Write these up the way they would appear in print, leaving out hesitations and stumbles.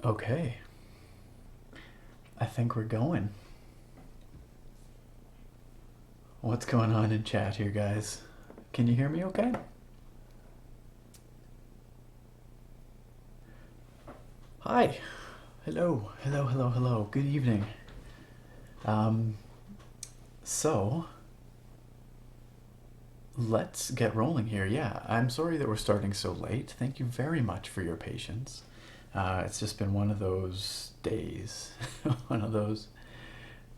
Okay, I think we're going. What's going on in chat here, guys? Can you hear me okay? Hi. Hello, hello, hello, hello. Good evening. Um, so, let's get rolling here. Yeah, I'm sorry that we're starting so late. Thank you very much for your patience. It's just been one of those days, one of those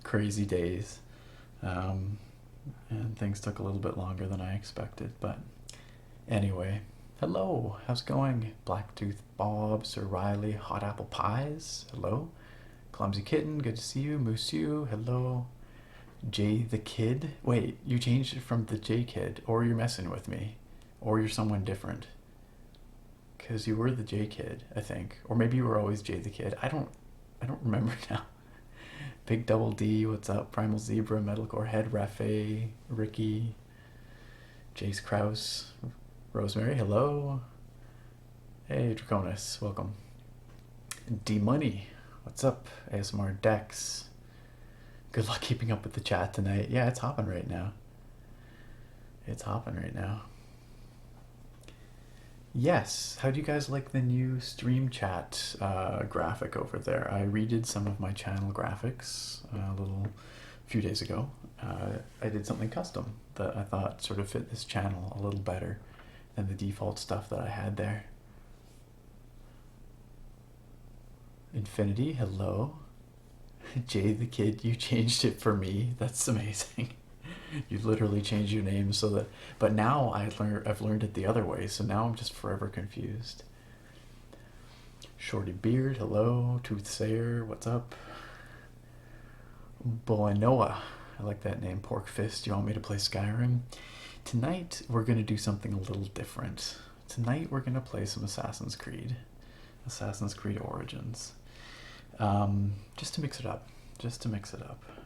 crazy days. Um, and things took a little bit longer than I expected, but anyway. Hello, how's it going? Blacktooth Bob, Sir Riley, Hot Apple Pies, hello. Clumsy Kitten, good to see you. Mooseu, hello. Jay the Kid, wait, you changed it from the J Kid, or you're messing with me, or you're someone different. Because you were the J Kid, I think, or maybe you were always Jay the Kid. I don't remember now. Big Double D, what's up? Primal Zebra, Metalcore Head, Rafe, Ricky, Jace Kraus, Rosemary, hello. Hey, Draconis, welcome. D Money, what's up? ASMR Dex. Good luck keeping up with the chat tonight. Yeah, it's hopping right now. It's hopping right now. Yes, how do you guys like the new stream chat graphic over there? I redid some of my channel graphics a few days ago. I did something custom that I thought sort of fit this channel a little better than the default stuff that I had there. Infinity, hello. Jay the Kid, you changed it for me. That's amazing. You literally changed your name so that, but now I've learned it the other way, so now I'm just forever confused. Shorty Beard, hello. Toothsayer, what's up? Boanoa, I like that name. Pork Fist, you want me to play Skyrim? Tonight we're gonna do something a little different. Tonight we're gonna play some Assassin's Creed. Assassin's Creed Origins. Just to mix it up.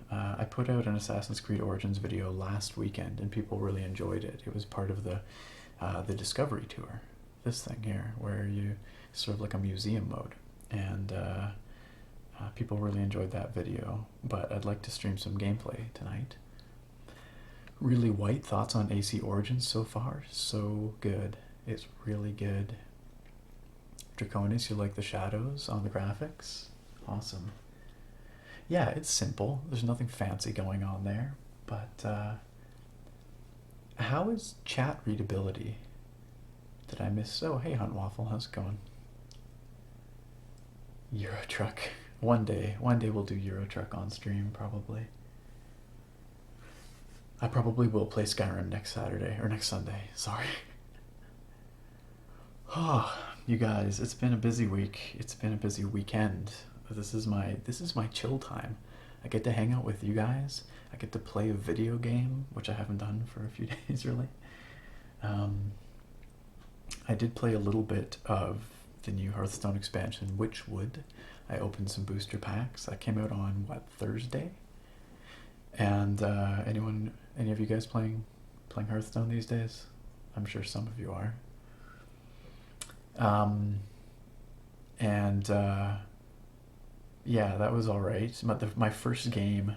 I put out an Assassin's Creed Origins video last weekend, and people really enjoyed it. It was part of the Discovery Tour. This thing here, where you sort of like a museum mode, and people really enjoyed that video. But I'd like to stream some gameplay tonight. Really white thoughts on AC Origins so far. So good. It's really good. Draconis, you like the shadows on the graphics? Awesome. Yeah, it's simple. There's nothing fancy going on there. But how is chat readability? Did I miss? Oh, hey, Hunt Waffle, how's it going? Euro Truck. One day we'll do Euro Truck on stream, probably. I probably will play Skyrim next Saturday, or next Sunday, sorry. Oh, you guys, it's been a busy week. It's been a busy weekend. This is my chill time. I get to hang out with you guys. I get to play a video game, which I haven't done for a few days, really. I did play a little bit of the new Hearthstone expansion, Witchwood. I opened some booster packs. That came out on, what, Thursday? And any of you guys playing Hearthstone these days? I'm sure some of you are. Yeah, that was all right. My first game,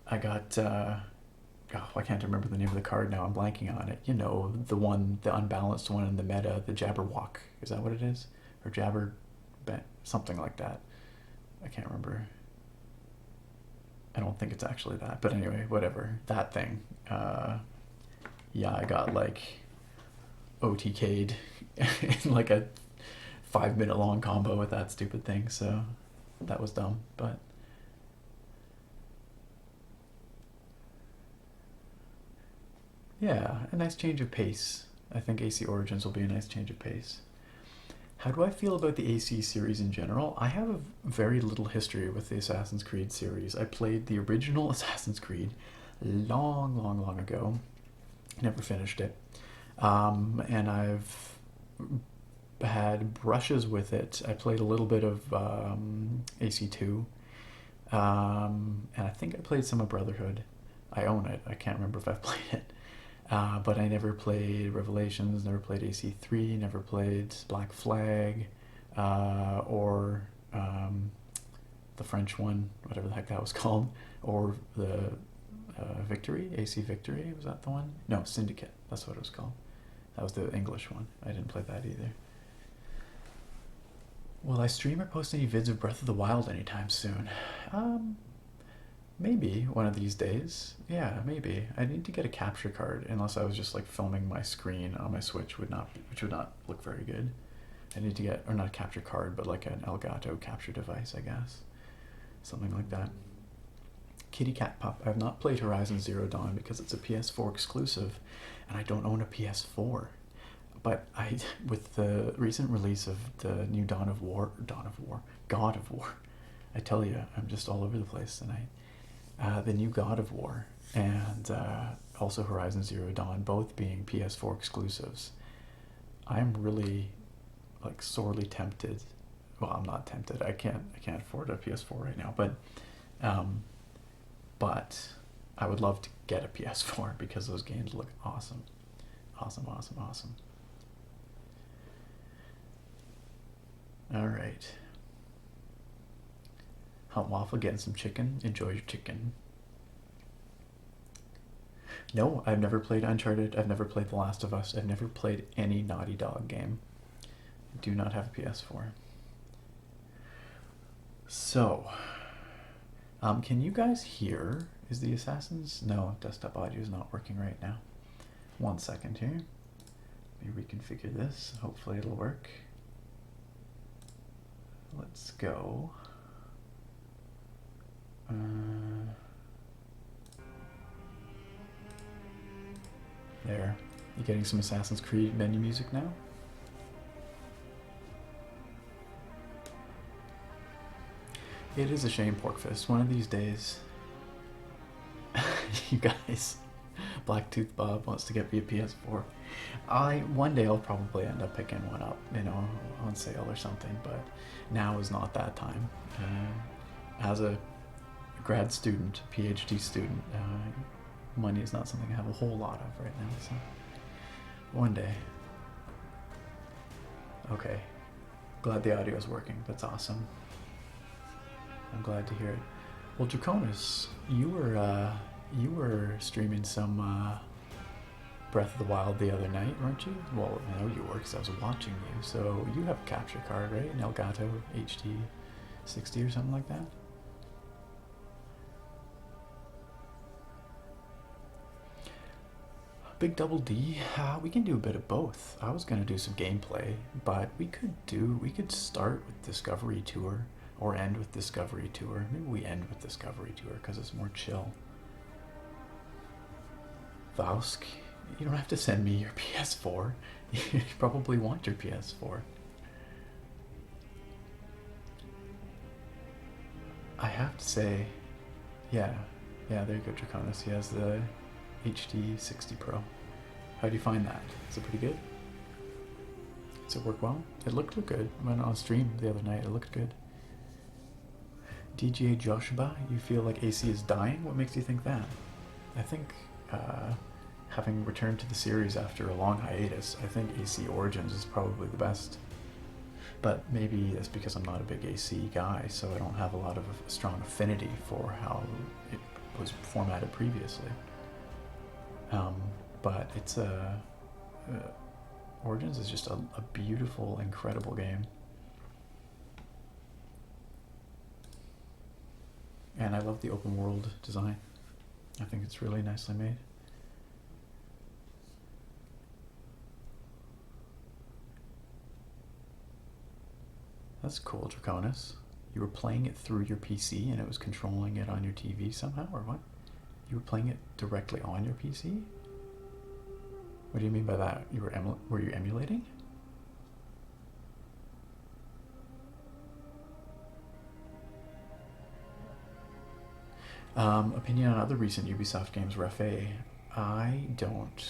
I got, oh, I can't remember the name of the card now. I'm blanking on it. You know, the unbalanced one in the meta, the Jabberwock. Is that what it is? Or something like that. I can't remember. I don't think it's actually that, but anyway, whatever. That thing. Yeah, I got like OTK'd in like a 5-minute long combo with that stupid thing, so that was dumb, but yeah, a nice change of pace. I think AC Origins will be a nice change of pace. How do I feel about the AC series in general? I have very little history with the Assassin's Creed series. I played the original Assassin's Creed long ago. Never finished it. And I've had brushes with it. I played a little bit of AC2. And I think I played some of Brotherhood. I own it. I can't remember if I've played it. But I never played Revelations, never played AC3, never played Black Flag, or the French one, whatever the heck that was called, or the Victory, AC Victory, was that the one? No, Syndicate, that's what it was called. That was the English one. I didn't play that either. Will I stream or post any vids of Breath of the Wild anytime soon? Maybe one of these days. Yeah, maybe. I need to get a capture card, unless I was just like filming my screen on my Switch, which would not look very good. I need to get, or not a capture card, but like an Elgato capture device, I guess. Something like that. Kitty Cat Pup. I have not played Horizon Zero Dawn because it's a PS4 exclusive, and I don't own a PS4. But with the recent release of the new God of War, I tell you, I'm just all over the place tonight. The new God of War and also Horizon Zero Dawn, both being PS4 exclusives. I'm really like sorely tempted. Well, I'm not tempted. I can't afford a PS4 right now, but I would love to get a PS4 because those games look awesome. Awesome. All right. Hot Waffle getting some chicken. Enjoy your chicken. No, I've never played Uncharted. I've never played The Last of Us. I've never played any Naughty Dog game. I do not have a PS4. So, can you guys hear? Is the Assassins? No, desktop audio is not working right now. 1 second here. Let me reconfigure this. Hopefully it'll work. Let's go. There. You getting some Assassin's Creed menu music now? It is a shame, Porkfist. One of these days, you guys, Blacktooth Bob wants to get me a PS4. One day I'll probably end up picking one up, you know, on sale or something, but now is not that time. As a grad student, PhD student, money is not something I have a whole lot of right now, so one day. Okay, glad the audio is working. That's awesome. I'm glad to hear it. Well, Draconis, you were streaming some Breath of the Wild the other night, weren't you? Well, I know you were because I was watching you. So you have a capture card, right? An Elgato HD 60 or something like that? Big Double D, we can do a bit of both. I was gonna do some gameplay, but we could start with Discovery Tour or end with Discovery Tour. Maybe we end with Discovery Tour because it's more chill. Vausk, you don't have to send me your PS4. You probably want your PS4. I have to say, yeah, there you go, Draconis. He has the HD 60 Pro. How do you find that? Is it pretty good? Does it work well? It looked good. I went on stream the other night. It looked good. DGA Joshua, you feel like AC is dying? What makes you think that? I think, having returned to the series after a long hiatus, I think AC Origins is probably the best. But maybe that's because I'm not a big AC guy, so I don't have a lot of a strong affinity for how it was formatted previously. But it's Origins is just a beautiful, incredible game. And I love the open world design. I think it's really nicely made. That's cool, Draconis. You were playing it through your PC and it was controlling it on your TV somehow, or what? You were playing it directly on your PC? What do you mean by that? Were you emulating? Opinion on other recent Ubisoft games, Rafe. I don't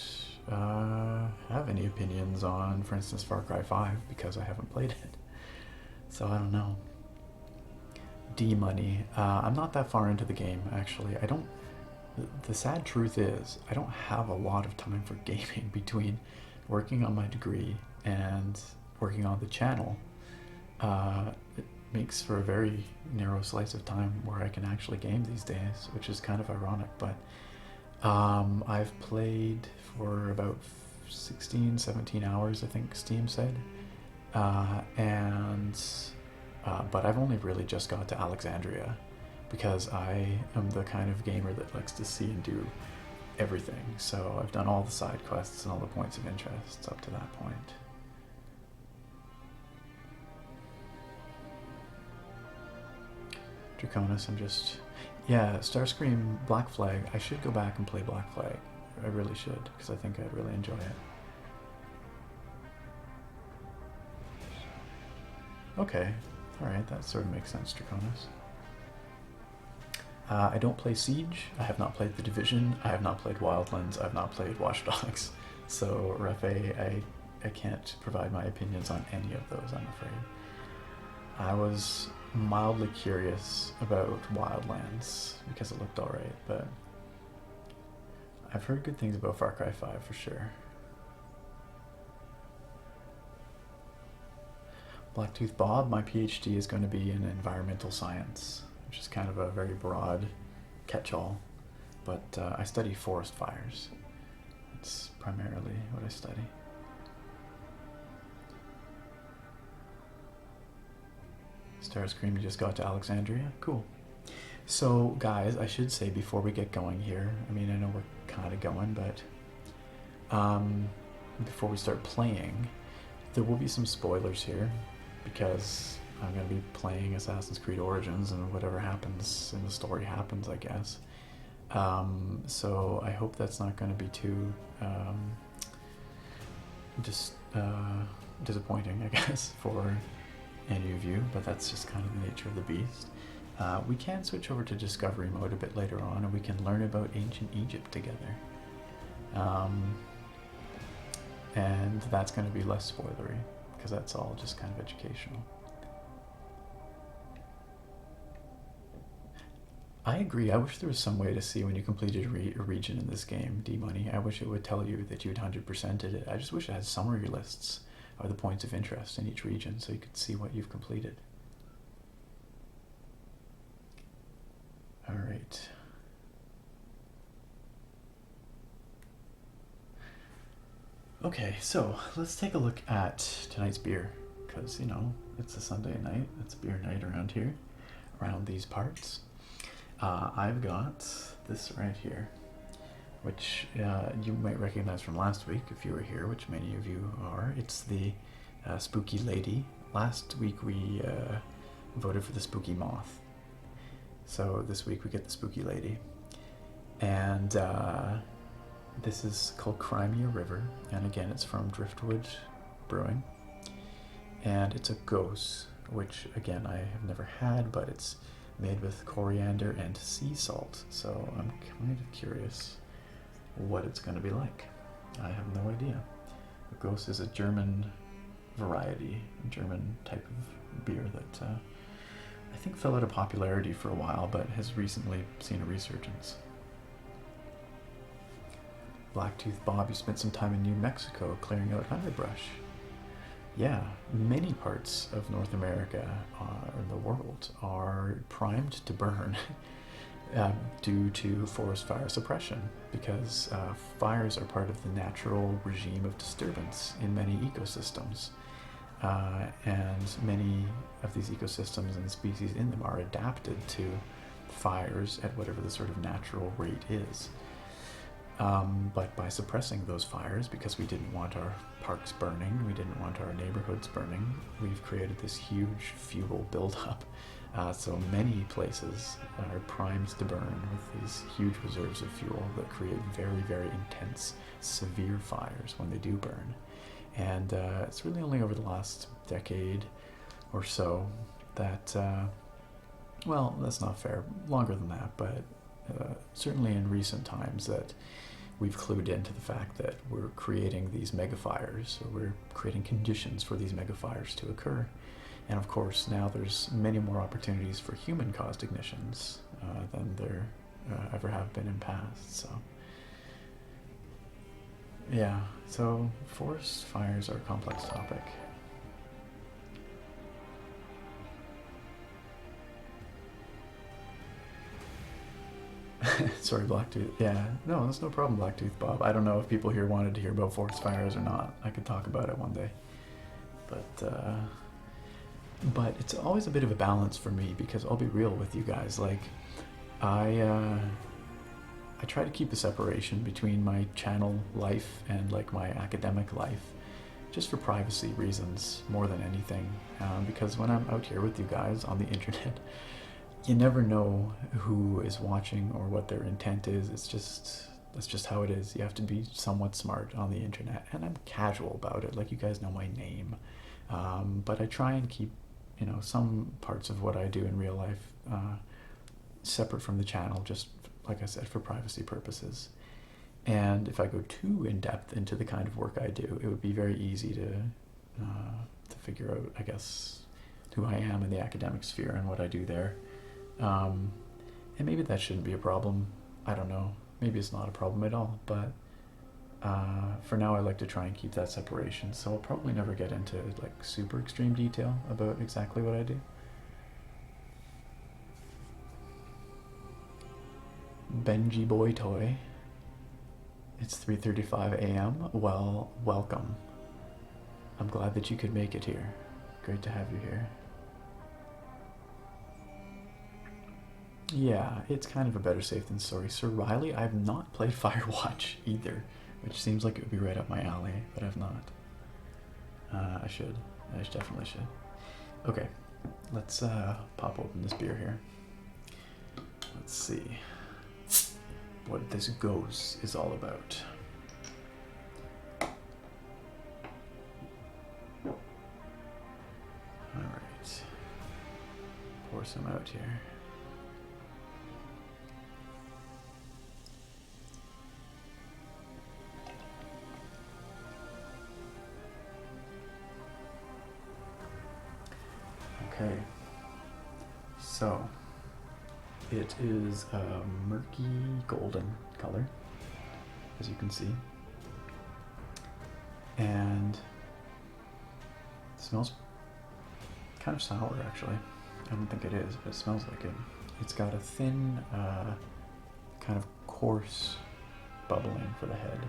have any opinions on, for instance, Far Cry 5 because I haven't played it. So I don't know. D-Money. I'm not that far into the game, actually. The sad truth is, I don't have a lot of time for gaming between working on my degree and working on the channel. It makes for a very, narrow slice of time where I can actually game these days, which is kind of ironic. But I've played for about 16, 17 hours, I think Steam said, but I've only really just got to Alexandria because I am the kind of gamer that likes to see and do everything. So I've done all the side quests and all the points of interest up to that point. Draconis, I'm just... Yeah, Starscream Black Flag. I should go back and play Black Flag. I really should, because I think I'd really enjoy it. Okay, alright, that sort of makes sense, Draconis. I don't play Siege, I have not played The Division, I have not played Wildlands, I have not played Watch Dogs. So, Refe, I can't provide my opinions on any of those, I'm afraid. I was mildly curious about Wildlands because it looked alright, but I've heard good things about Far Cry 5 for sure. Blacktooth Bob, my PhD is going to be in environmental science, which is kind of a very broad catch-all, but I study forest fires. That's primarily what I study. Starscream, you just got to Alexandria? Cool. So, guys, I should say before we get going here, I mean, I know we're kind of going, but before we start playing, there will be some spoilers here, because I'm going to be playing Assassin's Creed Origins, and whatever happens in the story happens, I guess. So I hope that's not going to be too disappointing, I guess, for any of you, but that's just kind of the nature of the beast. We can switch over to Discovery mode a bit later on, and we can learn about ancient Egypt together. And that's going to be less spoilery, because that's all just kind of educational. I agree. I wish there was some way to see when you completed a region in this game, D-Money. I wish it would tell you that you'd 100%ed it. I just wish it had summary lists of the points of interest in each region so you could see what you've completed. All right. Okay, so let's take a look at tonight's beer, because, you know, it's a Sunday night. It's beer night around here, around these parts. I've got this right here, which you might recognize from last week if you were here, which many of you are. It's the Spooky Lady. Last week we voted for the Spooky Moth. So this week we get the Spooky Lady. And this is called Crimea River, and again it's from Driftwood Brewing. And it's a gose, which again I have never had, but it's made with coriander and sea salt, so I'm kind of curious what it's going to be like. I have no idea. A gose is a German variety, a German type of beer that I think fell out of popularity for a while, but has recently seen a resurgence. Blacktooth Bob, you spent some time in New Mexico clearing out underbrush. Yeah, many parts of North America or the world are primed to burn due to forest fire suppression, because fires are part of the natural regime of disturbance in many ecosystems. And many of these ecosystems and species in them are adapted to fires at whatever the sort of natural rate is. But by suppressing those fires, because we didn't want our parks burning, we didn't want our neighborhoods burning, we've created this huge fuel buildup. So many places are primed to burn with these huge reserves of fuel that create very, very intense, severe fires when they do burn. And it's really only over the last decade or so that, well, that's not fair, longer than that, but certainly in recent times that we've clued into the fact that we're creating these megafires, or we're creating conditions for these megafires to occur. And of course, now there's many more opportunities for human-caused ignitions than there ever have been in past. So, yeah, so forest fires are a complex topic. Sorry, Blacktooth. Yeah, no, that's no problem, Blacktooth Bob. I don't know if people here wanted to hear about forest fires or not. I could talk about it one day. But it's always a bit of a balance for me because I'll be real with you guys. Like, I try to keep a separation between my channel life and like my academic life, just for privacy reasons more than anything. Because when I'm out here with you guys on the internet, you never know who is watching or what their intent is. That's just how it is. You have to be somewhat smart on the internet, and I'm casual about it. Like, you guys know my name, but I try and keep, you know, some parts of what I do in real life separate from the channel, just like I said, for privacy purposes. And if I go too in depth into the kind of work I do, it would be very easy to figure out, I guess, who I am in the academic sphere and what I do there. And maybe that shouldn't be a problem. I don't know. Maybe it's not a problem at all. But for now, I like to try and keep that separation. So I'll probably never get into like super extreme detail about exactly what I do. Benji Boy Toy. It's 3:35 a.m. Well, welcome. I'm glad that you could make it here. Great to have you here. Yeah, it's kind of a better safe than sorry. Sir Riley, I've not played Firewatch either, which seems like it would be right up my alley, but I've not. I should. I definitely should. Okay, let's pop open this beer here. Let's see what this ghost is all about. Alright. Pour some out here. Okay, so it is a murky golden color, as you can see, and it smells kind of sour actually. I don't think it is, but it smells like it. It's got a thin, kind of coarse bubbling for the head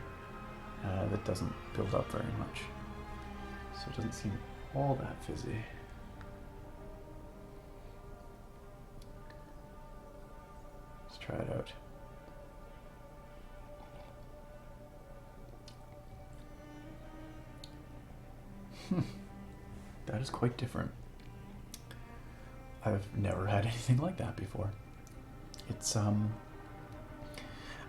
that doesn't build up very much, so it doesn't seem all that fizzy. Try it out. That is quite different. I've never had anything like that before. It's I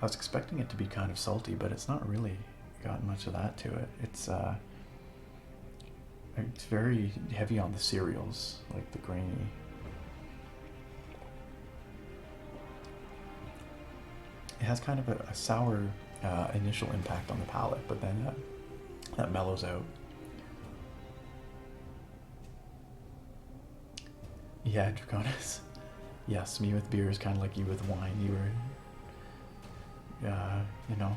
was expecting it to be kind of salty, but it's not really got much of that to it. It's very heavy on the cereals, like the grainy. It has kind of a sour initial impact on the palate, but then that mellows out. Yeah, Draconis. Yes, me with beer is kind of like you with wine. You were, you know,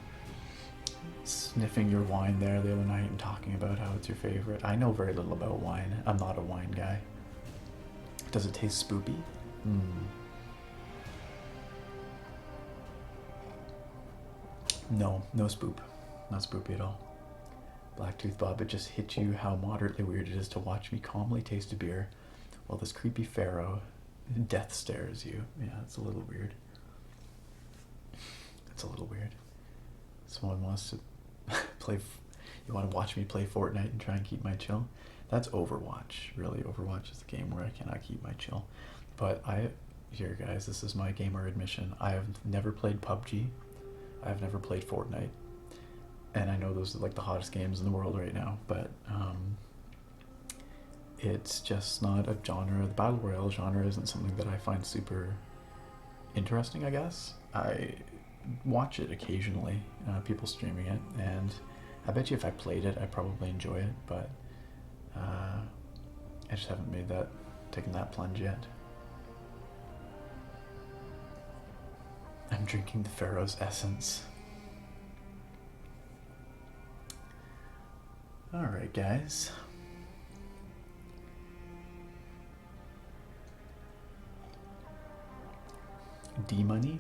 sniffing your wine there the other night and talking about how it's your favorite. I know very little about wine. I'm not a wine guy. Does it taste spoopy? No, no spoop. Not spoopy at all. Blacktooth Bob, it just hit you how moderately weird it is to watch me calmly taste a beer while this creepy pharaoh death stares you. Yeah, it's a little weird. It's a little weird. Someone wants to play... You want to watch me play Fortnite and try and keep my chill? That's Overwatch. Really, Overwatch is the game where I cannot keep my chill. But here guys, this is my gamer admission. I have never played PUBG. I've never played Fortnite, and I know those are like the hottest games in the world right now, but it's just not a genre. The Battle Royale genre isn't something that I find super interesting, I guess. I watch it occasionally, people streaming it, and I bet you if I played it, I'd probably enjoy it, but I just haven't taken that plunge yet. I'm drinking the Pharaoh's essence. Alright, guys. D-Money?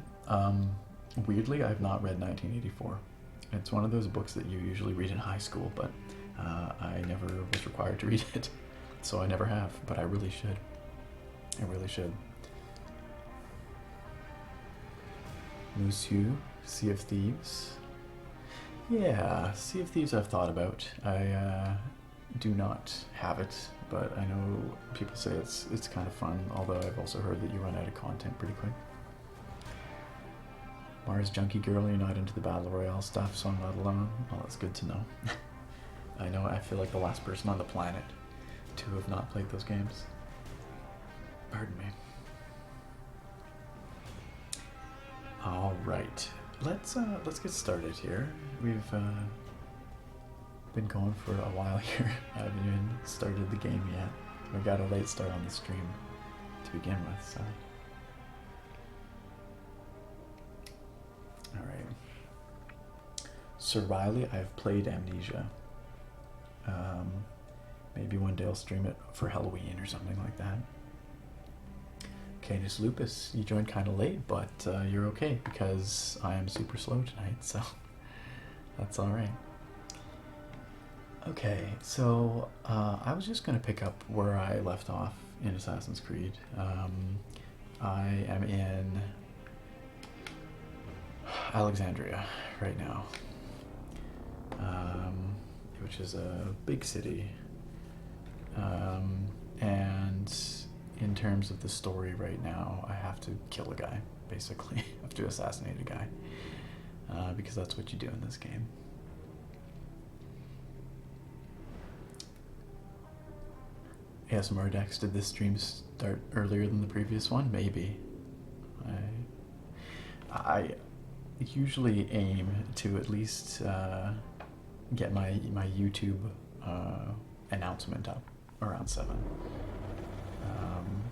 Weirdly, I've not read 1984. It's one of those books that you usually read in high school, but I never was required to read it, so I never have, but I really should. I really should. Monsieur, Sea of Thieves. Yeah, Sea of Thieves I've thought about. I do not have it, but I know people say it's kind of fun, although I've also heard that you run out of content pretty quick. Mars Junkie Girl, you're not into the Battle Royale stuff, so I'm not alone. Well, that's good to know. I know I feel like the last person on the planet to have not played those games. Pardon me. All right, let's get started here. We've been going for a while here. I haven't even started the game yet. We got a late start on the stream to begin with, so. All right. Sir Riley, I've played Amnesia. Maybe one day I'll stream it for Halloween or something like that. Canis Lupus, you joined kind of late, but you're okay because I am super slow tonight, so that's all right. Okay, so I was just going to pick up where I left off in Assassin's Creed. I am in Alexandria right now, which is a big city, and in terms of the story right now, I have to kill a guy, basically. I have to assassinate a guy, because that's what you do in this game. ASMR Dex, did this stream start earlier than the previous one? Maybe. I usually aim to at least get my YouTube announcement up around 7.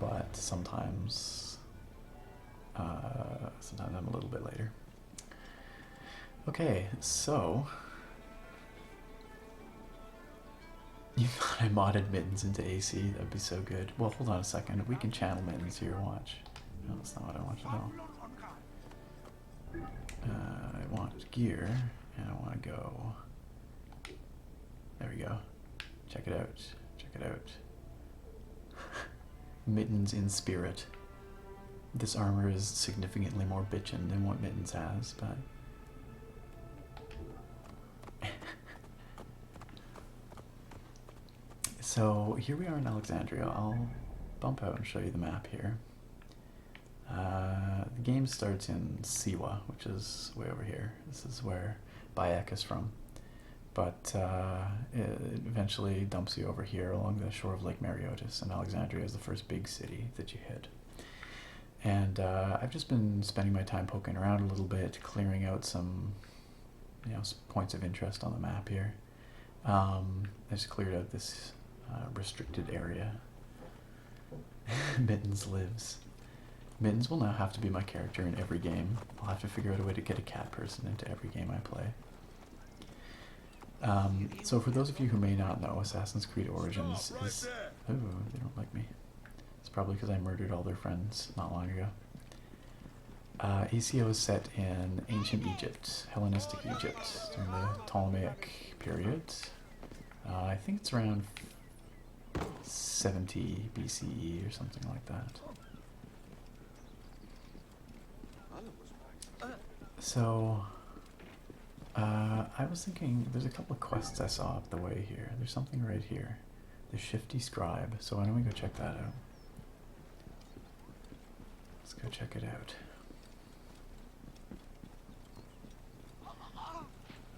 But sometimes I'm a little bit later. Okay, so you thought I modded Mittens into AC? That'd be so good. Well, hold on a second. We can channel Mittens here. Watch. No, that's not what I want at all. I want gear, and I want to go. There we go. Check it out. Check it out. Mittens in spirit. This armor is significantly more bitchin' than what Mittens has, but so here we are in Alexandria. I'll bump out and show you the map here. The game starts in Siwa, which is way over here. This is where Bayek is from. But it eventually dumps you over here along the shore of Lake Mariotis, and Alexandria is the first big city that you hit. And I've just been spending my time poking around a little bit, clearing out some, points of interest on the map here. I just cleared out this restricted area. Mittens lives. Mittens will now have to be my character in every game. I'll have to figure out a way to get a cat person into every game I play. So for those of you who may not know, Assassin's Creed Origins is... Oh, they don't like me. It's probably because I murdered all their friends not long ago. ACO is set in ancient Egypt, Hellenistic Egypt, during the Ptolemaic period. I think it's around 70 BCE or something like that. So, I was thinking, there's a couple of quests I saw up the way here. There's something right here. The Shifty Scribe. So why don't we go check that out? Let's go check it out.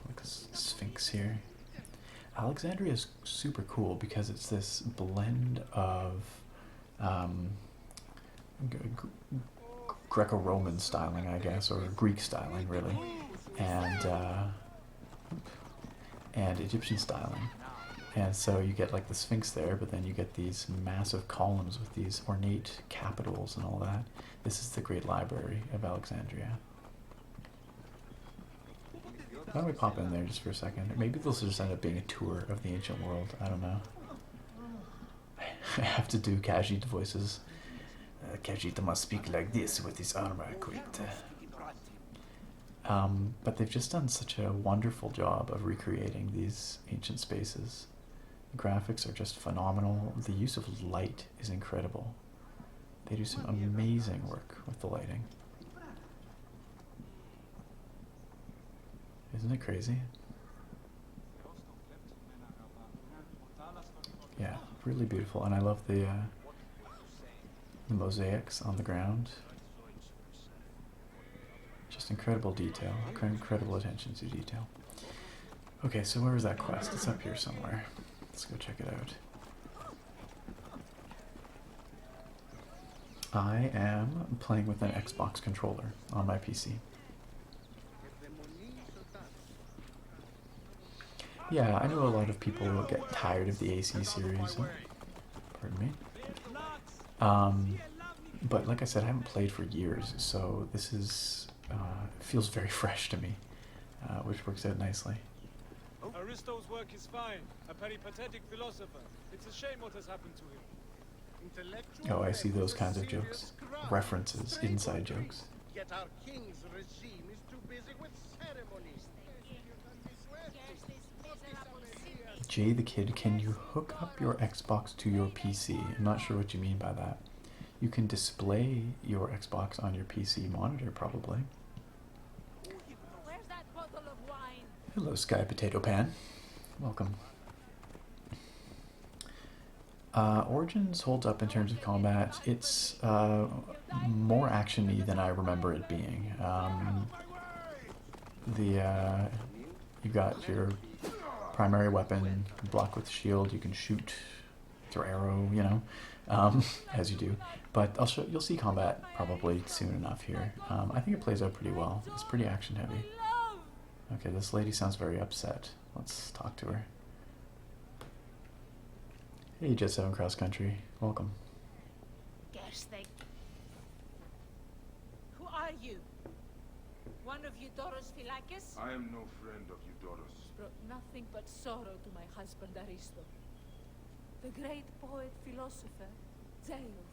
Look, this Sphinx here. Alexandria is super cool because it's this blend of Greco-Roman styling, I guess, or Greek styling, really, and Egyptian styling. And so you get like the Sphinx there, but then you get these massive columns with these ornate capitals and all that. This is the Great Library of Alexandria. Why don't we pop in there just for a second? Maybe this will just end up being a tour of the ancient world. I don't know. I have to do Khajiit voices. Khajiit must speak like this with his armor equipped. But they've just done such a wonderful job of recreating these ancient spaces. The graphics are just phenomenal. The use of light is incredible. They do some amazing work with the lighting. Isn't it crazy? Yeah, really beautiful. And I love the mosaics on the ground. Just incredible detail, incredible attention to detail. Okay, so where is that quest? It's up here somewhere. Let's go check it out. I am playing with an Xbox controller on my PC. Yeah, I know a lot of people will get tired of the AC series. Pardon me. But like I said, I haven't played for years, so this is feels very fresh to me, which works out nicely. Aristo's work is fine. A peripatetic philosopher. It's a shame what has happened to him. Oh, I see those kinds of jokes. References, inside jokes. Yet our king's regime is too busy with ceremonies. Jay the Kid, can you hook up your Xbox to your PC? I'm not sure what you mean by that. You can display your Xbox on your PC monitor, probably. Where's that bottle of wine? Hello, Sky Potato Pan. Welcome. Origins holds up in terms of combat. It's more action-y than I remember it being. You've got your primary weapon, block with shield, you can shoot, throw arrow, you know, as you do. But you'll see combat probably soon enough here. I think it plays out pretty well. It's pretty action-heavy. Okay, this lady sounds very upset. Let's talk to her. Hey, Jet 7 Cross Country. Welcome. Who are you? One of Eudoros Philakis? I am no friend of Eudoros. Brought nothing but sorrow to my husband Aristo. The great poet philosopher, jailed.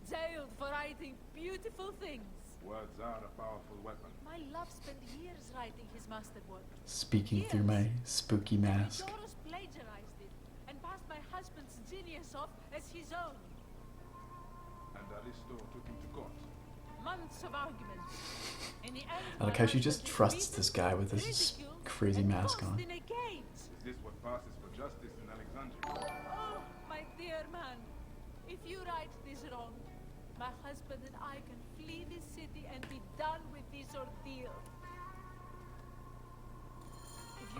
Jailed for writing beautiful things. Words are a powerful weapon. My love spent years writing his masterwork. Speaking through my spooky mask. Eudoros plagiarized it and passed my husband's genius off as his own. And Aristo took him to court. Months of arguments. In the end, I like how she just trusts this guy with this crazy mask on. Is this what passes for justice in Alexandria? Oh, my dear man, if you right this wrong, my husband and I can flee this city and be done with this ordeal.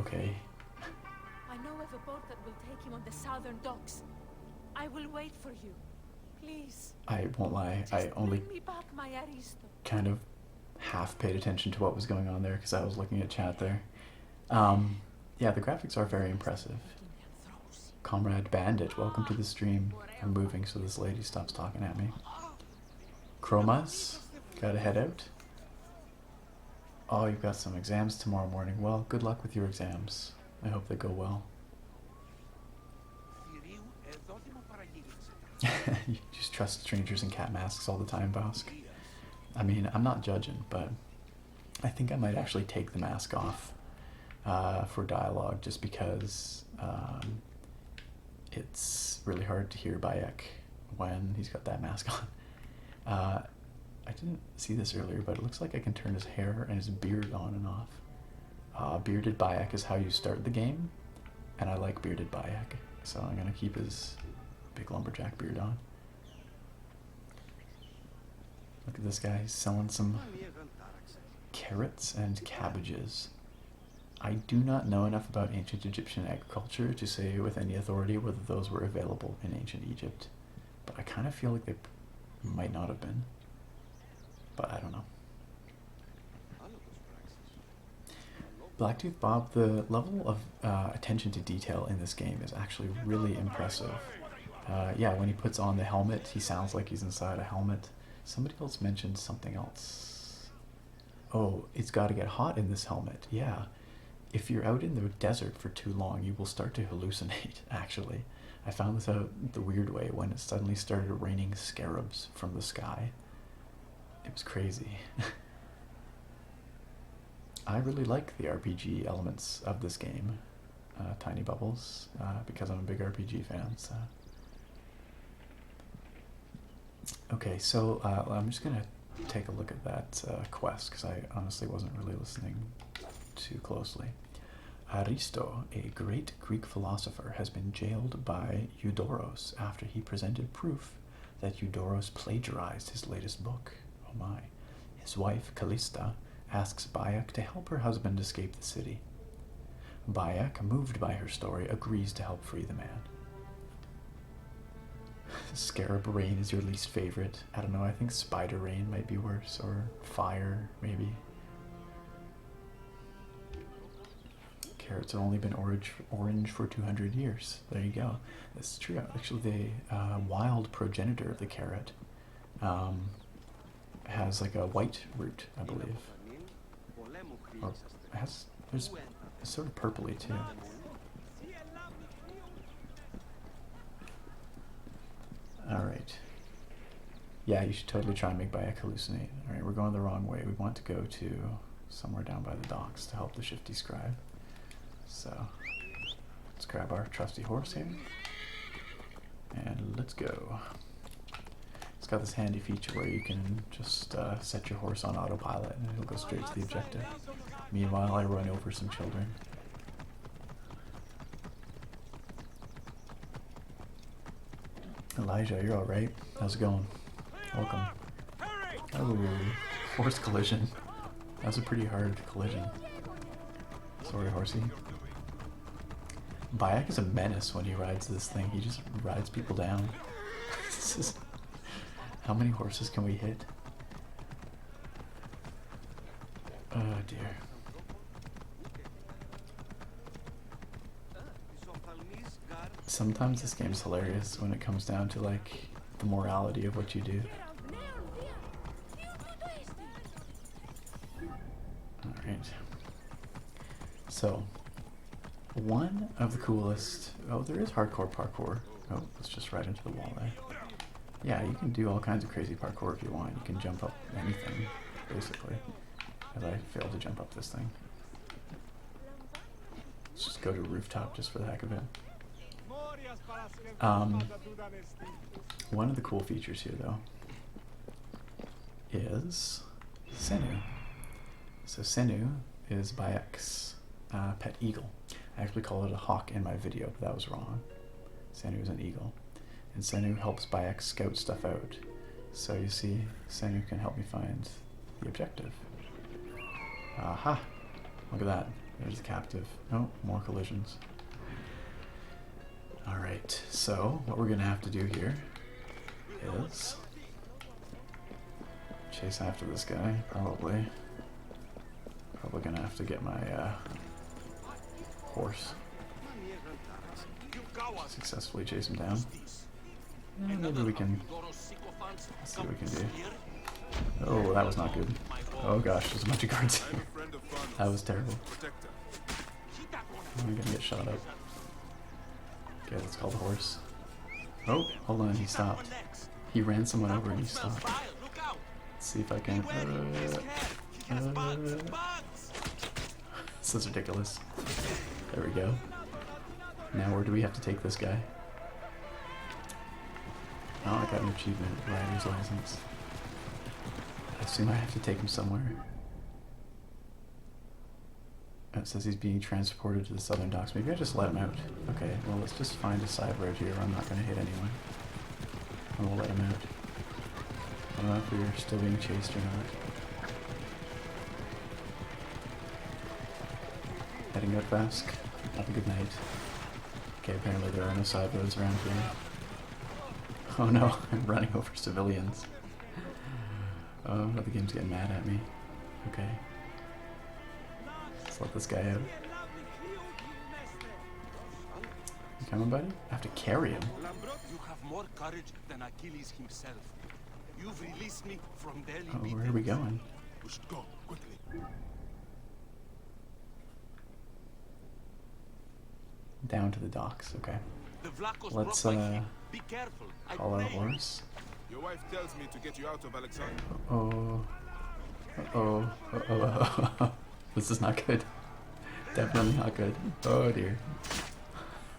Okay. I know of a boat that will take him on the southern docks. I will wait for you. Please. I won't lie, I Just only bring me back my Aristo. kind of half paid attention to what was going on there because I was looking at chat there. Yeah, the graphics are very impressive. Comrade Bandit, welcome to the stream. I'm moving so this lady stops talking at me. Chromas, gotta head out. Oh, you've got some exams tomorrow morning. Well, good luck with your exams. I hope they go well. You just trust strangers in cat masks all the time, Bosk. I mean, I'm not judging, but I think I might actually take the mask off for dialogue just because it's really hard to hear Bayek when he's got that mask on. I didn't see this earlier, but it looks like I can turn his hair and his beard on and off. Bearded Bayek is how you start the game, and I like bearded Bayek, so I'm gonna keep his big lumberjack beard on. Look at this guy, he's selling some carrots and cabbages. I do not know enough about ancient Egyptian agriculture to say with any authority whether those were available in ancient Egypt, but I kind of feel like they might not have been, but I don't know. Blacktooth Bob, the level of attention to detail in this game is actually really impressive. Yeah, when he puts on the helmet, he sounds like he's inside a helmet. Somebody else mentioned something else. Oh, it's got to get hot in this helmet. Yeah. If you're out in the desert for too long, you will start to hallucinate, actually. I found this out the weird way when it suddenly started raining scarabs from the sky. It was crazy. I really like the RPG elements of this game, Tiny Bubbles, because I'm a big RPG fan. So. Okay, so I'm just gonna take a look at that quest because I honestly wasn't really listening too closely. Aristo, a great Greek philosopher, has been jailed by Eudorus after he presented proof that Eudorus plagiarized his latest book. Oh my. His wife, Callista, asks Bayek to help her husband escape the city. Bayek, moved by her story, agrees to help free the man. Scarab Rain is your least favorite. I don't know, I think Spider Rain might be worse, or Fire, maybe. Carrots have only been orange for 200 years. There you go. That's true. Actually, the wild progenitor of the carrot has like a white root, I believe. Or there's it's sort of purpley too. Alright. Yeah, you should totally try and make Bayek hallucinate. Alright, we're going the wrong way. We want to go to somewhere down by the docks to help the shifty scribe. So, let's grab our trusty horse here. And let's go. It's got this handy feature where you can just set your horse on autopilot and it'll go straight to the objective. Meanwhile, I run over some children. Elijah, you're alright. How's it going? Welcome. Oh, horse collision. That was a pretty hard collision. Sorry, horsey. Bayek is a menace when he rides this thing. He just rides people down. This is... How many horses can we hit? Oh dear. Sometimes this game's hilarious when it comes down to like the morality of what you do. Alright. So, one of the coolest... Oh, there is hardcore parkour. Oh, let's just right into the wall there. Yeah, you can do all kinds of crazy parkour if you want. You can jump up anything, basically. As I failed to jump up this thing. Let's just go to a rooftop just for the heck of it. One of the cool features here, though, is Senu. So Senu is Bayek's pet eagle. I actually called it a hawk in my video, but that was wrong. Senu is an eagle. And Senu helps Bayek scout stuff out. So you see, Senu can help me find the objective. Aha! Look at that. There's the captive. Oh, more collisions. Alright, so what we're going to have to do here is chase after this guy, probably. Probably going to have to get my horse. Successfully chase him down. Maybe we can... Let's see what we can do. Oh, that was not good. Oh gosh, there's a bunch of guards here. That was terrible. I'm gonna get shot up. Okay, let's call the horse. Oh, hold on, he stopped. He ran someone over and he stopped. Let's see if I can... This is ridiculous. There we go. Now where do we have to take this guy? Oh, I got an achievement, rider's license. I assume I have to take him somewhere. It says he's being transported to the southern docks. Maybe I just let him out. Okay, well let's just find a side road here where I'm not going to hit anyone. And we'll let him out. I don't know if we're still being chased or not. Heading out fast. Have a good night. Okay, apparently there are no side roads around here. Oh no, I'm running over civilians. Oh, the game's getting mad at me. Okay. Let's let this guy out. You coming, buddy? I have to carry him. You have more courage than Achilles himself. You've released me from Delhi. Oh, where are we going? We should go quickly. Down to the docks, okay. Let's Be careful. call our horse. Your wife tells me to get you out of Alexandria. Uh-oh. Uh-oh. Uh-oh. This is not good. Definitely not good. Oh dear.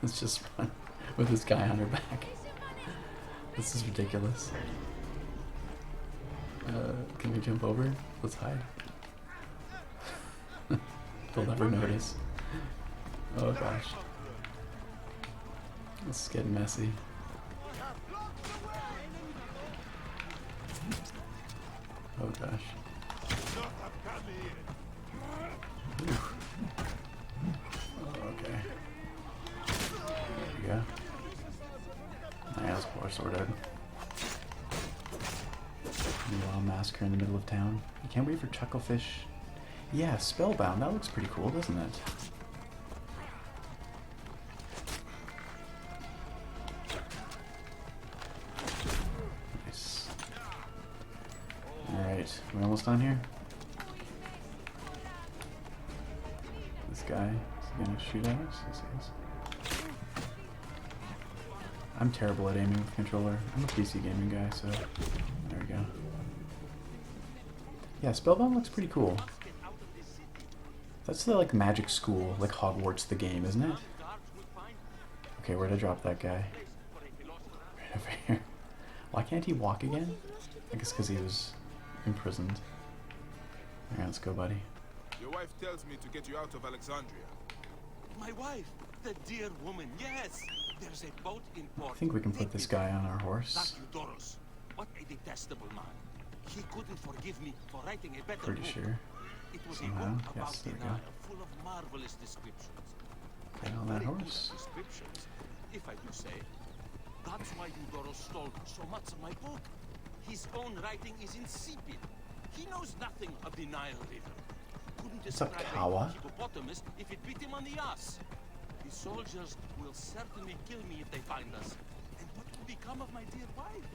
Let's just run with this guy on her back. This is ridiculous. Can we jump over? Let's hide. They'll never notice. Oh gosh. This is getting messy. Oh gosh. Oof. Oh, okay. There we go. Yeah, this poor sorted. Meanwhile, massacre in the middle of town. You can't wait for Chucklefish. Yeah, Spellbound. That looks pretty cool, doesn't it? Nice. Alright, we're almost done here. This guy is gonna shoot at us. Yes, he is. I'm terrible at aiming with controller. I'm a PC gaming guy, so there we go. Yeah, Spellbound looks pretty cool. That's the like magic school, like Hogwarts the game, isn't it? Okay, where'd I drop that guy? Right over here. Why can't he walk again? I guess because he was imprisoned. Alright, let's go, buddy. Your wife tells me to get you out of Alexandria. My wife, the dear woman, yes. There's a boat in port. I think we can put this guy on our horse. That Eudoros. What a detestable man. He couldn't forgive me for writing a better Pretty book. sure. It was Somehow. a book about Yes, there we denial, go. full of marvelous descriptions. Get on that Very good horse. descriptions, if I do say. That's why Eudoros stole so much of my book. His own writing is insipid. He knows nothing of the Nile River. Couldn't What's up, describe Kawa? a hippopotamus if it bit him on the ass. The soldiers will certainly kill me if they find us. And what will become of my dear wife?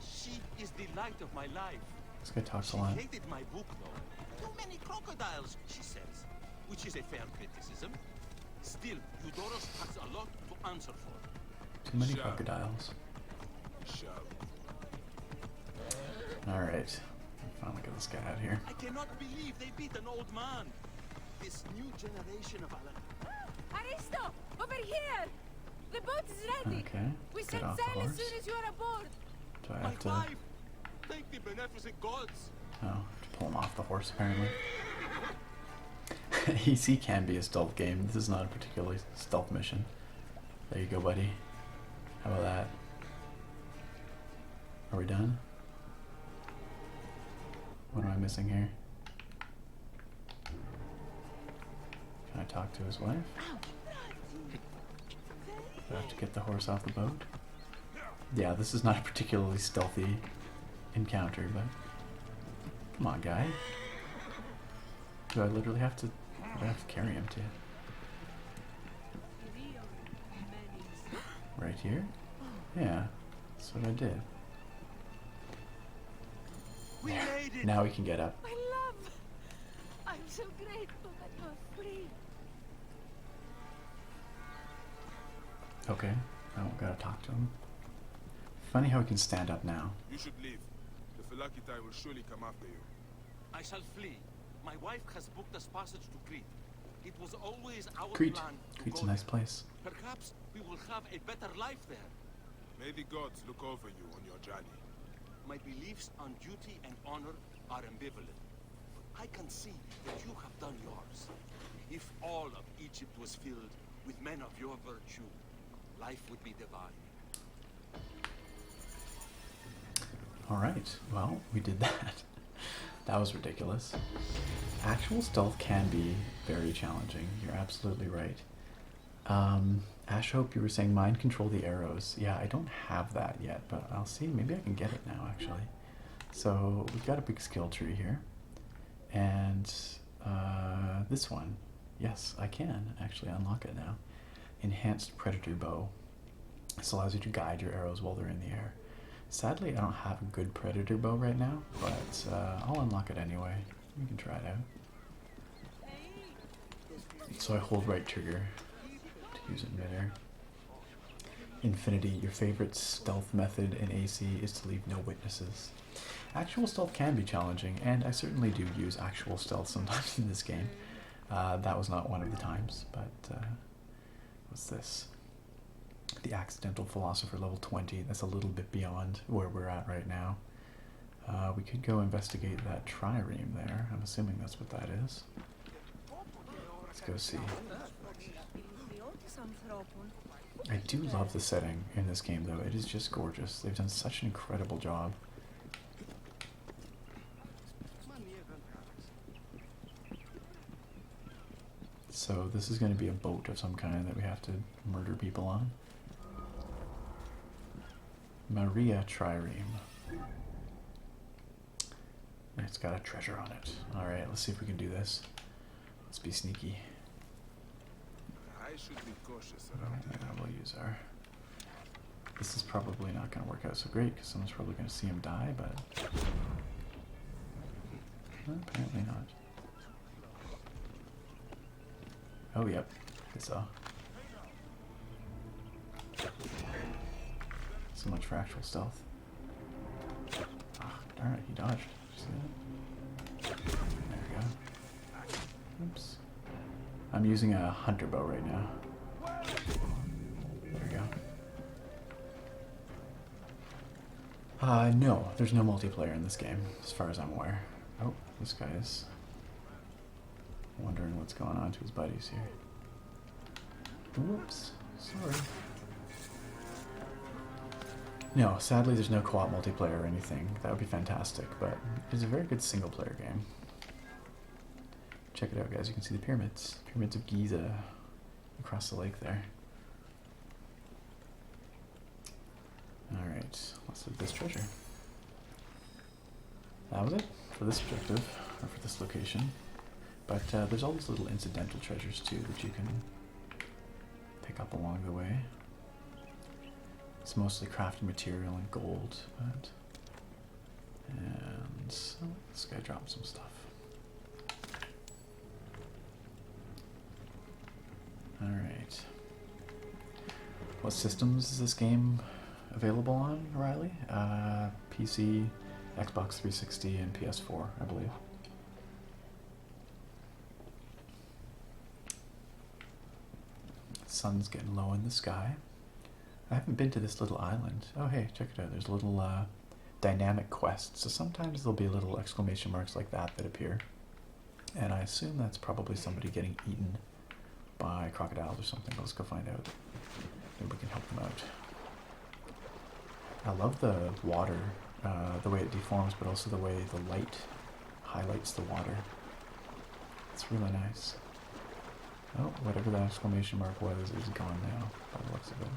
She is the light of my life. This guy talks She a lot. hated my book, though. Too many crocodiles, she says, which is a fair criticism. Still, Eudoros has a lot to answer for. Too many Sure. crocodiles. Shove. Alright. Finally get this guy out of here. I cannot believe they beat an old man. This new generation of Aristo! Over here! The boat is ready! Okay. We Get set off the sail as horse. soon as you are aboard! Do I my have to... wife. Thank the beneficent gods. Oh, to pull him off the horse, apparently. EC can be a stealth game. This is not a particularly stealth mission. There you go, buddy. How about that? Are we done? What am I missing here? Can I talk to his wife? Do I have to get the horse off the boat? Yeah, this is not a particularly stealthy encounter, but... Come on, guy. Do I literally have to... What do I have to carry him to? Right here? Yeah, that's what I did. We There. made it. Now we can get up. My love! I'm so grateful that you're free. Okay, now we gotta talk to him. Funny how he can stand up now. You should leave. The Phylakitai will surely come after you. I shall flee. My wife has booked us passage to Crete. It was always our Crete. plan to Crete's go a nice there. place. Perhaps we will have a better life there. May the gods look over you on your journey. My beliefs on duty and honor are ambivalent. But I can see that you have done yours. If all of Egypt was filled with men of your virtue, life would be divine. Alright, well, we did that. That was ridiculous. Actual stealth can be very challenging. You're absolutely right. Ash Hope, you were saying mind control the arrows. Yeah, I don't have that yet, but I'll see. Maybe I can get it now, actually. So we've got a big skill tree here. And this one. Yes, I can actually unlock it now. Enhanced Predator Bow. This allows you to guide your arrows while they're in the air. Sadly, I don't have a good Predator Bow right now, but I'll unlock it anyway. We can try it out. So I hold right trigger to use it in midair. Infinity, your favorite stealth method in AC is to leave no witnesses. Actual stealth can be challenging, and I certainly do use actual stealth sometimes in this game. That was not one of the times, but what's this? The Accidental Philosopher level 20. That's a little bit beyond where we're at right now. We could go investigate that trireme there. I'm assuming that's what that is. Let's go see. I do love the setting in this game, though. It is just gorgeous. They've done such an incredible job. So this is going to be a boat of some kind that we have to murder people on. Maria Trireme. It's got a treasure on it. Alright, let's see if we can do this. Let's be sneaky. I should be cautious around here. We'll use our... This is probably not going to work out so great because someone's probably going to see him die, but... apparently not. Oh, yep. I saw. So much for actual stealth. Ah, darn it, he dodged. See that? There we go. Oops. I'm using a hunter bow right now. There we go. No, there's no multiplayer in this game, as far as I'm aware. Oh, this guy's wondering what's going on to his buddies here. Whoops, sorry. No, sadly there's no co-op multiplayer or anything. That would be fantastic, but it's a very good single-player game. Check it out, guys. You can see the pyramids. Pyramids of Giza across the lake there. Alright, let's look at this treasure. That was it for this objective, or for this location. But there's all these little incidental treasures too that you can pick up along the way. It's mostly crafted material and gold, but... And so this guy dropped some stuff. Alright. What systems is this game available on, Riley? PC, Xbox 360, and PS4, I believe. Sun's getting low in the sky. I haven't been to this little island. Oh hey, check it out. There's a little dynamic quest. So sometimes there'll be little exclamation marks like that that appear. And I assume that's probably somebody getting eaten by crocodiles or something. Let's go find out. Maybe we can help them out. I love the water, the way it deforms, but also the way the light highlights the water. It's really nice. Oh, whatever that exclamation mark was is gone now, by the looks of it.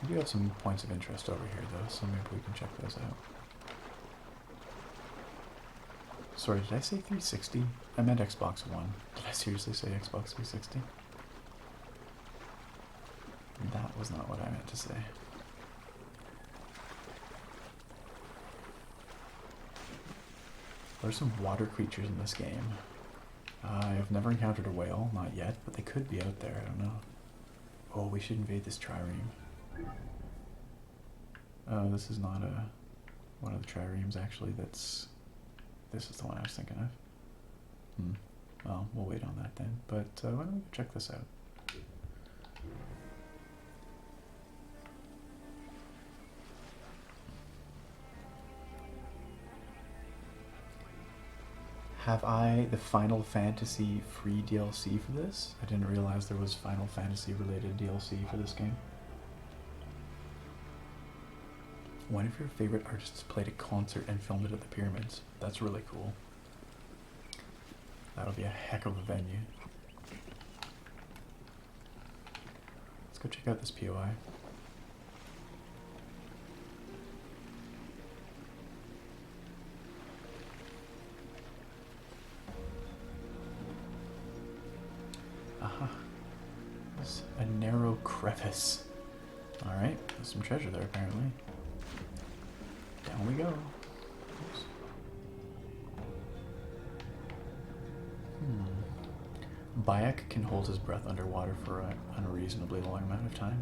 We do have some points of interest over here, though, so maybe we can check those out. Sorry, did I say 360? I meant Xbox One. Did I seriously say Xbox 360? That was not what I meant to say. There's some water creatures in this game. I've never encountered a whale, not yet, but they could be out there, I don't know. Oh, we should invade this trireme. Oh, this is not one of the triremes, actually. This is the one I was thinking of. Well, we'll wait on that then. But why don't we check this out? Have I the Final Fantasy free DLC for this? I didn't realize there was Final Fantasy related DLC for this game. One of your favorite artists played a concert and filmed it at the pyramids. That's really cool. That'll be a heck of a venue. Let's go check out this POI. Aha. There's a narrow crevice. Alright, there's some treasure there apparently. Down we go. Oops. Bayek can hold his breath underwater for an unreasonably long amount of time.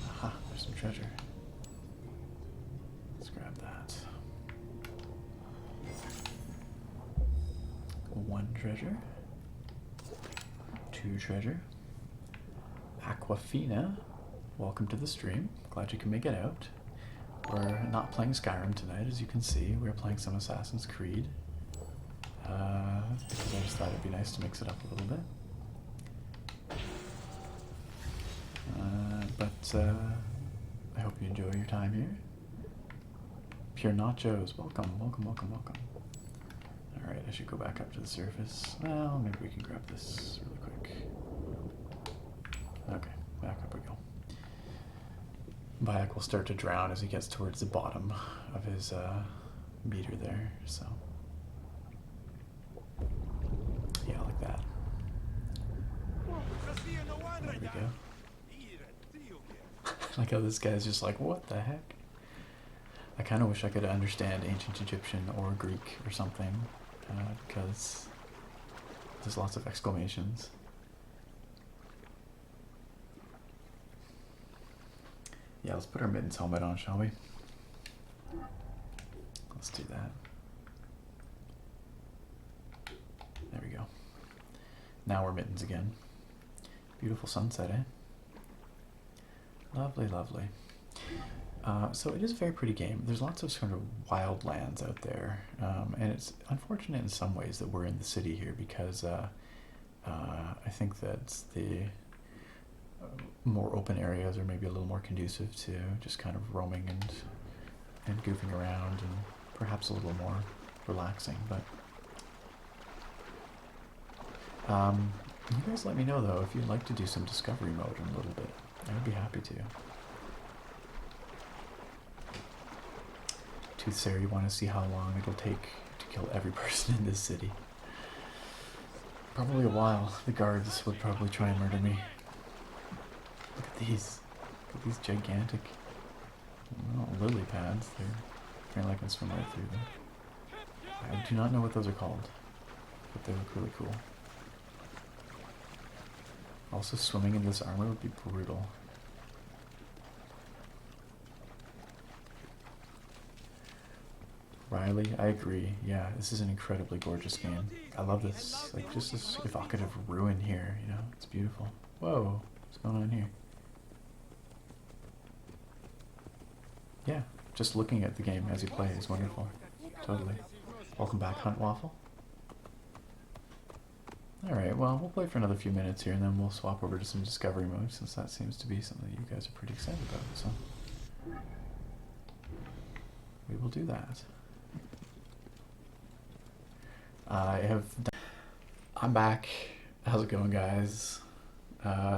Aha, there's some treasure. Let's grab that. treasure. 2 treasure. Aquafina, welcome to the stream. Glad you can make it out. We're not playing Skyrim tonight, as you can see. We're playing some Assassin's Creed. Because I just thought it'd be nice to mix it up a little bit. I hope you enjoy your time here. Pure Nachos, welcome, welcome, welcome, welcome. Alright, I should go back up to the surface. Well, maybe we can grab this really quick. Okay, back up we go. Bayek will start to drown as he gets towards the bottom of his meter there, so. Yeah, like that. There we go. Like how this guy's just like, what the heck? I kind of wish I could understand ancient Egyptian or Greek or something, because there's lots of exclamations. Yeah, let's put our Mittens helmet on, shall we? Let's do that. There we go. Now we're Mittens again. Beautiful sunset, eh? Lovely, lovely. So it is a very pretty game. There's lots of sort of wild lands out there, and it's unfortunate in some ways that we're in the city here because I think that the more open areas are maybe a little more conducive to just kind of roaming and goofing around and perhaps a little more relaxing. But you guys let me know though if you'd like to do some discovery mode in a little bit. I would be happy to. Toothsayer, you want to see how long it'll take to kill every person in this city? Probably a while. The guards would probably try and murder me. Look at these. Look at these gigantic lily pads. Apparently I can swim right through them. I do not know what those are called, but they look really cool. Also, swimming in this armor would be brutal. Riley, I agree. Yeah, this is an incredibly gorgeous game. I love this, like, just this evocative ruin here, you know? It's beautiful. Whoa, what's going on here? Yeah, just looking at the game as you play is wonderful. Totally. Welcome back, Hunt Waffle. Alright, well, we'll play for another few minutes here, and then we'll swap over to some discovery mode, since that seems to be something you guys are pretty excited about, so we will do that. I'm back. How's it going, guys?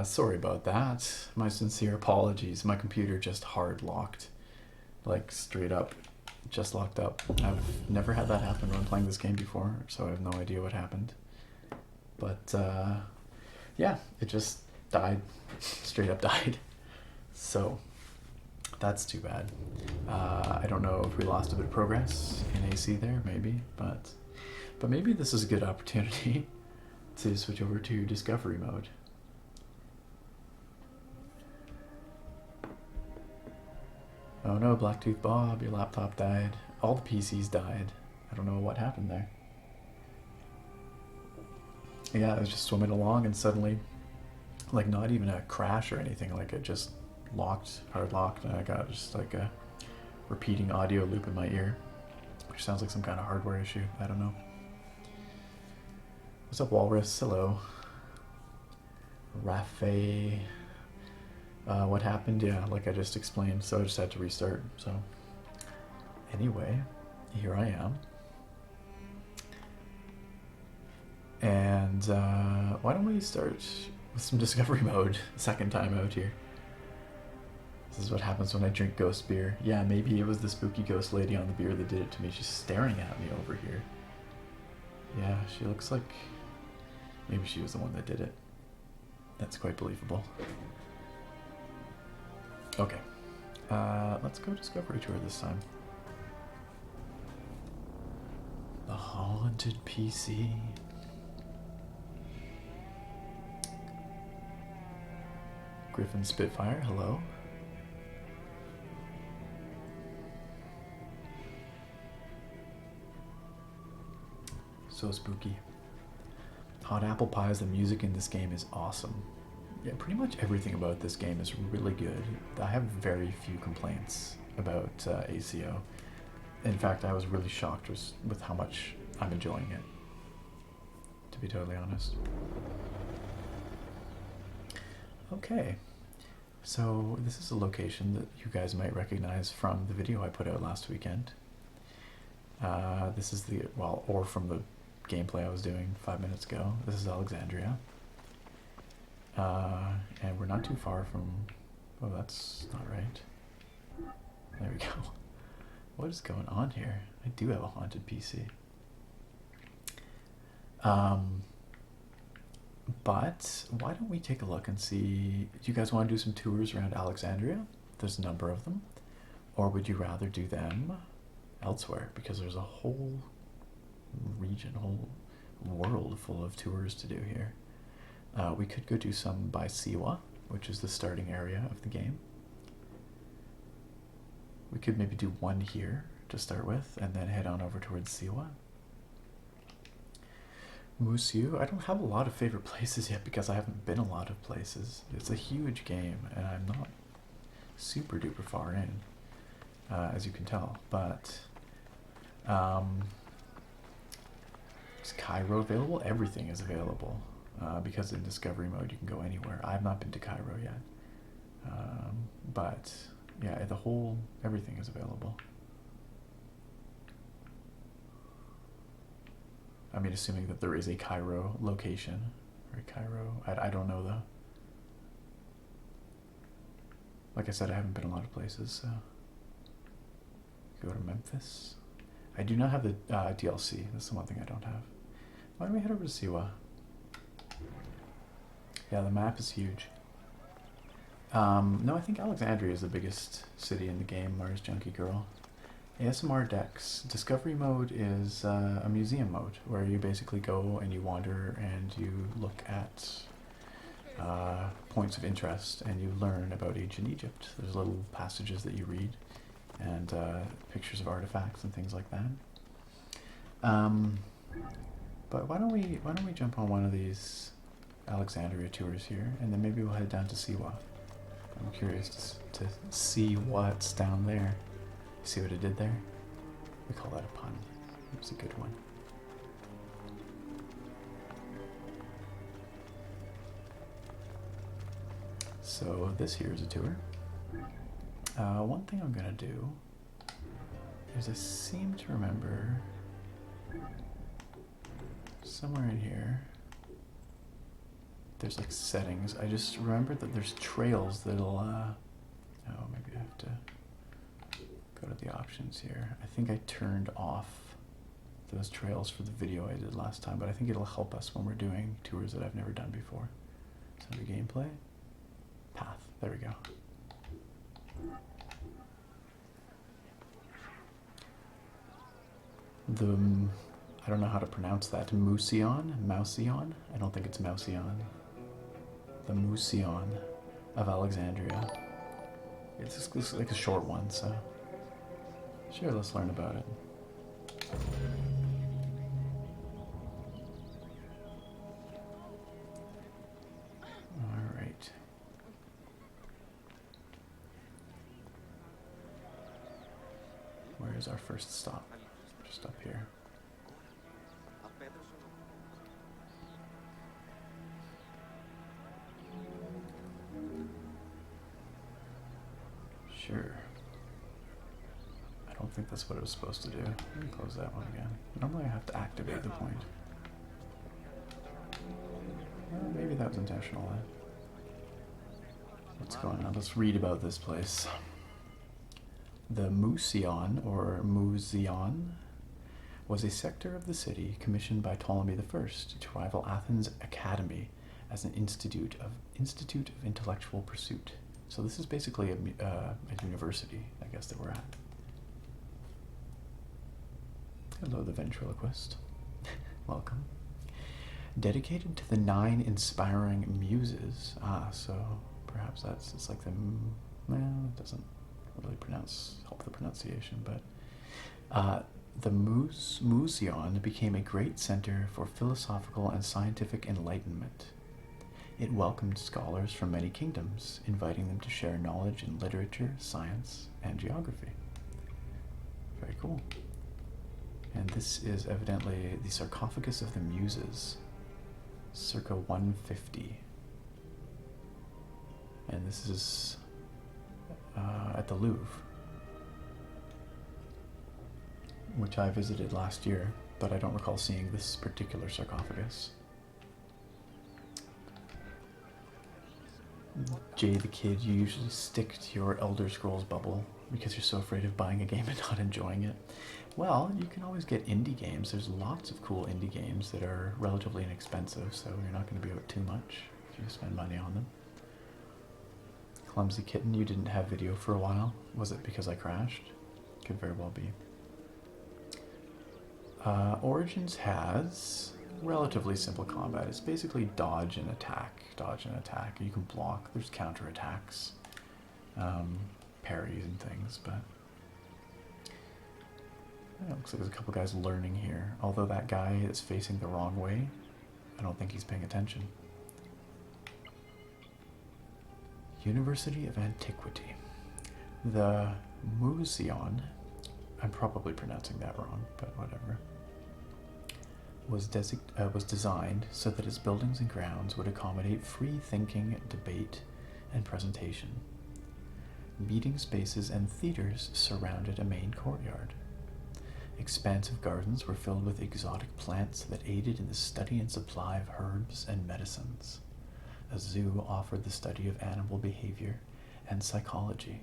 Sorry about that. My sincere apologies. My computer just hard locked. Like, straight up, just locked up. I've never had that happen when playing this game before, so I have no idea what happened. But, yeah, it just died. Straight up died. So, that's too bad. I don't know if we lost a bit of progress in AC there, maybe, but maybe this is a good opportunity to switch over to discovery mode. Oh no, Blacktooth Bob, your laptop died. All the PCs died. I don't know what happened there. Yeah, I was just swimming along and suddenly, like, not even a crash or anything, like it just locked, hard locked, and I got just like a repeating audio loop in my ear, which sounds like some kind of hardware issue. I don't know. What's up, Walrus? Hello. Rafe. What happened? Yeah, like I just explained, so I just had to restart. So, anyway, here I am. And why don't we start with some discovery mode, second time out here. This is what happens when I drink ghost beer. Yeah, maybe it was the spooky ghost lady on the beer that did it to me. She's staring at me over here. Yeah, she looks like maybe she was the one that did it. That's quite believable. Okay, let's go discovery tour this time. The haunted PC. Griffin Spitfire, hello. So spooky. Hot apple pies. The music in this game is awesome. Yeah, pretty much everything about this game is really good. I have very few complaints about ACO. In fact, I was really shocked with how much I'm enjoying it, to be totally honest. Okay, so this is a location that you guys might recognize from the video I put out last weekend. This is the, well, or from the gameplay I was doing 5 minutes ago. This is Alexandria. And we're not too far from, oh, that's not right. There we go. What is going on here? I do have a haunted PC. But why don't we take a look and see, do you guys want to do some tours around Alexandria? There's a number of them. Or would you rather do them elsewhere? Because there's a whole region, whole world full of tours to do here. We could go do some by Siwa, which is the starting area of the game. We could maybe do one here to start with, and then head on over towards Siwa. Musiu, I don't have a lot of favorite places yet because I haven't been a lot of places. It's a huge game, and I'm not super duper far in, as you can tell. But is Cairo available? Everything is available. Because in discovery mode you can go anywhere. I've not been to Cairo yet, but yeah, the whole, everything is available. I mean, assuming that there is a Cairo location, or Cairo, I don't know though. Like I said, I haven't been a lot of places, so. Go to Memphis. I do not have the DLC, that's the one thing I don't have. Why don't we head over to Siwa? Yeah, the map is huge. No, I think Alexandria is the biggest city in the game, Mars Junkie Girl. ASMR Dex. Discovery mode is a museum mode, where you basically go and you wander and you look at points of interest and you learn about ancient Egypt. There's little passages that you read and pictures of artifacts and things like that. But why don't we jump on one of these Alexandria tours here, and then maybe we'll head down to Siwa. I'm curious to see what's down there. See what it did there? We call that a pun. It was a good one. So this here is a tour. One thing I'm gonna do is I seem to remember somewhere in here there's like settings. I just remembered that there's trails that'll oh, maybe I have to go to the options here. I think I turned off those trails for the video I did last time, but I think it'll help us when we're doing tours that I've never done before. So the gameplay path, there we go. I don't know how to pronounce that. Mousion? I don't think it's Mousion. The Mousion of Alexandria. It's just like a short one, so sure, let's learn about it. All right. Where is our first stop? Just up here. Sure. I don't think that's what it was supposed to do. Let me close that one again. Normally I have to activate the point. Well, maybe that was intentional then. What's going on? Let's read about this place. The Mousion, or Musion, was a sector of the city commissioned by Ptolemy I to rival Athens' Academy as an institute of intellectual pursuit. So this is basically a university, I guess, that we're at. Hello, the ventriloquist. Welcome. Dedicated to the 9 inspiring muses. Ah, so perhaps it's like the, well, it doesn't really help the pronunciation, but the Museon became a great center for philosophical and scientific enlightenment. It welcomed scholars from many kingdoms, inviting them to share knowledge in literature, science, and geography. Very cool. And this is evidently the sarcophagus of the Muses, circa 150. And this is at the Louvre, which I visited last year, but I don't recall seeing this particular sarcophagus. Jay the Kid, you usually stick to your Elder Scrolls bubble because you're so afraid of buying a game and not enjoying it. Well, you can always get indie games. There's lots of cool indie games that are relatively inexpensive, so you're not going to be out too much if you spend money on them. Clumsy Kitten, you didn't have video for a while. Was it because I crashed? Could very well be. Origins has relatively simple combat. It's basically dodge and attack. Dodge and attack. You can block. There's counter attacks, parries and things, but it looks like there's a couple guys learning here. Although that guy is facing the wrong way, I don't think he's paying attention. University of Antiquity. The Museon, I'm probably pronouncing that wrong, but whatever, was designed so that its buildings and grounds would accommodate free thinking, debate, and presentation. Meeting spaces and theaters surrounded a main courtyard. Expansive gardens were filled with exotic plants that aided in the study and supply of herbs and medicines. A zoo offered the study of animal behavior and psychology.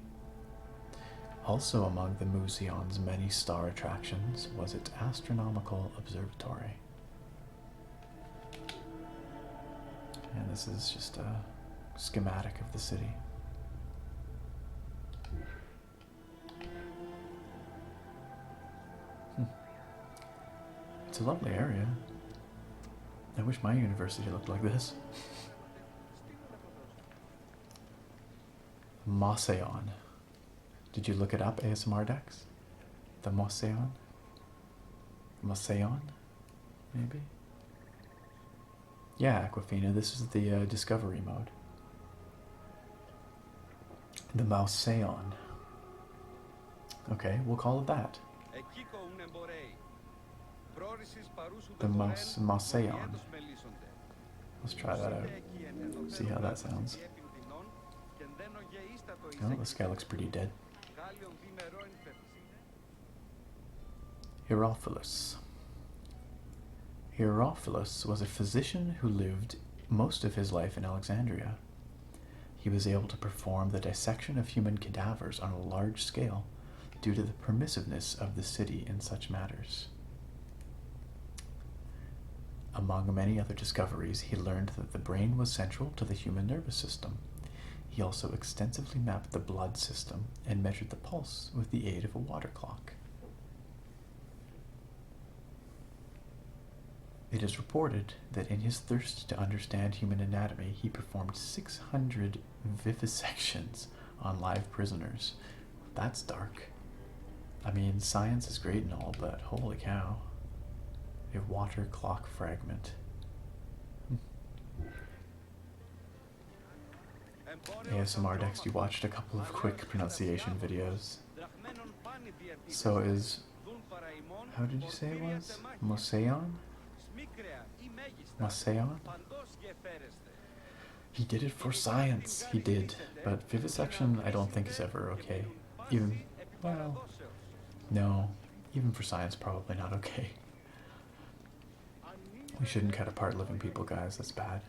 Also among the Museon's many star attractions was its astronomical observatory. And this is just a schematic of the city. It's a lovely area. I wish my university looked like this. Moseon. Did you look it up, ASMR Dex? The Moseon? Moseon? Maybe? Yeah, Aquafina, this is the discovery mode. The Moseon. Okay, we'll call it that. The Moseon. Let's try that out. See how that sounds. Oh, this guy looks pretty dead. Herophilus. Herophilus was a physician who lived most of his life in Alexandria. He was able to perform the dissection of human cadavers on a large scale due to the permissiveness of the city in such matters. Among many other discoveries, he learned that the brain was central to the human nervous system. He also extensively mapped the blood system and measured the pulse with the aid of a water clock. It is reported that in his thirst to understand human anatomy, he performed 600 vivisections on live prisoners. That's dark. I mean, science is great and all, but holy cow. A water clock fragment. ASMR Dex, you watched a couple of quick pronunciation videos. So is... how did you say it was? Moseon? Moseon? He did it for science, he did. But vivisection I don't think is ever okay. Even, well, no. Even for science, probably not okay. We shouldn't cut apart living people, guys. That's bad.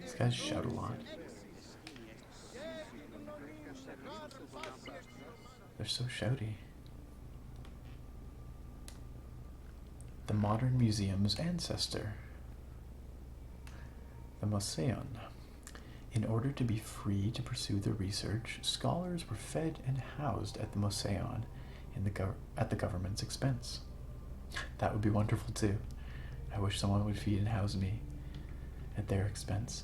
These guys shout a lot. They're so shouty. The modern museum's ancestor. The Moseon. In order to be free to pursue their research, scholars were fed and housed at the Moseon at the government's expense. That would be wonderful too. I wish someone would feed and house me at their expense.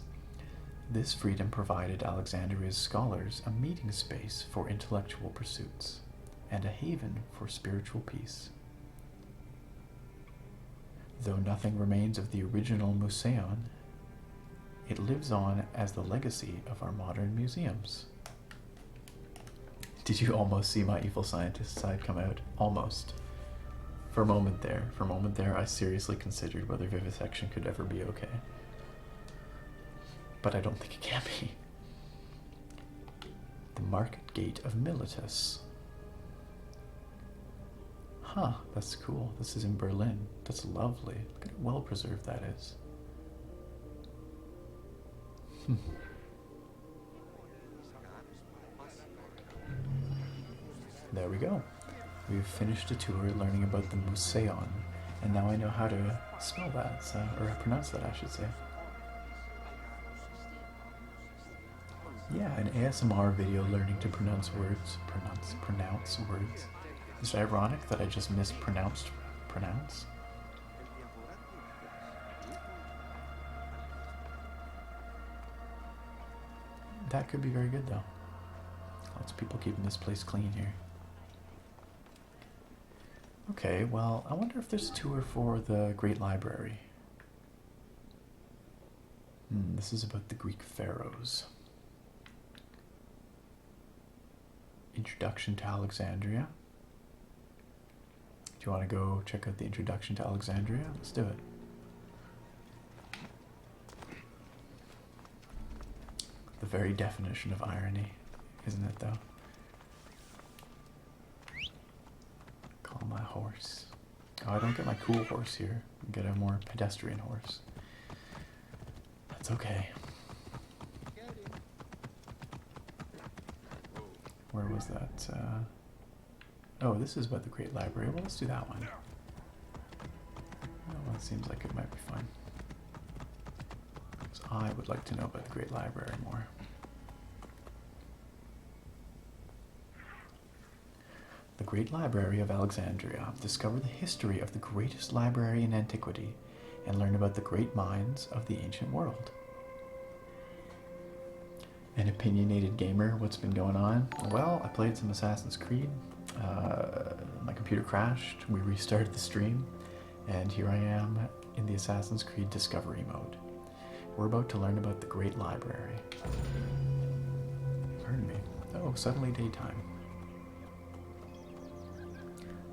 This freedom provided Alexandria's scholars a meeting space for intellectual pursuits and a haven for spiritual peace. Though nothing remains of the original Museion, it lives on as the legacy of our modern museums. Did you almost see my evil scientist side come out? Almost. For a moment there, I seriously considered whether vivisection could ever be okay. But I don't think it can be. The Market Gate of Militus. Huh, that's cool. This is in Berlin. That's lovely. Look at how well preserved that is. There we go. We've finished a tour learning about the Museion, and now I know how to spell that, or pronounce that, I should say. Yeah, an ASMR video learning to pronounce words. Pronounce words. Is it ironic that I just mispronounced pronounce? That could be very good though. Lots of people keeping this place clean here. Okay, well, I wonder if there's a tour for the Great Library. This is about the Greek pharaohs. Introduction to Alexandria. Do you want to go check out the Introduction to Alexandria? Let's do it. The very definition of irony, isn't it though? Call my horse. Oh, I don't get my cool horse here. I get a more pedestrian horse. That's okay. Where was that? Oh, this is about the Great Library. Well, let's do that one. That one seems like it might be fun. So I would like to know about the Great Library more. The Great Library of Alexandria. Discover the history of the greatest library in antiquity and learn about the great minds of the ancient world. An opinionated gamer, what's been going on? Well, I played some Assassin's Creed. My computer crashed. We restarted the stream. And here I am in the Assassin's Creed Discovery mode. We're about to learn about the Great Library. Pardon me. Oh, suddenly daytime.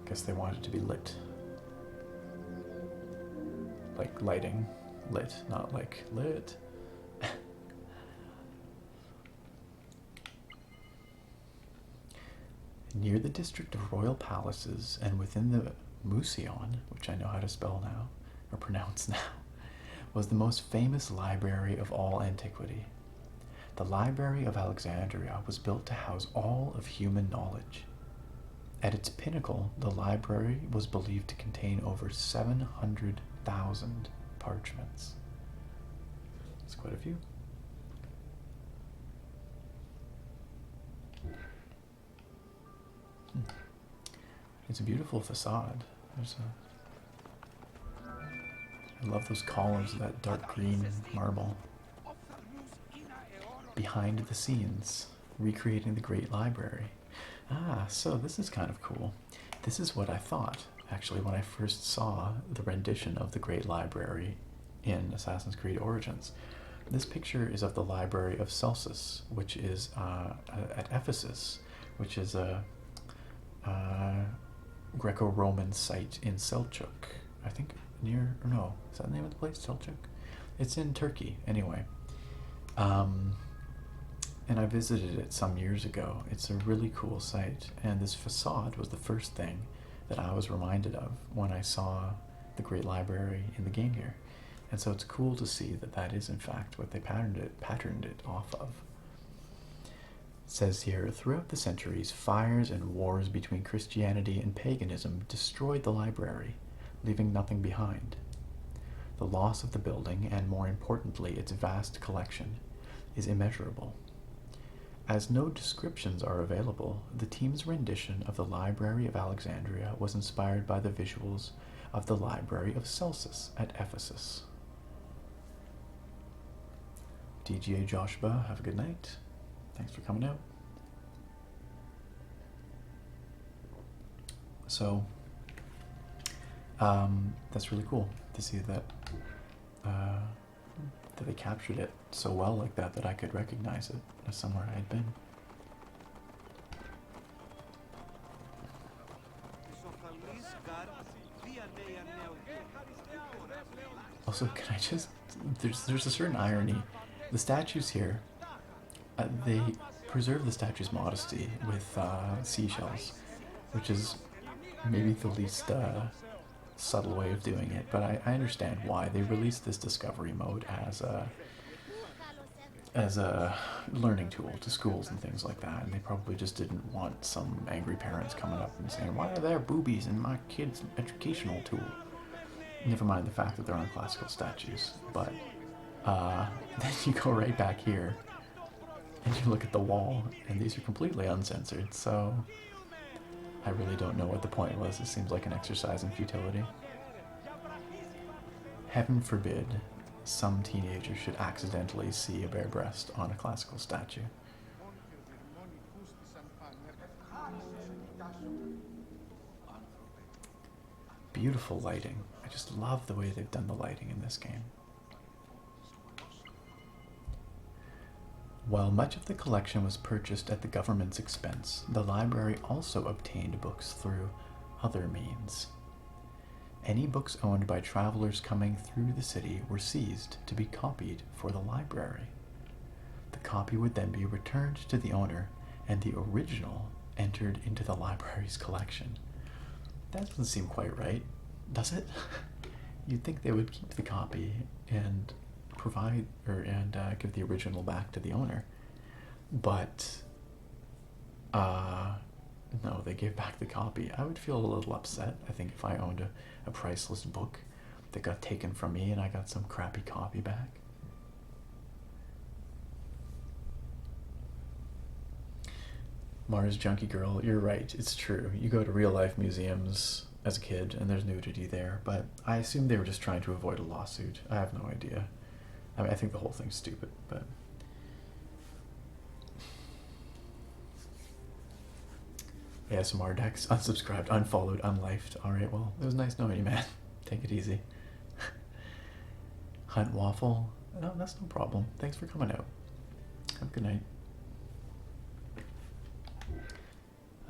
Guess they want it to be lit. Like lighting. Lit, not like lit. Near the district of royal palaces and within the Museion, which I know how to spell now, or pronounce now, was the most famous library of all antiquity. The Library of Alexandria was built to house all of human knowledge. At its pinnacle, the library was believed to contain over 700,000 parchments. That's quite a few. It's a beautiful facade. I love those columns of that dark green marble. Behind the scenes, recreating the Great Library. Ah, so this is kind of cool. This is what I thought, actually, when I first saw the rendition of the Great Library in Assassin's Creed Origins. This picture is of the Library of Celsus, which is at Ephesus, which is a Greco-Roman site in Selçuk. I think near, or no, is that the name of the place, Selçuk? It's in Turkey, anyway. And I visited it some years ago. It's a really cool site, and this facade was the first thing that I was reminded of when I saw the Great Library in the game here. And so it's cool to see that that is in fact what they patterned it off of. It says here, throughout the centuries, fires and wars between Christianity and paganism destroyed the library, leaving nothing behind. The loss of the building, and more importantly its vast collection, is immeasurable. As no descriptions are available, the team's rendition of the Library of Alexandria was inspired by the visuals of the Library of Celsus at Ephesus. DGA Joshua, have a good night. Thanks for coming out. So, that's really cool to see that that they captured it so well like that that I could recognize it as somewhere I had been. Also, can I just... There's a certain irony. The statues here, they preserve the statue's modesty with seashells, which is maybe the least subtle way of doing it, but I understand why. They released this discovery mode as a learning tool to schools and things like that, and they probably just didn't want some angry parents coming up and saying, why are there boobies in my kid's educational tool? Never mind the fact that they're on classical statues, but then you go right back here and you look at the wall, and these are completely uncensored, so I really don't know what the point was. It seems like an exercise in futility. Heaven forbid some teenager should accidentally see a bare breast on a classical statue. Beautiful lighting. I just love the way they've done the lighting in this game. While much of the collection was purchased at the government's expense, the library also obtained books through other means. Any books owned by travelers coming through the city were seized to be copied for the library. The copy would then be returned to the owner, and the original entered into the library's collection. That doesn't seem quite right, does it? You'd think they would keep the copy and provide and give the original back to the owner, but no, they gave back the copy. I would feel a little upset, I think, if I owned a priceless book that got taken from me and I got some crappy copy back. Mars Junkie Girl, you're right, it's true. You go to real life museums as a kid and there's nudity there, but I assume they were just trying to avoid a lawsuit. I have no idea. I mean, I think the whole thing's stupid, but... ASMR Dex, unsubscribed, unfollowed, unlifed. Alright, well, it was nice knowing you, man. Take it easy. Hunt Waffle? No, that's no problem. Thanks for coming out. Have a good night.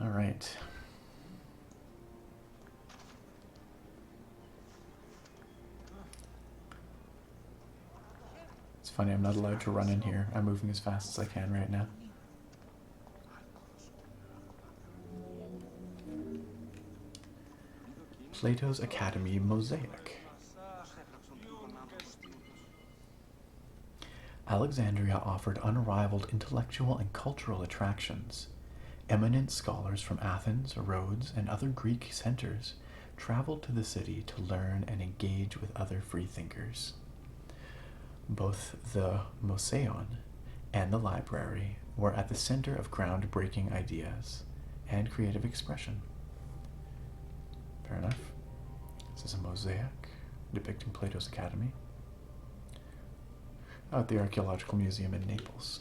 Alright. It's funny, I'm not allowed to run in here. I'm moving as fast as I can right now. Plato's Academy Mosaic. Alexandria offered unrivaled intellectual and cultural attractions. Eminent scholars from Athens, Rhodes, and other Greek centers traveled to the city to learn and engage with other freethinkers. Both the Moseon and the library were at the center of groundbreaking ideas and creative expression. Fair enough. This is a mosaic depicting Plato's Academy at the Archaeological Museum in Naples.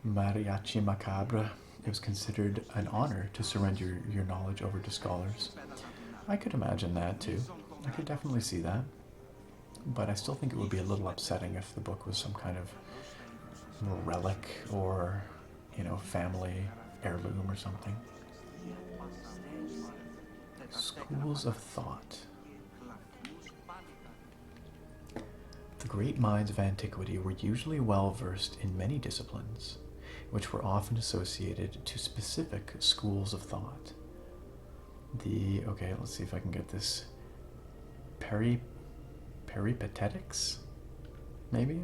Mariachi Macabre. It was considered an honor to surrender your knowledge over to scholars. I could imagine that too. I could definitely see that. But I still think it would be a little upsetting if the book was some kind of relic or, you know, family heirloom or something. Schools of thought. The great minds of antiquity were usually well versed in many disciplines, which were often associated to specific schools of thought. Okay, let's see if I can get this. Peripatetics, maybe?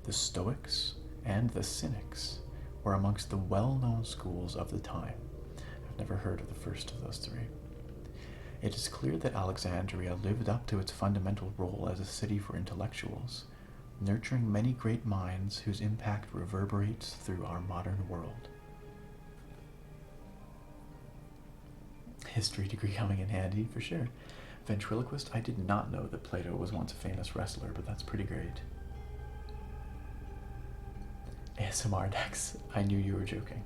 The Stoics and the Cynics were amongst the well-known schools of the time. I've never heard of the first of those three. It is clear that Alexandria lived up to its fundamental role as a city for intellectuals, nurturing many great minds whose impact reverberates through our modern world. History degree coming in handy, for sure. Ventriloquist, I did not know that Plato was once a famous wrestler, but that's pretty great. ASMR Dex, I knew you were joking.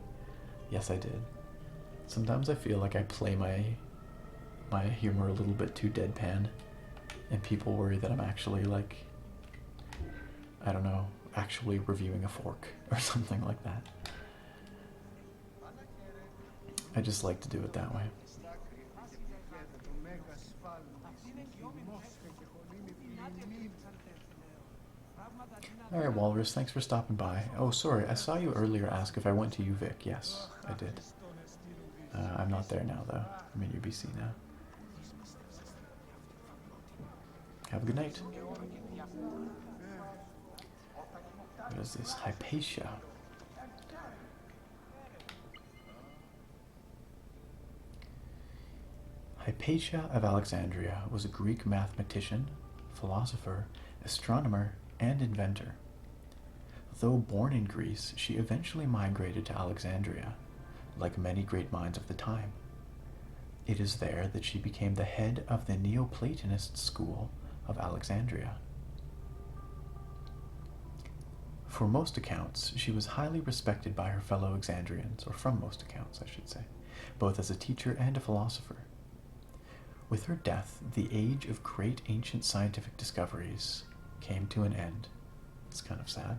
Yes, I did. Sometimes I feel like I play my humor a little bit too deadpan, and people worry that I'm actually, like, I don't know, actually reviewing a fork or something like that. I just like to do it that way. Alright, Walrus, thanks for stopping by. Oh, sorry, I saw you earlier ask if I went to UVic. Yes, I did. I'm not there now, though. I'm in UBC now. Have a good night. What is this? Hypatia. Hypatia of Alexandria was a Greek mathematician, philosopher, astronomer, and inventor. Though born in Greece, she eventually migrated to Alexandria, like many great minds of the time. It is there that she became the head of the Neoplatonist school of Alexandria. For most accounts, she was highly respected by her fellow Exandrians, or from most accounts, I should say, both as a teacher and a philosopher. With her death, the age of great ancient scientific discoveries came to an end. It's kind of sad.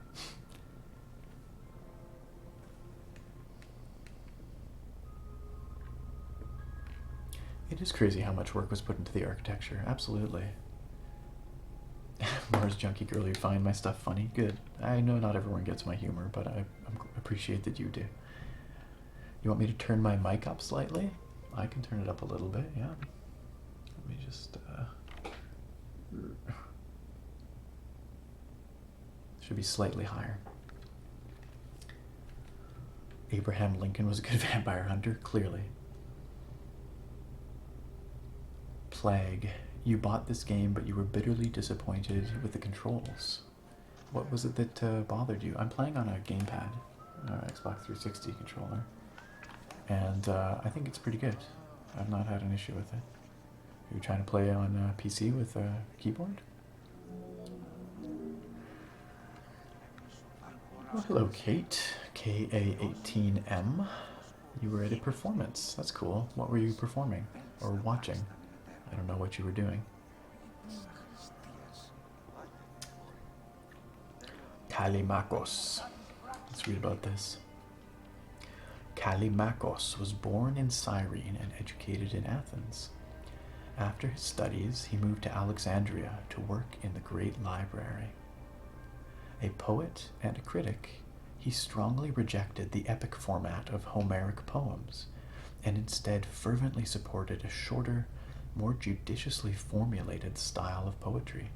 It is crazy how much work was put into the architecture, absolutely. Mars Junkie Girl, you find my stuff funny? Good. I know not everyone gets my humor, but I appreciate that you do. You want me to turn my mic up slightly? I can turn it up a little bit, yeah. Let me just, should be slightly higher. Abraham Lincoln was a good vampire hunter, clearly. Plague. You bought this game, but you were bitterly disappointed with the controls. What was it that bothered you? I'm playing on a gamepad, Xbox 360 controller, and I think it's pretty good. I've not had an issue with it. Are you trying to play on PC with a keyboard? Well, hello, Kate. KA18M. You were at a performance. That's cool. What were you performing? Or watching? I don't know what you were doing. Callimachus. Let's read about this. Callimachus was born in Cyrene and educated in Athens. After his studies, he moved to Alexandria to work in the Great Library. A poet and a critic, he strongly rejected the epic format of Homeric poems and instead fervently supported a shorter, more judiciously formulated style of poetry.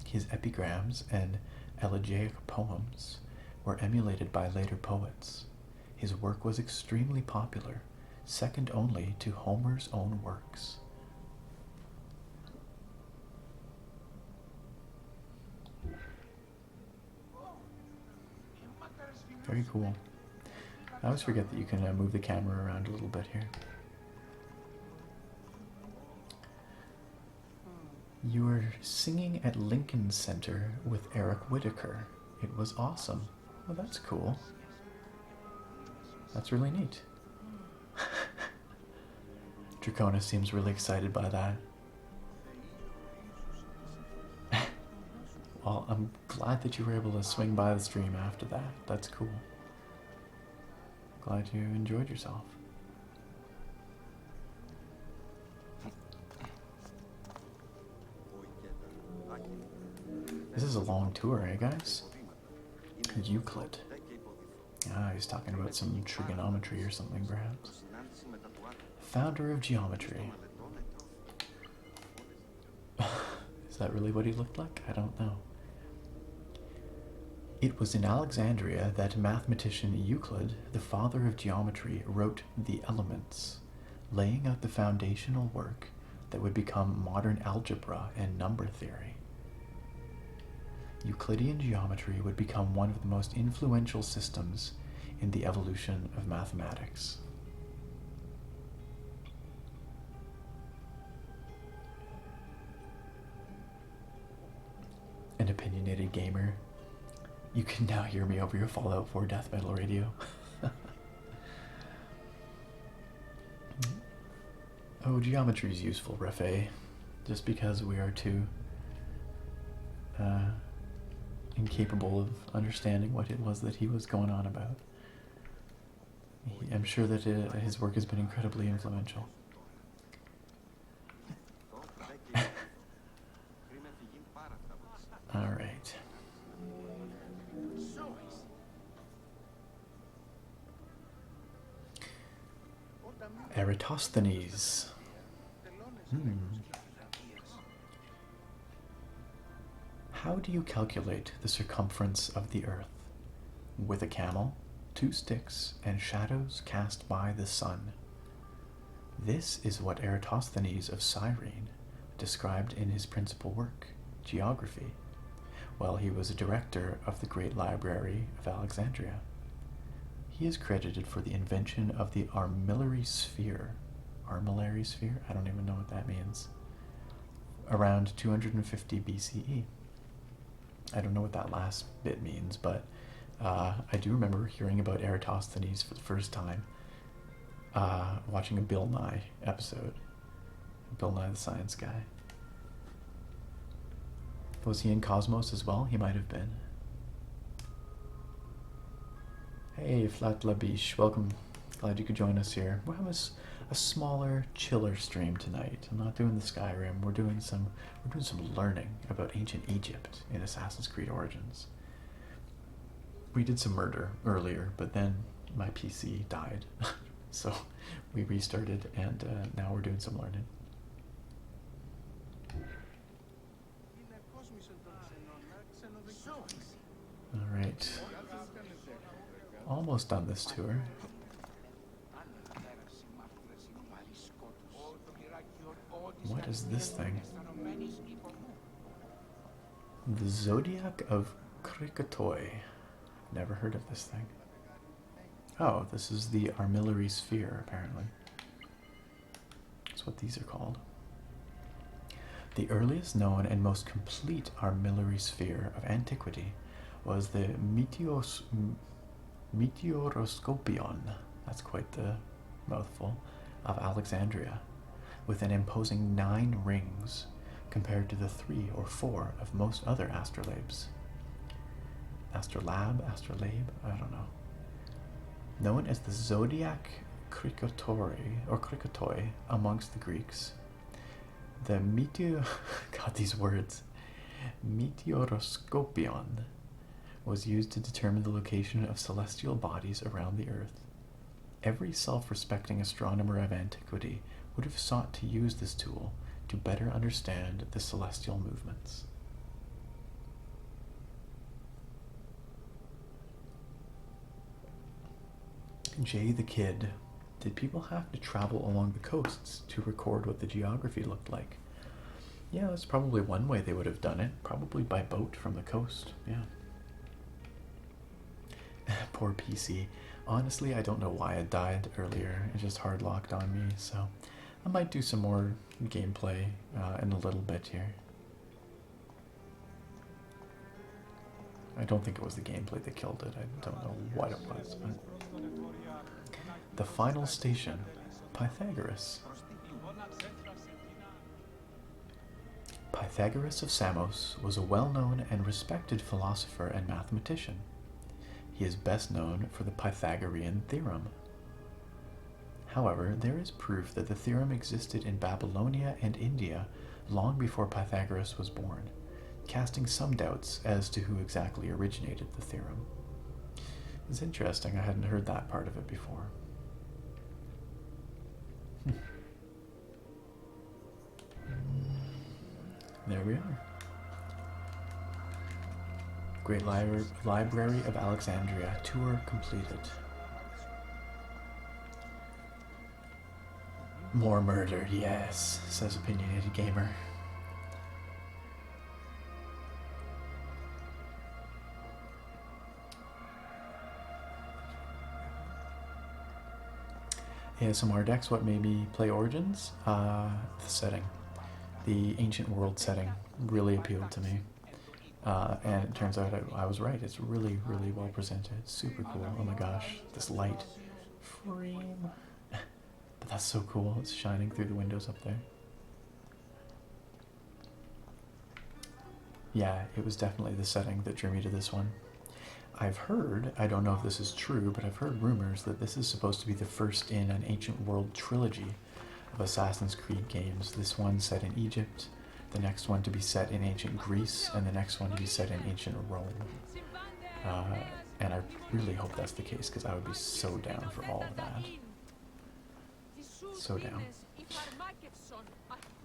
His epigrams and elegiac poems were emulated by later poets. His work was extremely popular, second only to Homer's own works. Very cool. I always forget that you can move the camera around a little bit here. You were singing at Lincoln Center with Eric Whitaker. It was awesome. Well, that's cool. That's really neat. Dracona seems really excited by that. Well, I'm glad that you were able to swing by the stream after that. That's cool. Glad you enjoyed yourself. This is a long tour, eh, guys? Euclid. Ah, he's talking about some trigonometry or something, perhaps. Founder of geometry. Is that really what he looked like? I don't know. It was in Alexandria that mathematician Euclid, the father of geometry, wrote The Elements, laying out the foundational work that would become modern algebra and number theory. Euclidean geometry would become one of the most influential systems in the evolution of mathematics. and opinionated gamer. You can now hear me over your Fallout 4 death metal radio. Oh, geometry is useful, Refe. Just because we are too incapable of understanding what it was that he was going on about. I'm sure that his work has been incredibly influential. All right. Eratosthenes. How do you calculate the circumference of the Earth? With a camel, 2 sticks, and shadows cast by the sun. This is what Eratosthenes of Cyrene described in his principal work, Geography, while he was a director of the Great Library of Alexandria. He is credited for the invention of the armillary sphere. Armillary sphere? I don't even know what that means. Around 250 BCE. I don't know what that last bit means, but I do remember hearing about Eratosthenes for the first time watching a Bill Nye episode. Bill Nye the Science Guy. Was he in Cosmos as well? He might have been. Hey, Flat Labiche, welcome. Glad you could join us here. We'll have a smaller, chiller stream tonight. I'm not doing the Skyrim. We're doing some learning about ancient Egypt in Assassin's Creed Origins. We did some murder earlier, but then my PC died, so we restarted, and now we're doing some learning. All right. Almost done this tour. What is this thing? The Zodiac of Krakatoa. Never heard of this thing. Oh, this is the armillary sphere, apparently. That's what these are called. The earliest known and most complete armillary sphere of antiquity was the Meteoroscopion, that's quite the mouthful, of Alexandria, with an imposing 9 rings compared to the 3 or 4 of most other astrolabes. Astrolabe? I don't know. Known as the Zodiac Krakatoa amongst the Greeks, the God, these words. Meteoroscopion was used to determine the location of celestial bodies around the Earth. Every self-respecting astronomer of antiquity would have sought to use this tool to better understand the celestial movements. Jay the Kid. Did people have to travel along the coasts to record what the geography looked like? Yeah, that's probably one way they would have done it. Probably by boat from the coast, yeah. Poor PC. Honestly, I don't know why it died earlier. It just hard locked on me, so I might do some more gameplay in a little bit here. I don't think it was the gameplay that killed it. I don't know what it was, but... The final station, Pythagoras. Pythagoras of Samos was a well-known and respected philosopher and mathematician. He is best known for the Pythagorean theorem. However, there is proof that the theorem existed in Babylonia and India long before Pythagoras was born, casting some doubts as to who exactly originated the theorem. It's interesting, I hadn't heard that part of it before. There we are. Great Library of Alexandria, tour completed. More murder, yes, says Opinionated Gamer. ASMR decks, what made me play Origins? The setting. The ancient world setting really appealed to me. And it turns out I was right. It's really, really well presented. Super cool. Oh my gosh, this light frame. But that's so cool. It's shining through the windows up there. Yeah, it was definitely the setting that drew me to this one. I've heard, I don't know if this is true, but I've heard rumors that this is supposed to be the first in an ancient world trilogy of Assassin's Creed games. This one set in Egypt, the next one to be set in ancient Greece, and the next one to be set in ancient Rome. And I really hope that's the case, because I would be so down for all of that. So down.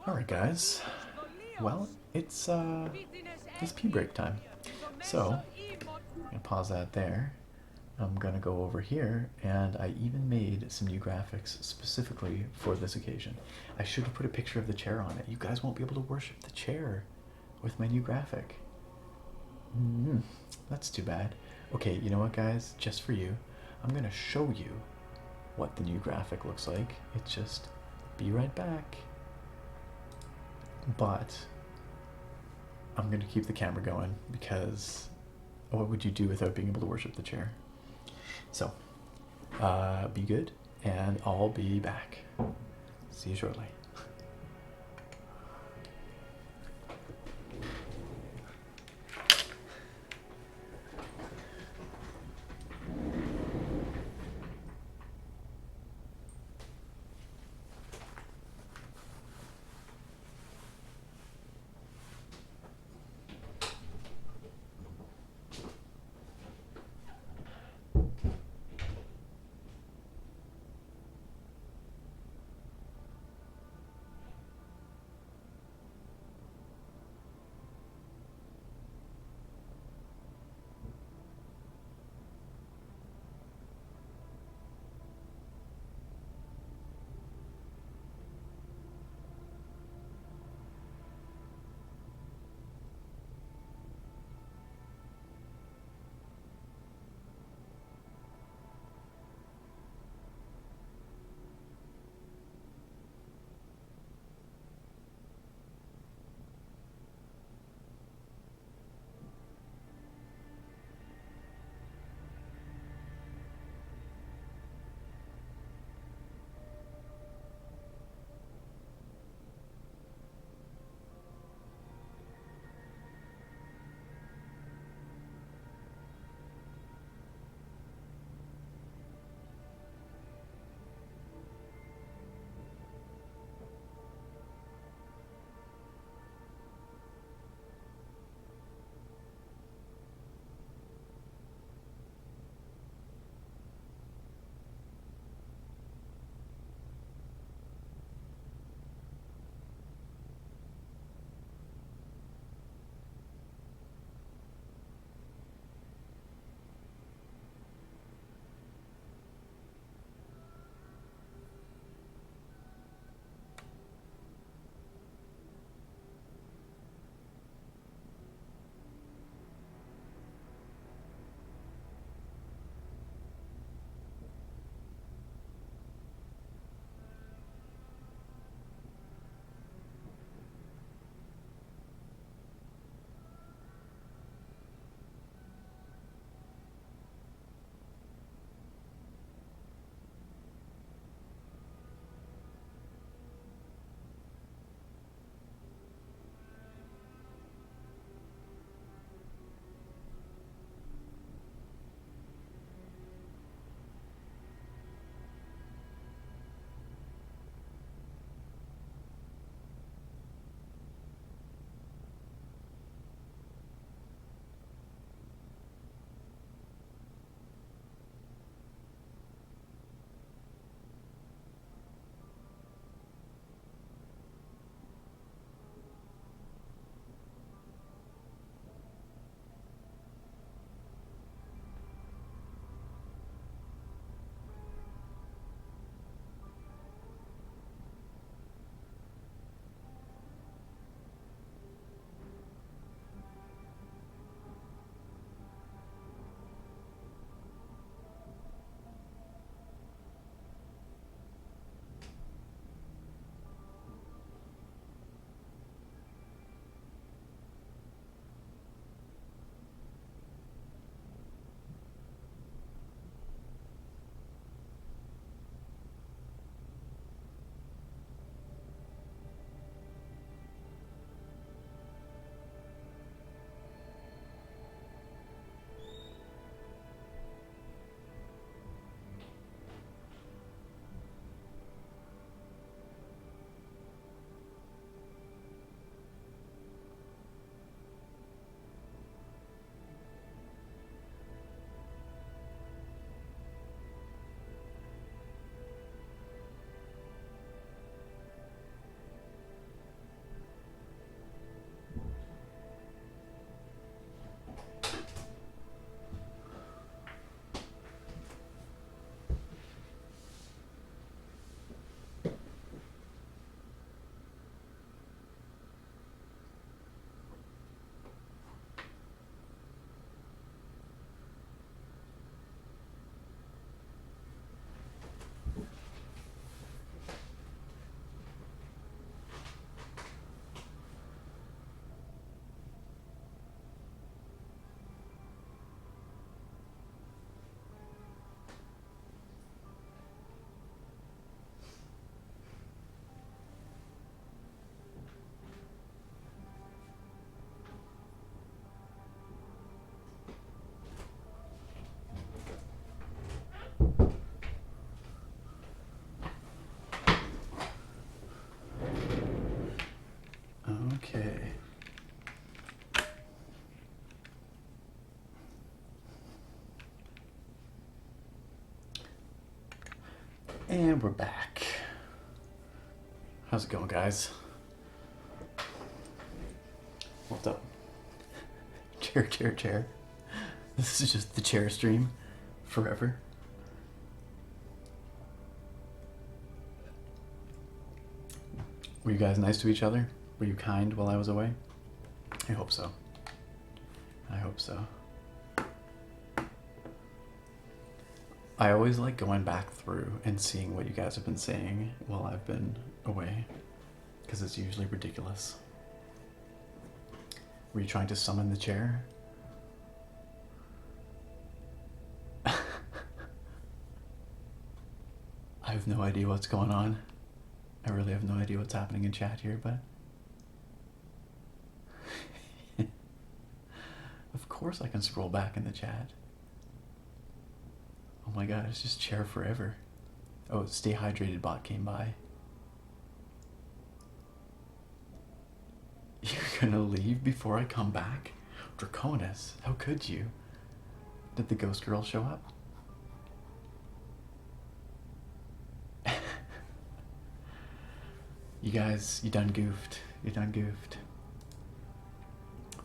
Alright guys, well, it's pee break time. So, I'm going to pause that there. I'm going to go over here, and I even made some new graphics specifically for this occasion. I should have put a picture of the chair on it. You guys won't be able to worship the chair with my new graphic. That's too bad. Okay, you know what guys? Just for you, I'm going to show you what the new graphic looks like. It's just, be right back. But I'm going to keep the camera going because what would you do without being able to worship the chair? So, be good, and I'll be back. See you shortly. And we're back. How's it going, guys? What's up? Chair. This is just the chair stream forever. Were you guys nice to each other? Were you kind while I was away? I hope so. I hope so. I always like going back through and seeing what you guys have been saying while I've been away, because it's usually ridiculous. Were you trying to summon the chair? I have no idea what's going on. I really have no idea what's happening in chat here, but... Of course I can scroll back in the chat. Oh my god, it's just chair forever. Oh, Stay Hydrated bot came by. You're gonna leave before I come back? Draconis, how could you? Did the ghost girl show up? You guys, you done goofed. You done goofed.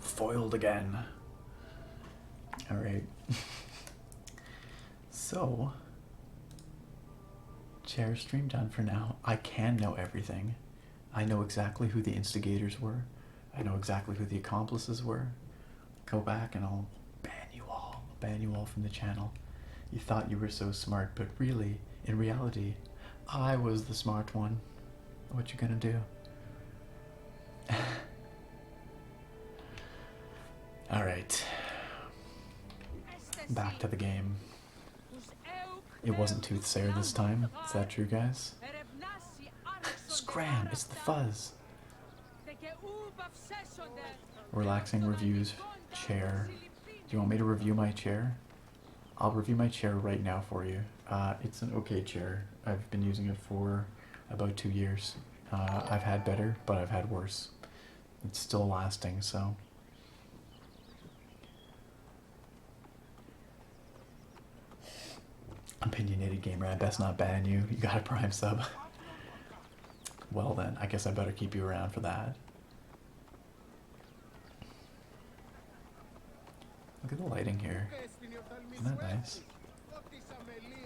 Foiled again. Alright. So, chair stream done for now. I can know everything. I know exactly who the instigators were. I know exactly who the accomplices were. Go back and I'll ban you all. I'll ban you all from the channel. You thought you were so smart, but really, in reality, I was the smart one. What you gonna do? Alright. Back to the game. It wasn't Toothsayer this time. Is that true, guys? Scram! It's the fuzz! Relaxing reviews. Chair. Do you want me to review my chair? I'll review my chair right now for you. It's an okay chair. I've been using it for about 2 years. I've had better, but I've had worse. It's still lasting, so... Opinionated gamer, I best not ban you. You got a Prime sub. Well then, I guess I better keep you around for that. Look at the lighting here. Isn't that nice?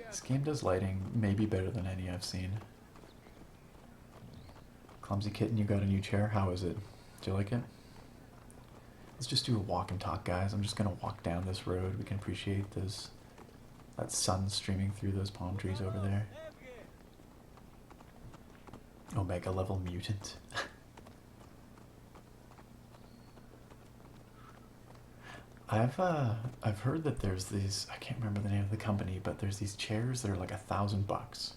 This game does lighting maybe better than any I've seen. Clumsy Kitten, you got a new chair. How is it? Do you like it? Let's just do a walk and talk, guys. I'm just gonna walk down this road. We can appreciate this. That sun streaming through those palm trees over there. Omega level mutant. I've heard that there's these, I can't remember the name of the company, but there's these chairs that are like $1,000.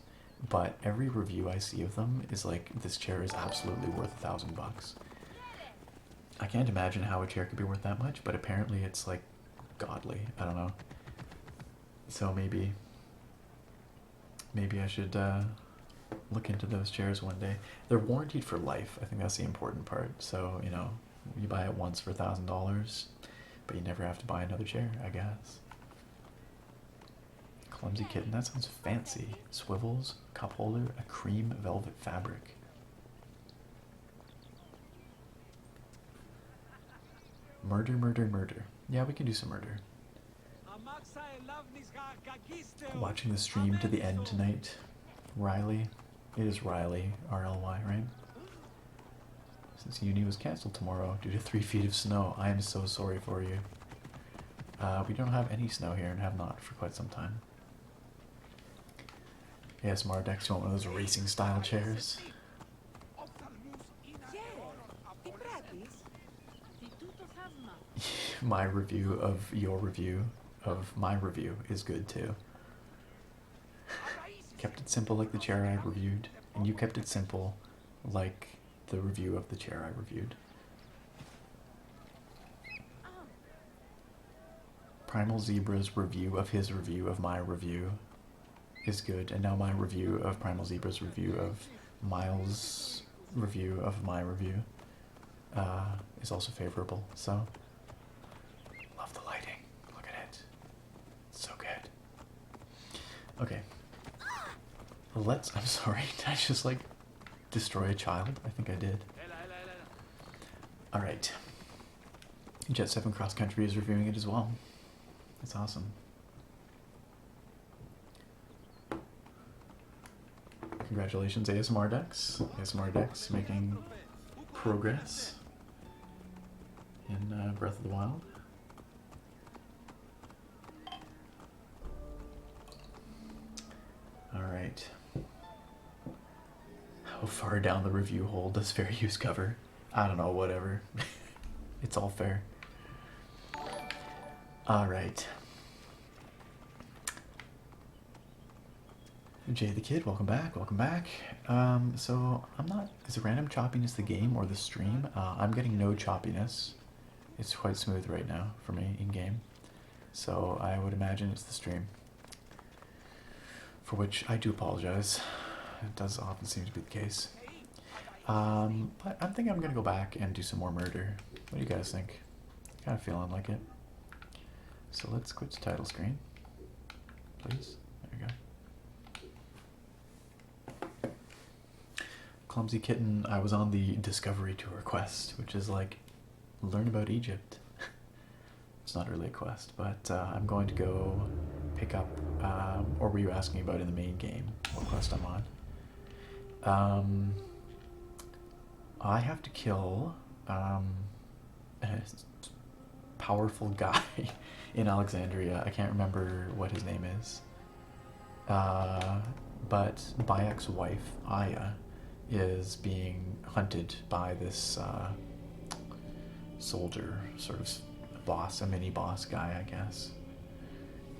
But every review I see of them is like, this chair is absolutely worth $1,000. I can't imagine how a chair could be worth that much, but apparently it's like godly. I don't know. So maybe I should look into those chairs one day. They're warranted for life. I think that's the important part. So, you know, you buy it once for $1,000, but you never have to buy another chair, I guess. Clumsy Kitten, that sounds fancy. Swivels, cup holder, a cream velvet fabric. Murder, murder, murder. Yeah, we can do some murder. Watching the stream to the end tonight. Riley. It is Riley, R-L-Y, right? Since uni was cancelled tomorrow due to 3 feet of snow. I am so sorry for you. We don't have any snow here and have not for quite some time. Yes, Mardex, you want one of those racing style chairs? My review of your review of my review is good too. Kept it simple like the chair I reviewed, and you kept it simple like the review of the chair I reviewed. Primal Zebra's review of his review of my review is good, and now my review of Primal Zebra's review of Miles' review of my review is also favorable, so love the lighting. Look at it. It's so good. Okay. I'm sorry, did I just like destroy a child? I think I did. Alright. Jet 7 Cross Country is reviewing it as well. That's awesome. Congratulations, ASMR Dex. ASMR Dex making progress in Breath of the Wild. Alright. How far down the review hole does fair use cover? I don't know, whatever. It's all fair. Alright. Jay the Kid, welcome back, welcome back. So I'm not, is it random choppiness the game or the stream? I'm getting no choppiness. It's quite smooth right now for me in game. So I would imagine it's the stream. For which I do apologize. It does often seem to be the case. But I'm thinking I'm gonna go back and do some more murder. What do you guys think? Kind of feeling like it. So let's quit the title screen. Please. There you go. Clumsy Kitten, I was on the Discovery Tour quest, which is like, learn about Egypt. It's not really a quest, but I'm going to go pick up, or were you asking about in the main game, what quest I'm on? I have to kill a powerful guy in Alexandria. I can't remember what his name is. But Bayek's wife, Aya, is being hunted by this soldier, sort of boss, a mini boss guy, I guess.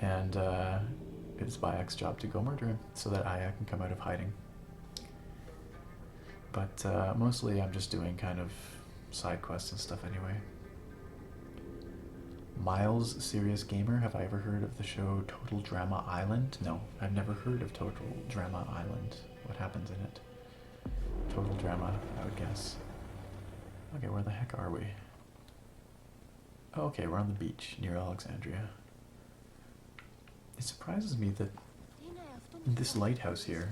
And it's Bayek's job to go murder him so that Aya can come out of hiding. But mostly I'm just doing kind of side quests and stuff anyway. Miles, Serious Gamer, have I ever heard of the show Total Drama Island? No, I've never heard of Total Drama Island. What happens in it? Total Drama, I would guess. Okay, where the heck are we? Oh, okay, we're on the beach near Alexandria. It surprises me that this lighthouse here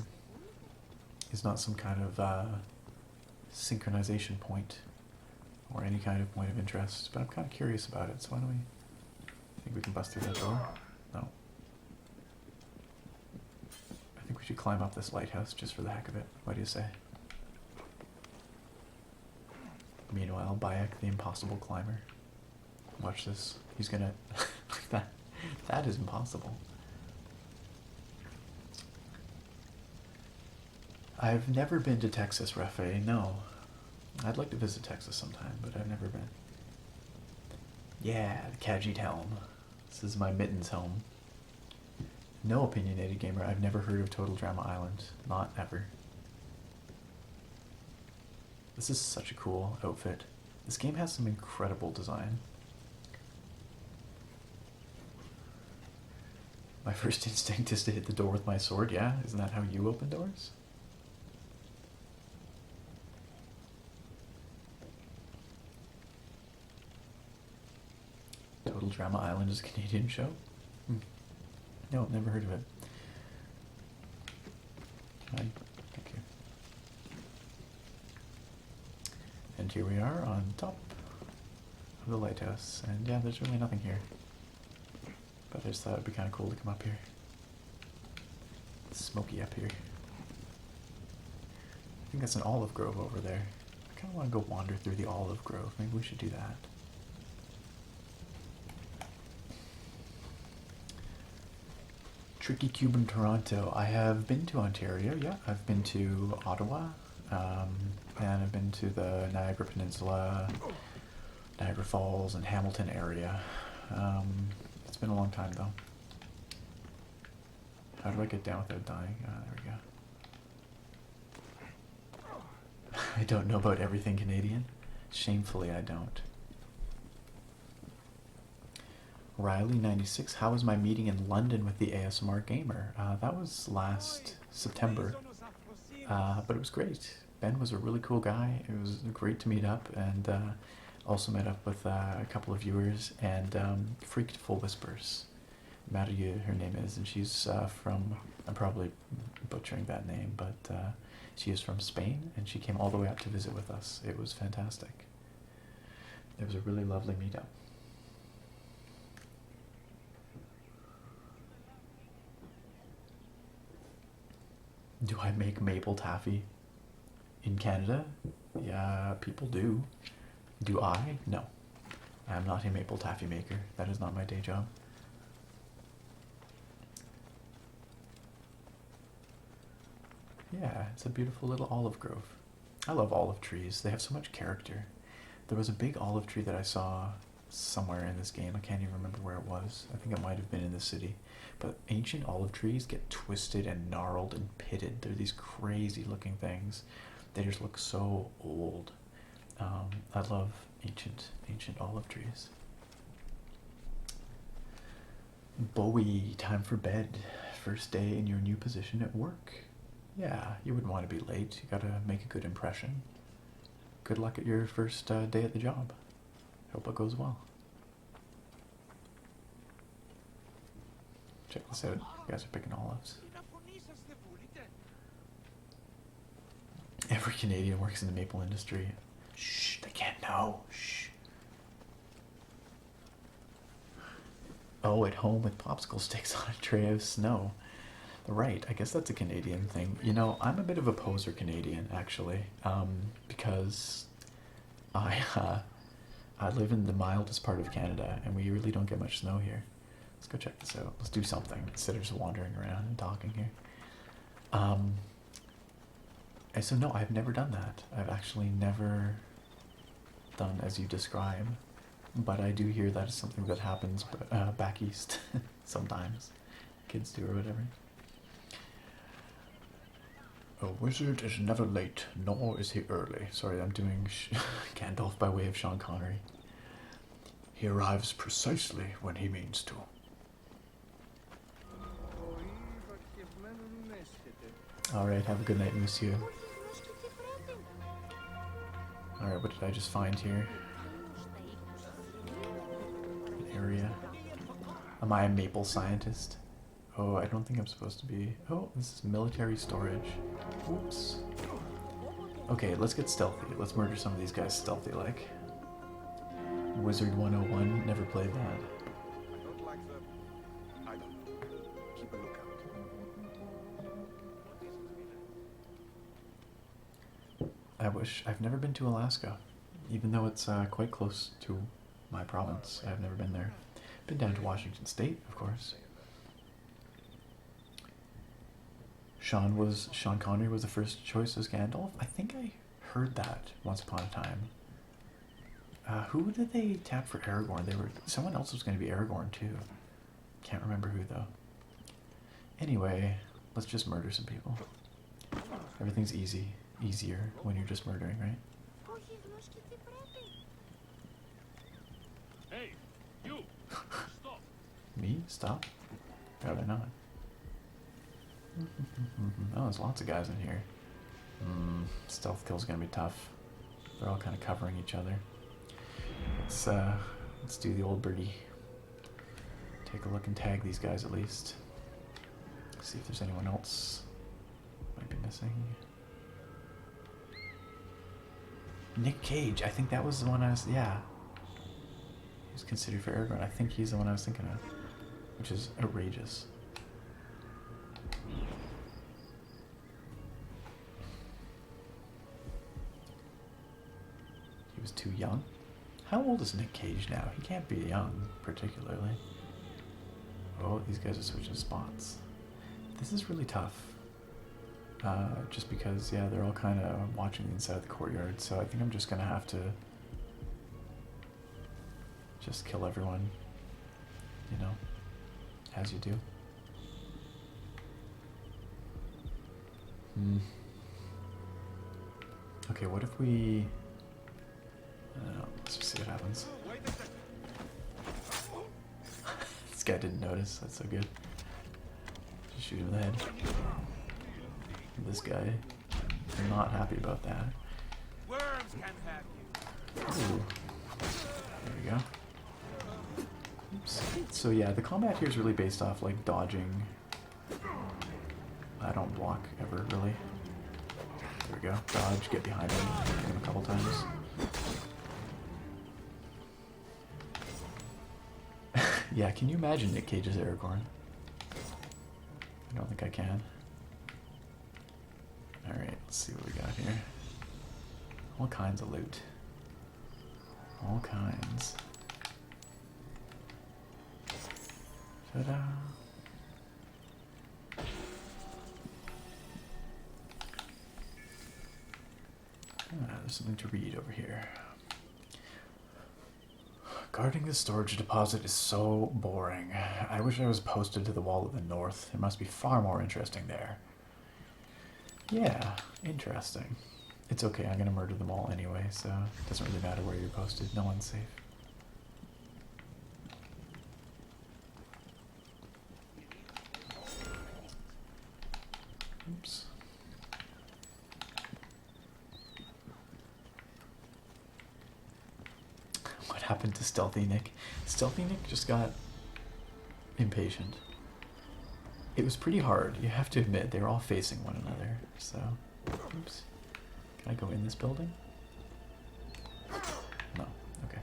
is not some kind of synchronization point or any kind of point of interest, but I'm kind of curious about it, so why don't we... think we can bust through that door? No. I think we should climb up this lighthouse just for the heck of it. What do you say? Meanwhile, Bayek, the impossible climber. Watch this. He's gonna... that. That is impossible. I've never been to Texas, Rafe. No. I'd like to visit Texas sometime, but I've never been. Yeah, the Khajiit helm. This is my mittens home. No, opinionated gamer, I've never heard of Total Drama Island. Not ever. This is such a cool outfit. This game has some incredible design. My first instinct is to hit the door with my sword, yeah? Isn't that how you open doors? Total Drama Island is a Canadian show? No, I've never heard of it. Hi, thank you. And here we are on top of the lighthouse. And yeah, there's really nothing here. But I just thought it'd be kind of cool to come up here. It's smoky up here. I think that's an olive grove over there. I kind of want to go wander through the olive grove. Maybe we should do that. Tricky Cuban Toronto. I have been to Ontario, yeah. I've been to Ottawa, and I've been to the Niagara Peninsula, Niagara Falls, and Hamilton area. It's been a long time, though. How do I get down without dying? There we go. I don't know about everything Canadian. Shamefully, I don't. Riley96, how was my meeting in London with the ASMR Gamer? That was last September, but it was great. Ben was a really cool guy. It was great to meet up, and also met up with a couple of viewers, and Freaked Full Whispers Maria, her name is, and she's from, I'm probably butchering that name, but she is from Spain, and she came all the way up to visit with us. It was fantastic. It was a really lovely meetup. Do I make maple taffy in Canada? Yeah, people do. Do I? No. I am not a maple taffy maker. That is not my day job. Yeah, it's a beautiful little olive grove. I love olive trees. They have so much character. There was a big olive tree that I saw somewhere in this game. I can't even remember where it was. I think it might have been in the city. But ancient olive trees get twisted and gnarled and pitted. They're these crazy looking things. They just look so old. I love ancient olive trees. Bowie, time for bed. First day in your new position at work. Yeah, you wouldn't want to be late. You gotta make a good impression. Good luck at your first day at the job. Hope it goes well. Check this out. You guys are picking olives. Every Canadian works in the maple industry. Shh, they can't know. Shh. Oh, at home with popsicle sticks on a tray of snow. Right, I guess that's a Canadian thing. You know, I'm a bit of a poser Canadian, actually, because I live in the mildest part of Canada, and we really don't get much snow here. Let's go check this out. Let's do something instead of just wandering around and talking here. And so no, I've never done that. I've actually never done as you describe, but I do hear that is something that happens back east sometimes. Kids do or whatever. A wizard is never late, nor is he early. Sorry, I'm doing Gandalf by way of Sean Connery. He arrives precisely when he means to. Alright, have a good night, monsieur. Alright, what did I just find here? An area. Am I a maple scientist? Oh, I don't think I'm supposed to be. Oh, this is military storage. Oops. Okay, let's get stealthy. Let's murder some of these guys stealthy like. Wizard 101, never played that. I don't like them. I don't. Keep a lookout. I wish. I've never been to Alaska, even though it's quite close to my province. I've never been there. Been down to Washington State, of course. Sean Connery was the first choice as Gandalf. I think I heard that once upon a time. Who did they tap for Aragorn? Someone else was going to be Aragorn too. Can't remember who though. Anyway, let's just murder some people. Everything's easier when you're just murdering, right? Hey, you! Stop! Me? Stop? Rather not. Oh, there's lots of guys in here. Stealth kill's gonna be tough. They're all kind of covering each other. Let's do the old birdie. Take a look and tag these guys at least. See if there's anyone else might be missing. Nick Cage, I think that was the one yeah. He was considered for Aragorn. I think he's the one I was thinking of, which is outrageous. He was too young. How old is Nick Cage now? He can't be young, particularly. Oh, these guys are switching spots. This is really tough. Just because, yeah, they're all kind of watching the inside of the courtyard, so I think I'm just gonna have to just kill everyone, you know, as you do. Okay, what if we... let's just see what happens. This guy didn't notice. That's so good. Just shoot him in the head. This guy, I'm not happy about that. Worms can't have you. Ooh. There we go. So yeah, the combat here is really based off like dodging. I don't block ever really. There we go. Dodge, get behind him, hit him a couple times. Yeah, can you imagine Nick Cage's Aragorn? I don't think I can. Alright, let's see what we got here. All kinds of loot. All kinds. Ta-da! There's something to read over here. Guarding the storage deposit is so boring. I wish I was posted to the wall of the north. It must be far more interesting there. Yeah, interesting. It's okay, I'm gonna murder them all anyway, so it doesn't really matter where you're posted. No one's safe. Oops. What happened to Stealthy Nick? Stealthy Nick just got impatient. It was pretty hard, you have to admit. They were all facing one another, so... Oops. Can I go in this building? No. Okay.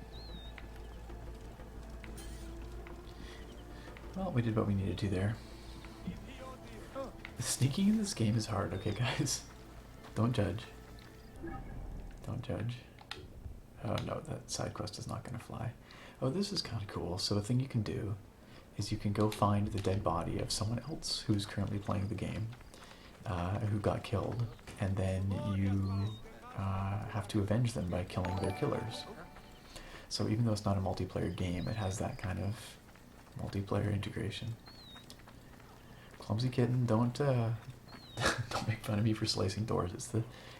Well, we did what we needed to there. Sneaking in this game is hard, okay guys? Don't judge. Don't judge. Oh no, that side quest is not going to fly. Oh, this is kind of cool. So the thing you can do is you can go find the dead body of someone else who's currently playing the game, who got killed, and then you have to avenge them by killing their killers. So even though it's not a multiplayer game, it has that kind of multiplayer integration. Clumsy kitten, don't don't make fun of me for slicing doors.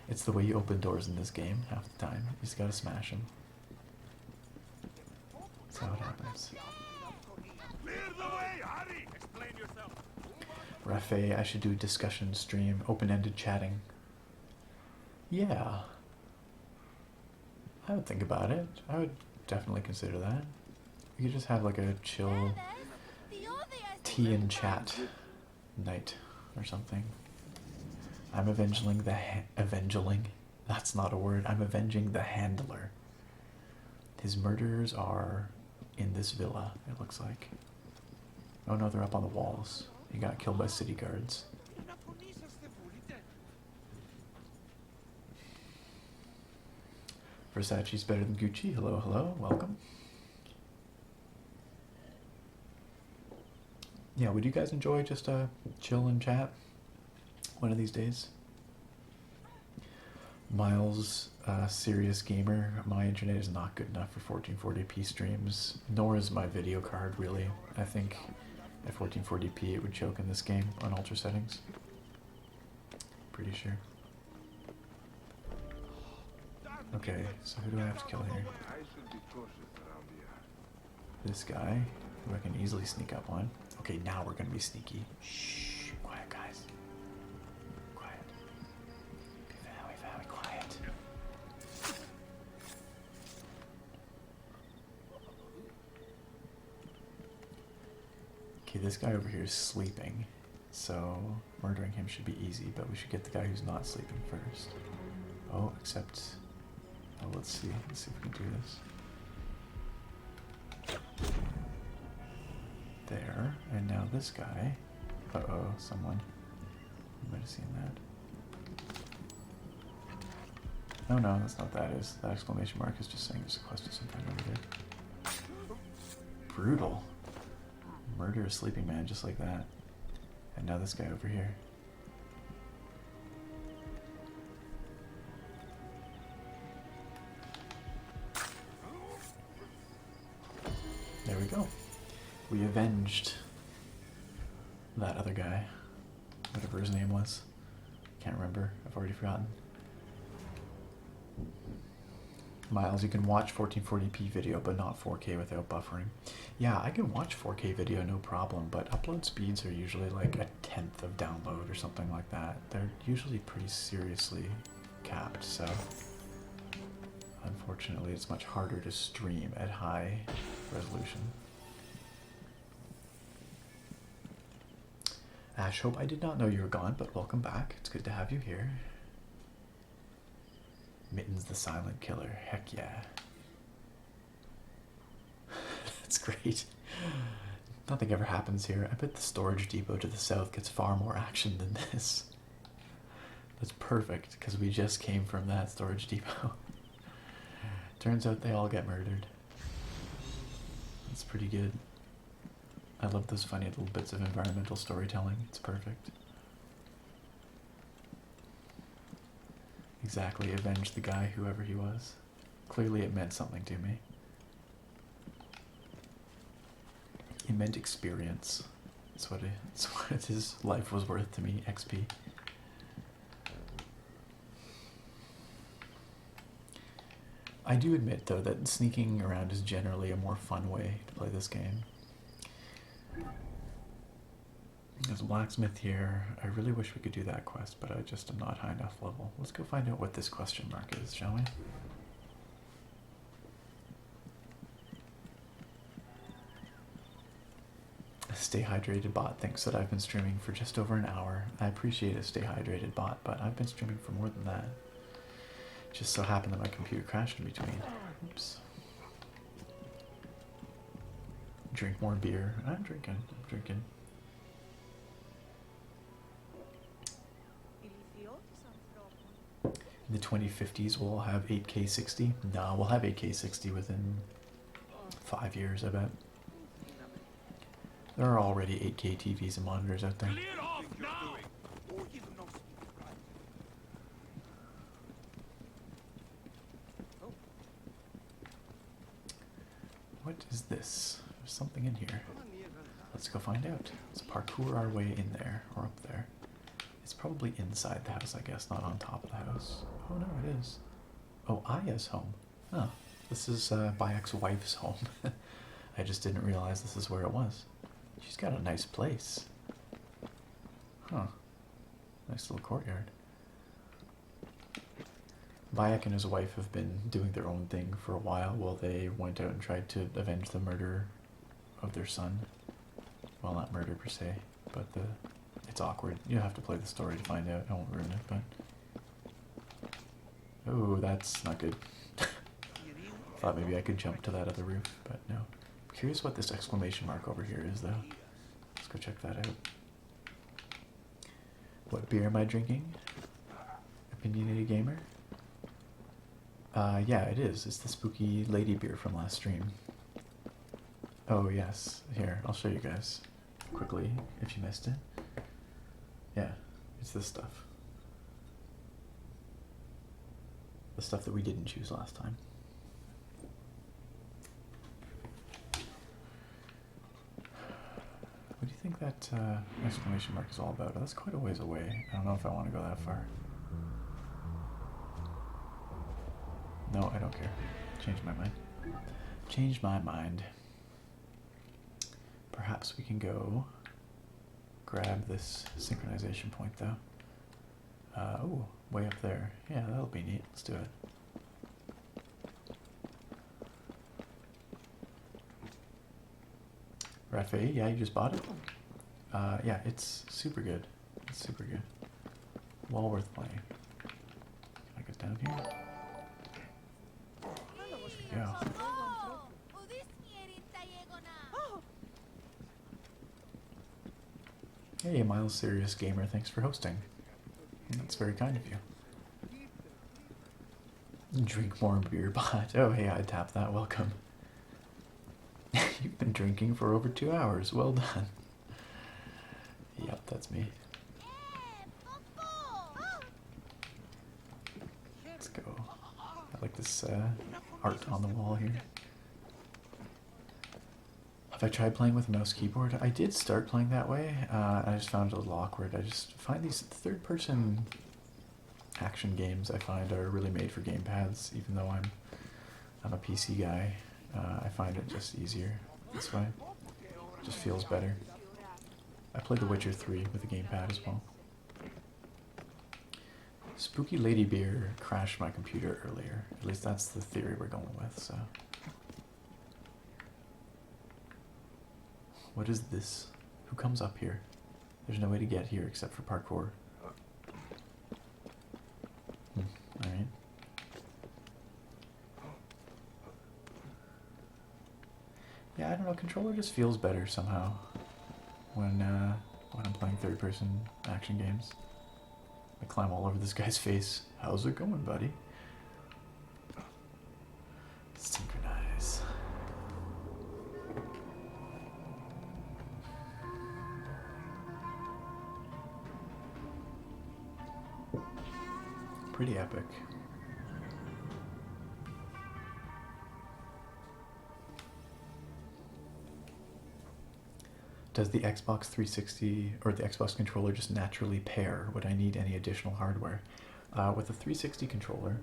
It's the way you open doors in this game half the time. You just gotta smash them. That's how it happens. Rafe, I should do a discussion stream, open-ended chatting. Yeah. I would think about it. I would definitely consider that. We could just have like a chill tea and chat night or something. I'm avenging that's not a word. I'm avenging the handler. His murderers are in this villa, it looks like. Oh no, they're up on the walls. He got killed by city guards. Versace's better than Gucci. Hello, hello, welcome. Yeah, would you guys enjoy just chill and chat one of these days? Miles, serious gamer. My internet is not good enough for 1440p streams, nor is my video card really. I think at 1440p it would choke in this game on ultra settings. Pretty sure. Okay, so who do I have to kill here? This guy, who I can easily sneak up on. Okay, now we're gonna be sneaky. Shh, quiet guys. Quiet. Be very, very quiet. Okay, this guy over here is sleeping, so murdering him should be easy, but we should get the guy who's not sleeping first. Oh, except... Oh, let's see if we can do this. There, and now this guy. Uh-oh, someone. You might have seen that. Oh no, that's not that. Is that exclamation mark is just saying there's a quest of some kind over there. Brutal. Murder a sleeping man just like that. And now this guy over here. There we go. We avenged that other guy. Whatever his name was. Can't remember. I've already forgotten. Miles, you can watch 1440p video, but not 4K without buffering. Yeah, I can watch 4K video, no problem, but upload speeds are usually like a tenth of download or something like that. They're usually pretty seriously capped, so unfortunately it's much harder to stream at high resolution. Ash, hope I did not know you were gone, but welcome back. It's good to have you here. Mittens the Silent Killer. Heck yeah. That's great. Nothing ever happens here. I bet the storage depot to the south gets far more action than this. That's perfect, because we just came from that storage depot. Turns out they all get murdered. That's pretty good. I love those funny little bits of environmental storytelling. It's perfect. Exactly, avenge the guy, whoever he was. Clearly it meant something to me. It meant experience. That's what his life was worth to me, XP. I do admit, though, that sneaking around is generally a more fun way to play this game. There's a blacksmith here. I really wish we could do that quest, but I just am not high enough level. Let's go find out what this question mark is, shall we? A Stay Hydrated bot thinks that I've been streaming for just over an hour. I appreciate a Stay Hydrated bot, but I've been streaming for more than that. Just so happened that my computer crashed in between. Oops. Drink more beer. I'm drinking. In the 2050s, we'll have 8K 60. No, we'll have 8K 60 within 5 years, I bet. There are already 8K TVs and monitors out there. What is this? There's something in here. Let's go find out. Let's parkour our way in there, or up there. It's probably inside the house, I guess, not on top of the house. Oh no, it is. Oh, Aya's home. Oh, this is Bayek's wife's home. I just didn't realize this is where it was. She's got a nice place. Huh. Nice little courtyard. Bayek and his wife have been doing their own thing for a while they went out and tried to avenge the murder of their son. Well, not murder per se, but it's awkward. You have to play the story to find out. I won't ruin it, but... Oh, that's not good. Thought maybe I could jump to that other roof, but no. I'm curious what this exclamation mark over here is, though. Let's go check that out. What beer am I drinking? Opinionated Gamer? Yeah, it is. It's the spooky lady beer from last stream. Oh, yes. Here, I'll show you guys quickly if you missed it. Yeah, it's this stuff. The stuff that we didn't choose last time. What do you think that exclamation mark is all about? That's quite a ways away. I don't know if I want to go that far. No, I don't care. Change my mind. Change my mind. Perhaps we can go grab this synchronization point, though. Oh, way up there. Yeah, that'll be neat. Let's do it. Rafe, yeah, you just bought it? Yeah, it's super good. It's super good. Well worth playing. Can I get down here? Yeah. Hey, Miles Serious Gamer, thanks for hosting. That's very kind of you. Drink more beer, bot. Oh, hey, I tapped that. Welcome. You've been drinking for over 2 hours. Well done. Yep, that's me. Let's go. I like this art on the wall here. Have I tried playing with a mouse keyboard? I did start playing that way. I just found it a little awkward. I just find these third-person action games I find are really made for gamepads, even though I'm a PC guy. I find it just easier this way. It just feels better. I played The Witcher 3 with a gamepad as well. Spooky Lady Beer crashed my computer earlier. At least that's the theory we're going with, so... What is this? Who comes up here? There's no way to get here except for parkour. Alright. Yeah, I don't know, controller just feels better somehow when I'm playing third-person action games. I climb all over this guy's face. How's it going, buddy? Synchronize. Pretty epic. Does the Xbox 360 or the Xbox controller just naturally pair? Would I need any additional hardware? With the 360 controller,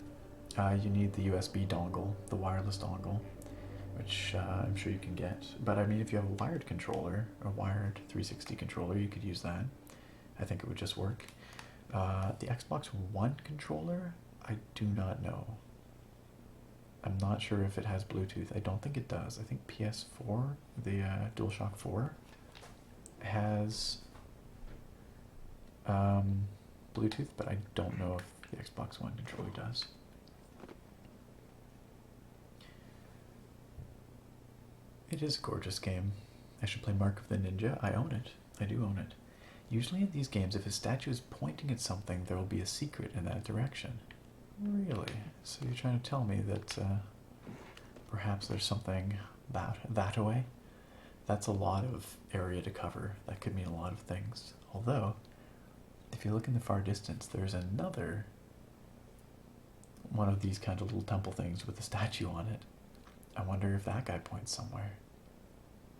you need the USB dongle, the wireless dongle, which I'm sure you can get. But I mean, if you have a wired controller, a wired 360 controller, you could use that. I think it would just work. The Xbox One controller, I do not know. I'm not sure if it has Bluetooth. I don't think it does. I think PS4, the DualShock 4, has Bluetooth, but I don't know if the Xbox One controller does. It is a gorgeous game. I should play Mark of the Ninja. I own it. I do own it. Usually in these games, if a statue is pointing at something, there will be a secret in that direction. Really? So you're trying to tell me that perhaps there's something that away? That's a lot of area to cover. That could mean a lot of things. Although, if you look in the far distance, there's another one of these kind of little temple things with a statue on it. I wonder if that guy points somewhere.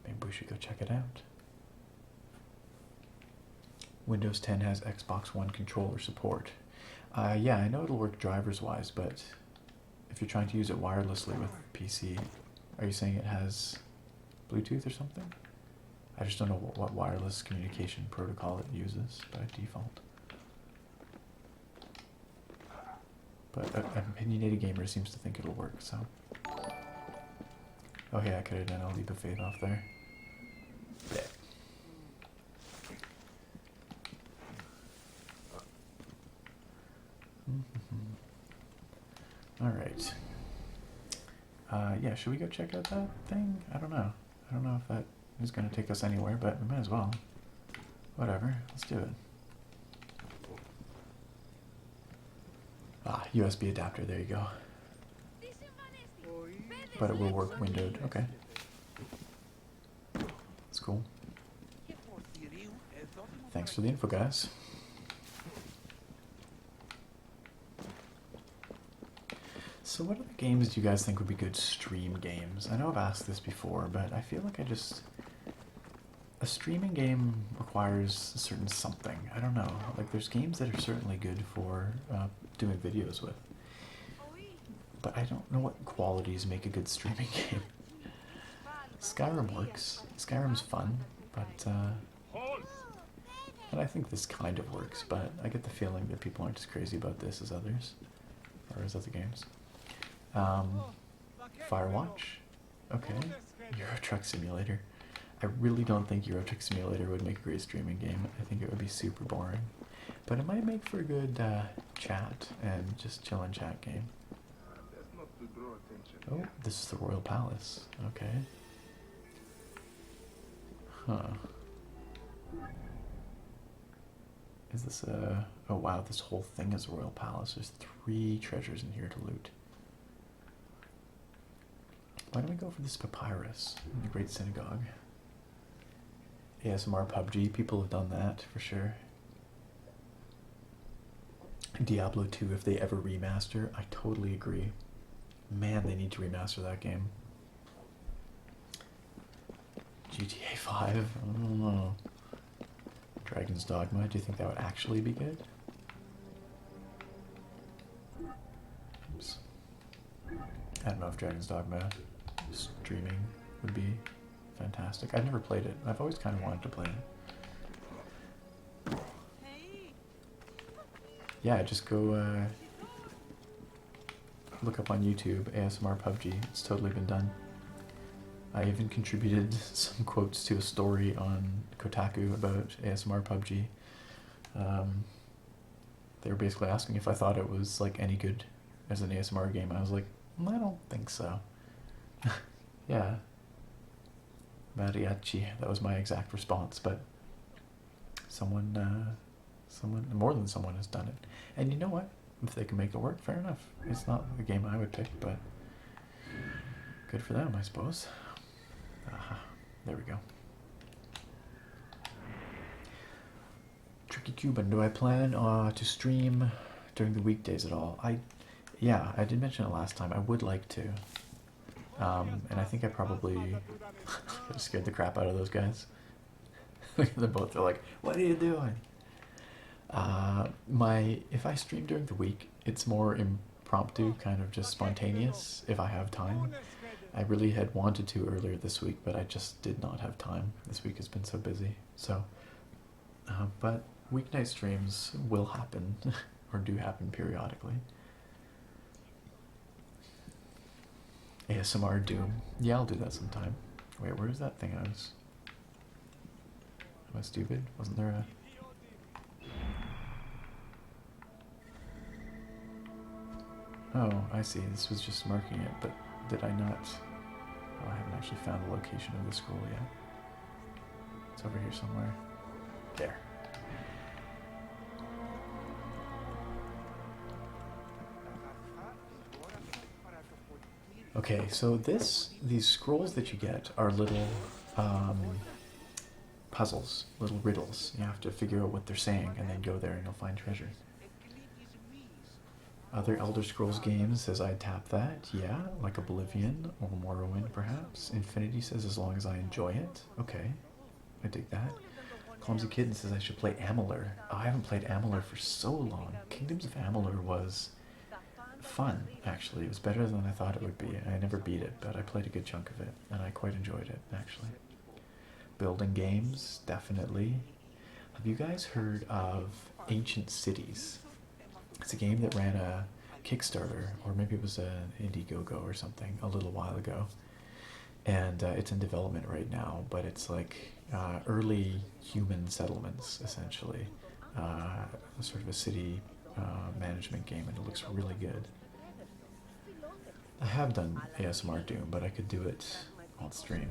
Maybe we should go check it out. Windows 10 has Xbox One controller support. Yeah, I know it'll work drivers-wise, but if you're trying to use it wirelessly with PC, are you saying it has Bluetooth or something? I just don't know what wireless communication protocol it uses by default. But an opinionated gamer seems to think it'll work, so... Oh hey, I could have done a leap of faith off there. Yeah. Alright. Yeah, should we go check out that thing? I don't know. I don't know if that is going to take us anywhere, but we might as well. Whatever, let's do it. Ah, USB adapter, there you go. But it will work windowed, okay. That's cool. Thanks for the info, guys. So what other games do you guys think would be good stream games? I know I've asked this before, but I feel like a streaming game requires a certain something. I don't know. Like, there's games that are certainly good for doing videos with. But I don't know what qualities make a good streaming game. Skyrim works. Skyrim's fun, but... and I think this kind of works, but I get the feeling that people aren't as crazy about this as others. Or as other games. Firewatch? Okay. Euro Truck Simulator. I really don't think Euro Truck Simulator would make a great streaming game. I think it would be super boring. But it might make for a good chat and just chill and chat game. Oh, this is the Royal Palace. Okay. Huh. Is this a... Oh wow, this whole thing is a Royal Palace. There's 3 treasures in here to loot. Why don't we go for this papyrus in the Great Synagogue? ASMR PUBG, people have done that for sure. Diablo 2, if they ever remaster, I totally agree. Man, they need to remaster that game. GTA 5, I don't know. Dragon's Dogma, do you think that would actually be good? Oops. I don't know if Dragon's Dogma streaming would be fantastic. I've never played it. I've always kind of wanted to play it. Yeah, just go look up on YouTube ASMR PUBG. It's totally been done. I even contributed some quotes to a story on Kotaku about ASMR PUBG. They were basically asking if I thought it was like any good as an ASMR game. I was like, I don't think so. Yeah. Mariachi, that was my exact response, but someone, more than someone has done it. And you know what? If they can make it work, fair enough. It's not the game I would pick, but good for them, I suppose. Aha, there we go. Tricky Cuban, do I plan to stream during the weekdays at all? Yeah, I did mention it last time. I would like to. And I think I probably scared the crap out of those guys. They're both like, what are you doing? If I stream during the week, it's more impromptu, kind of just spontaneous if I have time. I really had wanted to earlier this week, but I just did not have time. This week has been so busy. So, but weeknight streams will happen, or do happen periodically. ASMR Doom. Yeah, I'll do that sometime. Wait, where is that thing? Am I stupid? Wasn't there a... Oh, I see. This was just marking it, but did I not... Oh, I haven't actually found the location of the scroll yet. It's over here somewhere. There. Okay, so these scrolls that you get are little puzzles, little riddles. You have to figure out what they're saying and then go there and you'll find treasure. Other Elder Scrolls games says I tap that, yeah, like Oblivion or Morrowind perhaps. Infinity says as long as I enjoy it. Okay, I dig that. Clumsy Kitten says I should play Amalur. Oh, I haven't played Amalur for so long. Kingdoms of Amalur was fun, actually. It was better than I thought it would be. I never beat it, but I played a good chunk of it, and I quite enjoyed it, actually. Building games, definitely. Have you guys heard of Ancient Cities? It's a game that ran a Kickstarter, or maybe it was an Indiegogo or something, a little while ago. And it's in development right now, but it's like early human settlements, essentially. Sort of a city management game, and it looks really good. I have done ASMR Doom, but I could do it on stream.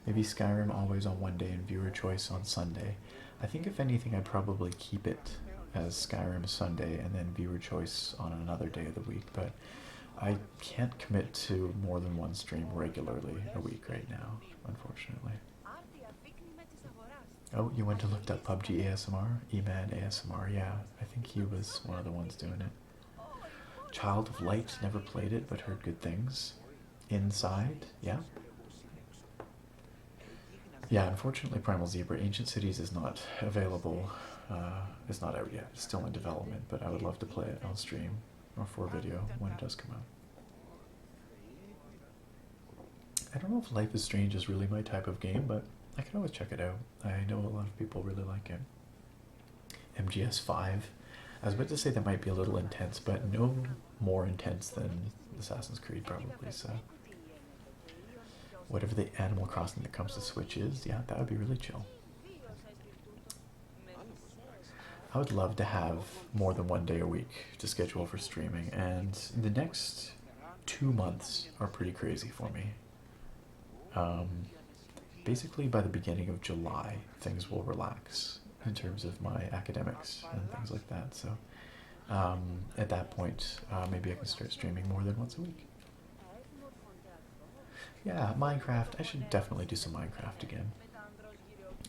Maybe Skyrim always on one day and viewer choice on Sunday. I think if anything I'd probably keep it as Skyrim Sunday and then viewer choice on another day of the week, but I can't commit to more than one stream regularly a week right now, unfortunately. Oh, you went to look up PUBG ASMR? Emad ASMR, yeah. I think he was one of the ones doing it. Child of Light, never played it, but heard good things. Inside, yeah. Yeah, unfortunately Primal Zebra Ancient Cities is not available. It's not out yet. It's still in development, but I would love to play it on stream or for video when it does come out. I don't know if Life is Strange is really my type of game, but I can always check it out. I know a lot of people really like it. MGS5. I was about to say that might be a little intense, but no more intense than Assassin's Creed probably, so. Whatever the Animal Crossing that comes to Switch is, yeah, that would be really chill. I would love to have more than one day a week to schedule for streaming, and the next 2 months are pretty crazy for me. Basically by the beginning of July, things will relax in terms of my academics and things like that, so at that point, maybe I can start streaming more than once a week. Yeah, Minecraft. I should definitely do some Minecraft again.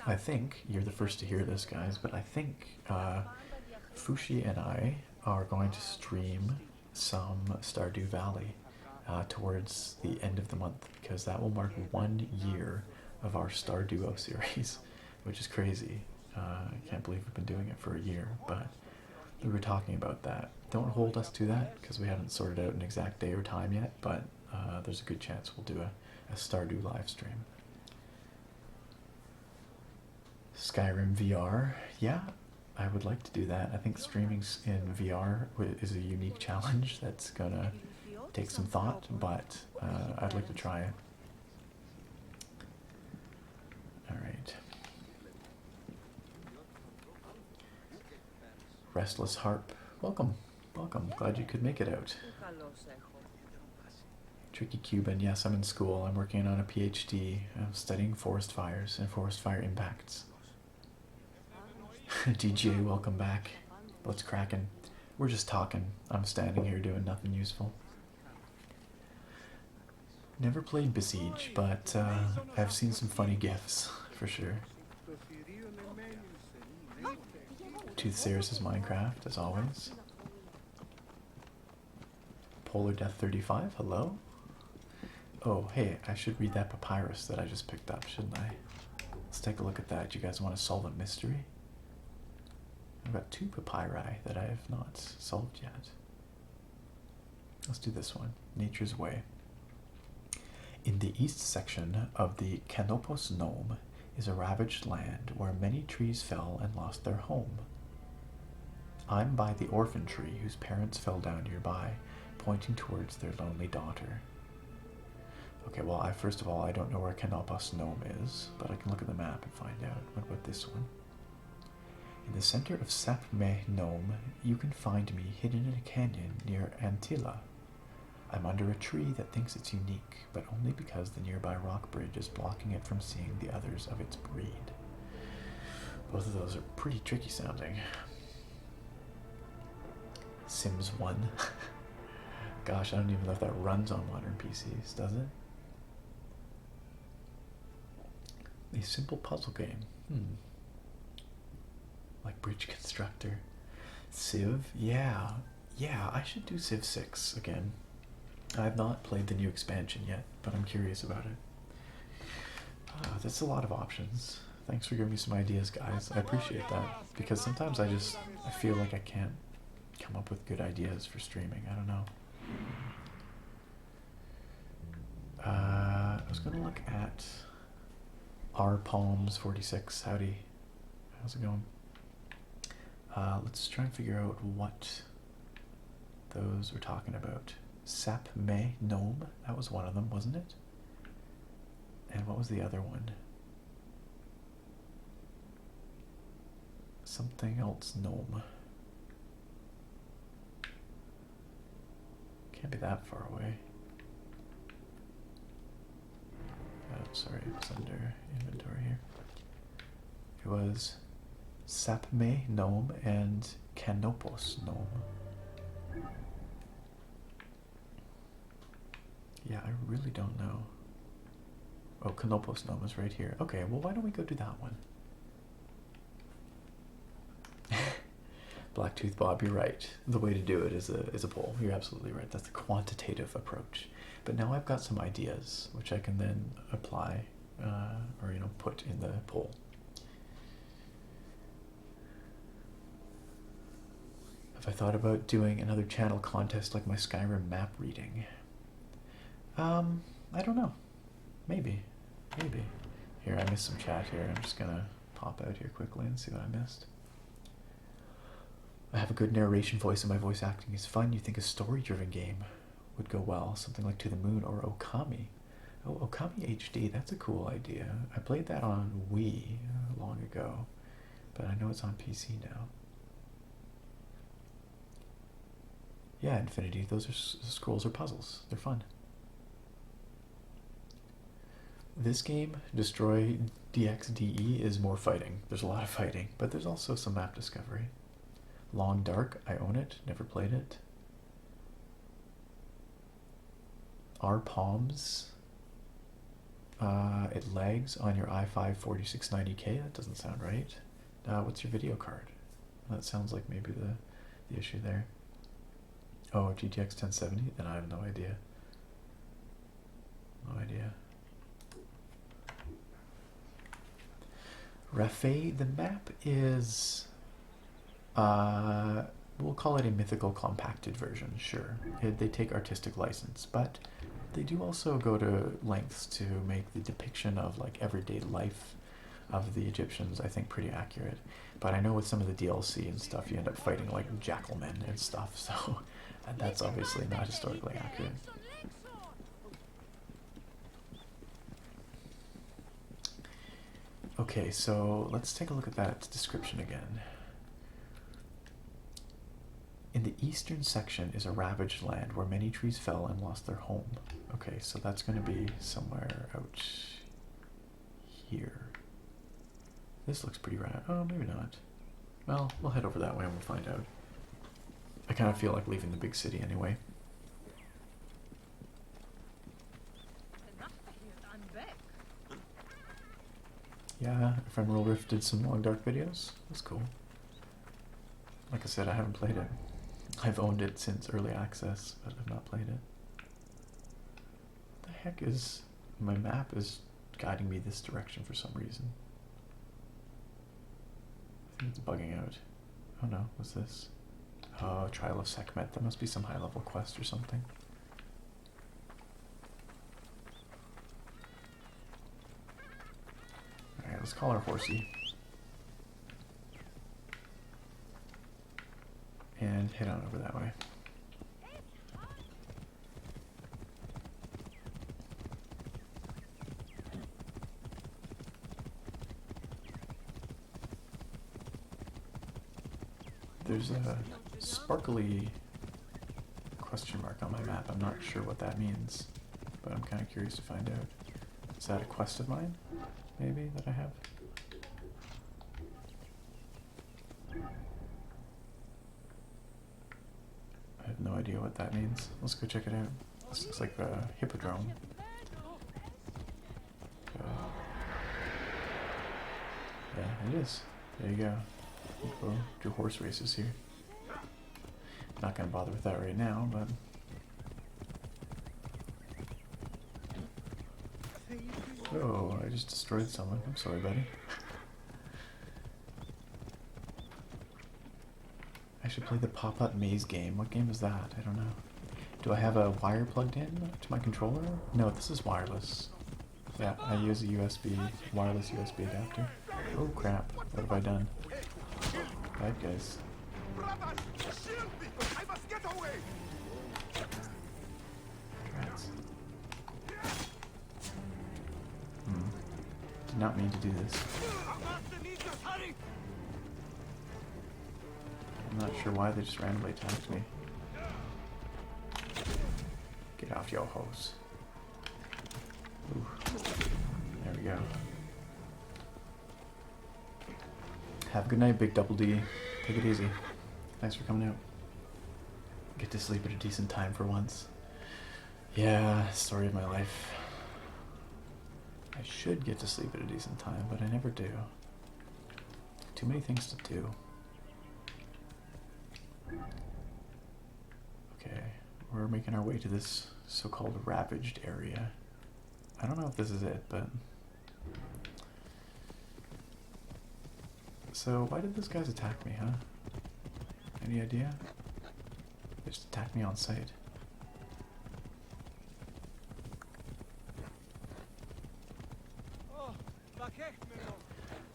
I think, you're the first to hear this, guys, but I think Fushi and I are going to stream some Stardew Valley towards the end of the month, because that will mark 1 year of our Stardew series, which is crazy. I can't believe we've been doing it for a year, but we were talking about that. Don't hold us to that, because we haven't sorted out an exact day or time yet, but there's a good chance we'll do a Stardew live stream. Skyrim VR, yeah, I would like to do that. I think streaming in VR is a unique challenge that's gonna Takes some thought, but I'd like to try it. Alright. Restless Harp. Welcome. Welcome. Glad you could make it out. Tricky Cuban. Yes, I'm in school. I'm working on a PhD. I'm studying forest fires and forest fire impacts. DJ, welcome back. What's cracking? We're just talking. I'm standing here doing nothing useful. Never played Besiege, but I've seen some funny gifs, for sure. Toothsayers is Minecraft, as always. Polar Death 35, hello? Oh, hey, I should read that papyrus that I just picked up, shouldn't I? Let's take a look at that. Do you guys want to solve a mystery? I've got 2 papyri that I have not solved yet. Let's do this one. Nature's Way. In the east section of the Canopus Nome is a ravaged land where many trees fell and lost their home. I'm by the orphan tree whose parents fell down nearby, pointing towards their lonely daughter. Okay, well, first of all, I don't know where Canopus Nome is, but I can look at the map and find out. What about this one? In the center of Sapme Nome, you can find me hidden in a canyon near Antilla. I'm under a tree that thinks it's unique, but only because the nearby rock bridge is blocking it from seeing the others of its breed. Both of those are pretty tricky sounding. Sims 1. Gosh, I don't even know if that runs on modern PCs, does it? A simple puzzle game. Like Bridge Constructor. Civ? Yeah. Yeah, I should do Civ 6 again. I've not played the new expansion yet, but I'm curious about it. That's a lot of options. Thanks for giving me some ideas, guys. I appreciate that, because sometimes I feel like I can't come up with good ideas for streaming. I don't know. I was going to look at rpalms46. Howdy. How's it going? Let's try and figure out what those were talking about. Sapme Nome, that was one of them, wasn't it? And what was the other one? Something else Nome. Can't be that far away. Oh, sorry, it's under inventory here. It was Sapme Nome and Canopus Nome. Yeah, I really don't know. Oh, Canopus Nome is right here. Okay, well, why don't we go do that one? Blacktooth Bob, you're right. The way to do it is a poll. You're absolutely right. That's the quantitative approach. But now I've got some ideas, which I can then apply, or, you know, put in the poll. Have I thought about doing another channel contest like my Skyrim map reading? I don't know. Maybe. Here, I missed some chat here. I'm just gonna pop out here quickly and see what I missed. I have a good narration voice and my voice acting is fun. You think a story-driven game would go well? Something like To the Moon or Okami. Oh, Okami HD, that's a cool idea. I played that on Wii long ago, but I know it's on PC now. Yeah, Infinity, those are scrolls or puzzles. They're fun. This game, Destroy DXDE, is more fighting. There's a lot of fighting, but there's also some map discovery. Long Dark, I own it, never played it. rPalms, it lags on your i5 4690K. That doesn't sound right. What's your video card? That sounds like maybe the issue there. Oh, GTX 1070? Then I have no idea. No idea. Rafe, the map is, we'll call it a mythical compacted version, sure. They take artistic license, but they do also go to lengths to make the depiction of like everyday life of the Egyptians, I think, pretty accurate. But I know with some of the DLC and stuff, you end up fighting like jackalmen and stuff, so And that's obviously not historically accurate. Okay, so let's take a look at that description again. In the eastern section is a ravaged land where many trees fell and lost their home. Okay, so that's going to be somewhere out here. This looks pretty rad. Oh, maybe not. Well, we'll head over that way and we'll find out. I kind of feel like leaving the big city anyway. Yeah, Ephemeral Rift did some Long Dark videos. That's cool. Like I said, I haven't played it. I've owned it since early access, but I've not played it. The heck is... my map is guiding me this direction for some reason. I think it's bugging out. Oh no, what's this? Oh, Trial of Sekhmet. That must be some high level quest or something. Alright, let's call our horsey. And head on over that way. There's a sparkly question mark on my map. I'm not sure what that means, but I'm kind of curious to find out. Is that a quest of mine, maybe, that I have? I have no idea what that means. Let's go check it out. This looks like a hippodrome. Yeah, it is. There you go. We'll do horse races here. Not gonna bother with that right now, but... oh, I just destroyed someone. I'm sorry, buddy. I should play the pop-up maze game. What game is that? I don't know. Do I have a wire plugged in to my controller? No, this is wireless. Yeah, I use a wireless USB adapter. Oh crap, what have I done? Bad guys. Rats. Did not mean to do this. I'm not sure why they just randomly attacked me. Get off your hose. Ooh. There we go. Have a good night, Big Double D. Take it easy. Thanks for coming out. Get to sleep at a decent time for once. Yeah, story of my life. I should get to sleep at a decent time, but I never do. Too many things to do. Okay, we're making our way to this so-called ravaged area. I don't know if this is it, but... so, why did those guys attack me, huh? Any idea? They just attacked me on sight.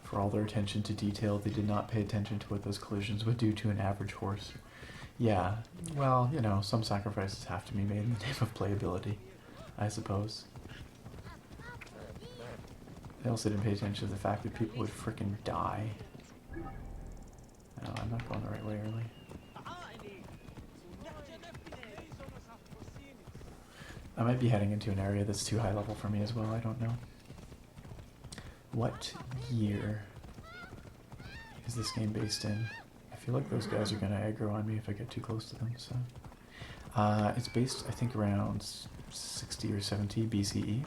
For all their attention to detail, they did not pay attention to what those collisions would do to an average horse. Yeah, well, you know, some sacrifices have to be made in the name of playability, I suppose. They also didn't pay attention to the fact that people would frickin' die. No, I'm not going the right way, really. I might be heading into an area that's too high level for me as well, I don't know. What year is this game based in? I feel like those guys are going to aggro on me if I get too close to them, so... it's based, I think, around 60 or 70 BCE.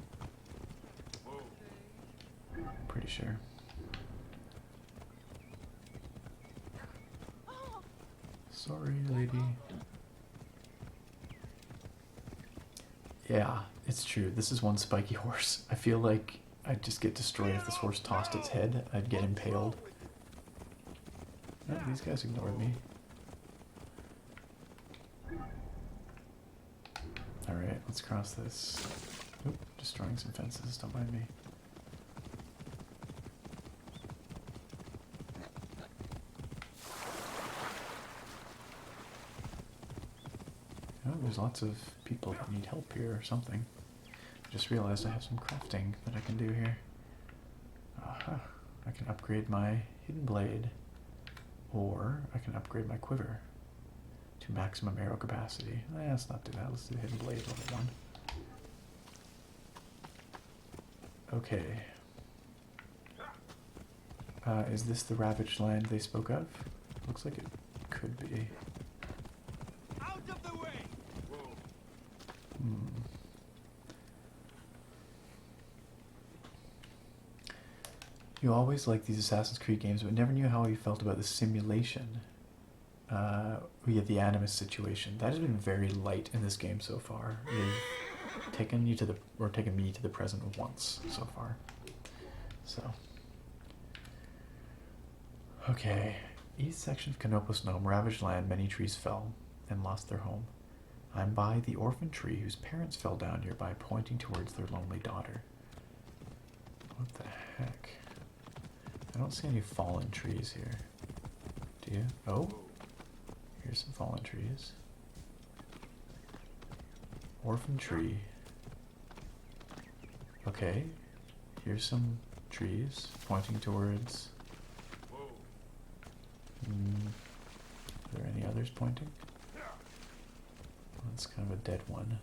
Pretty sure. Sorry, lady. Yeah, it's true. This is one spiky horse. I feel like I'd just get destroyed if this horse tossed its head. I'd get impaled. Oh, these guys ignored me. Alright, let's cross this. Oop, destroying some fences, don't mind me. Oh, there's lots of people that need help here or something. Just realized I have some crafting that I can do here. Aha. I can upgrade my hidden blade, or I can upgrade my quiver to maximum arrow capacity. Let's not do that. Let's do hidden blade level 1. Okay. Is this the ravaged land they spoke of? Looks like it could be. Out of the way! You always liked these Assassin's Creed games, but never knew how you felt about the simulation. We had the Animus situation. That has been very light in this game so far. They've taken me to the present once so far. So. Okay. East section of Canopus Gnome, ravaged land, many trees fell and lost their home. I'm by the orphan tree whose parents fell down nearby, pointing towards their lonely daughter. What the heck? I don't see any fallen trees here. Do you? Oh, here's some fallen trees. Orphan tree. Okay, here's some trees pointing towards... Are there any others pointing? That's kind of a dead one.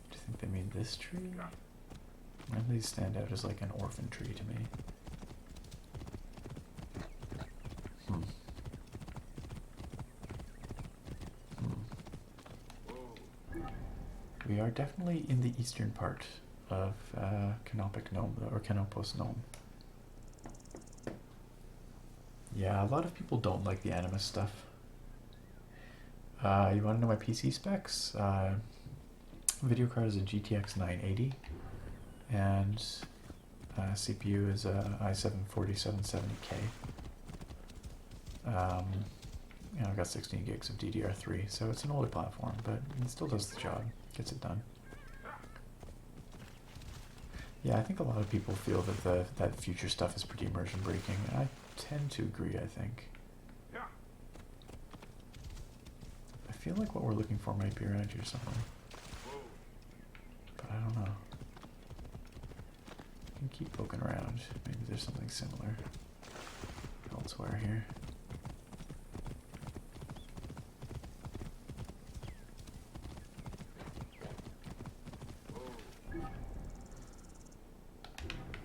Do you think they mean this tree? None of these stand out as like an orphan tree to me. We are definitely in the eastern part of Canopic Gnome, or Canopus Gnome. Yeah, a lot of people don't like the Animus stuff. You want to know my PC specs? Video card is a GTX 980, and CPU is a i7-4770K. And I've got 16 gigs of DDR3, so it's an older platform, but it still does the job, gets it done. Yeah, I think a lot of people feel that that future stuff is pretty immersion breaking, and I tend to agree, I think. I feel like what we're looking for might be around here somewhere. But I don't know. I can keep poking around. Maybe there's something similar elsewhere here.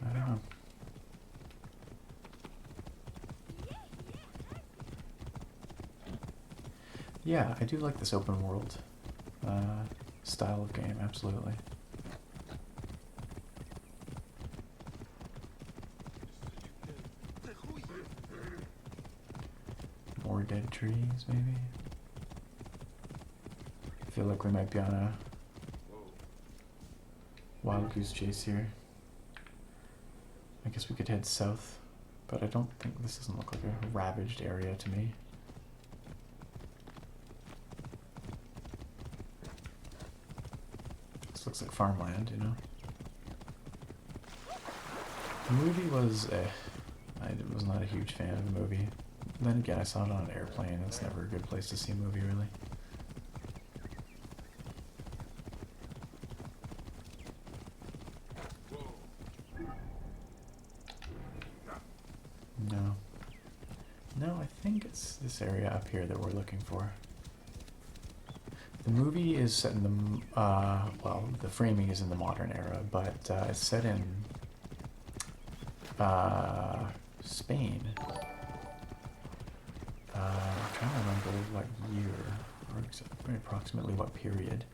I don't know. Yeah, I do like this open world style of game, absolutely. More dead trees, maybe? I feel like we might be on a wild goose chase here. I guess we could head south, but I don't think this doesn't look like a ravaged area to me. This looks like farmland, you know? The movie was I was not a huge fan of the movie. Then again, I saw it on an airplane. It's never a good place to see a movie, really. No. No, I think it's this area up here that we're looking for. The movie is set in the, well, the framing is in the modern era, but it's set in Spain. I'm trying to remember what year, or approximately what period.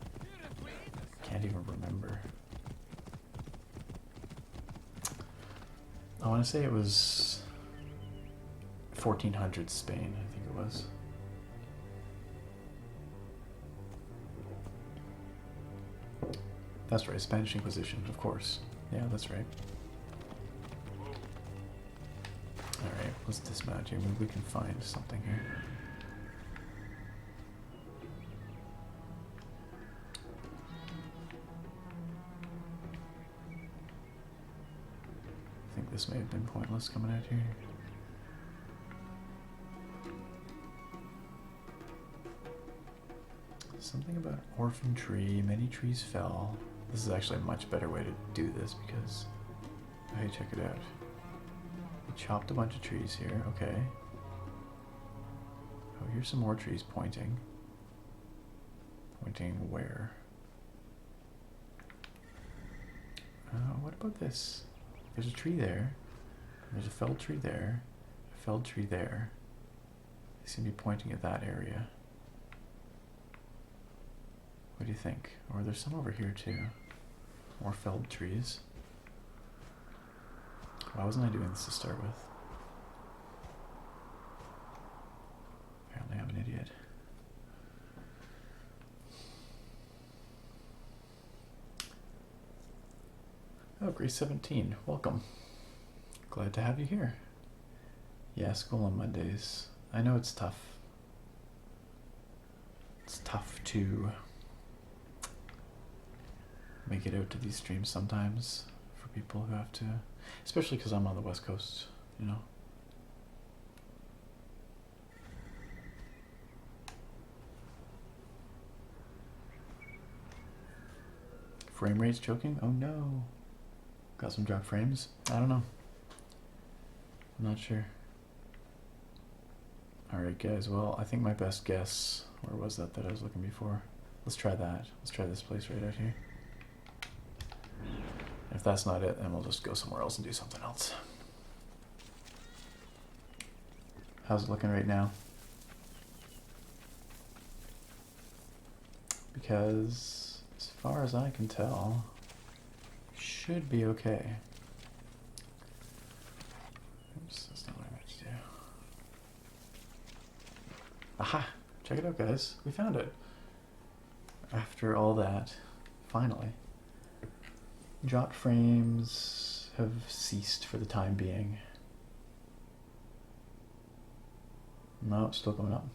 Can't even remember. I want to say it was 1400s Spain, I think it was. That's right, Spanish Inquisition, of course. Yeah, that's right. Alright, let's dismount here. Maybe we can find something here. I think this may have been pointless coming out here. Something about orphan tree, many trees fell. This is actually a much better way to do this because, hey, check it out. We chopped a bunch of trees here, okay. Oh, here's some more trees pointing. Pointing where? What about this? There's a tree there. There's a felled tree there. A felled tree there. They seem to be pointing at that area. What do you think? Or there's some over here too. More felled trees. Why wasn't I doing this to start with? Apparently I'm an idiot. Oh, Grace 17, welcome. Glad to have you here. Yeah, school on Mondays. I know it's tough. It's tough to make it out to these streams sometimes for people who have to, especially because I'm on the West Coast, you know. Frame rate's choking? Oh no. Got some drop frames? I don't know. I'm not sure. Alright guys, well I think my best guess, where was that I was looking before? Let's try that. Let's try this place right out here. If that's not it, then we'll just go somewhere else and do something else. How's it looking right now? Because as far as I can tell, should be okay. Oops, that's not what I meant to do. Aha! Check it out, guys. We found it. After all that, finally. Dropped frames have ceased for the time being. No, it's still going up.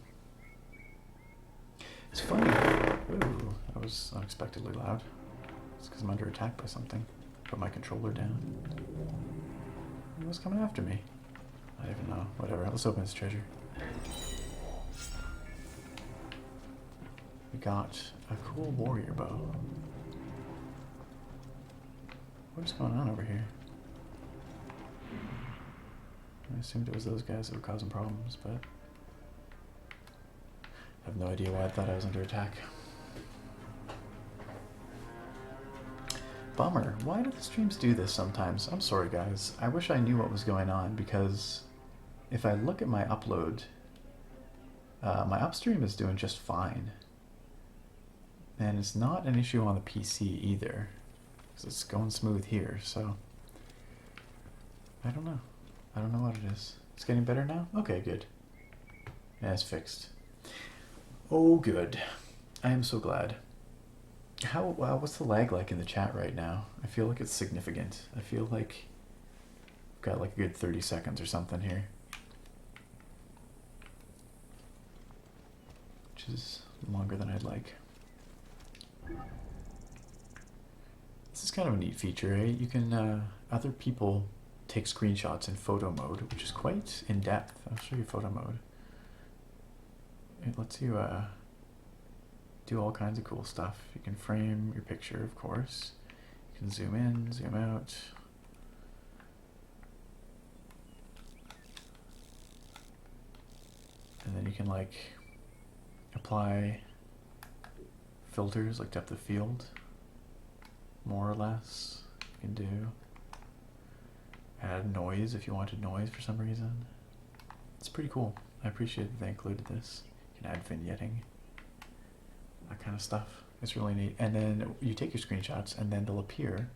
It's funny. Ooh, that was unexpectedly loud. It's because I'm under attack by something. Put my controller down. It was coming after me. I don't even know. Whatever. Let's open this treasure. We got a cool warrior bow. What is going on over here? I assumed it was those guys that were causing problems, but I have no idea why I thought I was under attack. Bummer. Why do the streams do this sometimes? I'm sorry guys. I wish I knew what was going on because if I look at my upload, my upstream is doing just fine. And it's not an issue on the PC either. It's going smooth here, so I don't know. I don't know what it is. It's getting better now? Okay, good. Yeah, it's fixed. Oh, good. I am so glad. What's the lag like in the chat right now? I feel like it's significant. I feel like I've got like a good 30 seconds or something here. Which is longer than I'd like. This is kind of a neat feature, eh? You can, other people take screenshots in photo mode, which is quite in-depth. I'll show you photo mode. It lets you, do all kinds of cool stuff. You can frame your picture, of course. You can zoom in, zoom out. And then you can, like, apply filters, like depth of field. More or less, you can do. Add noise if you wanted noise for some reason. It's pretty cool. I appreciate that they included this. You can add vignetting, that kind of stuff. It's really neat. And then you take your screenshots and then they'll appear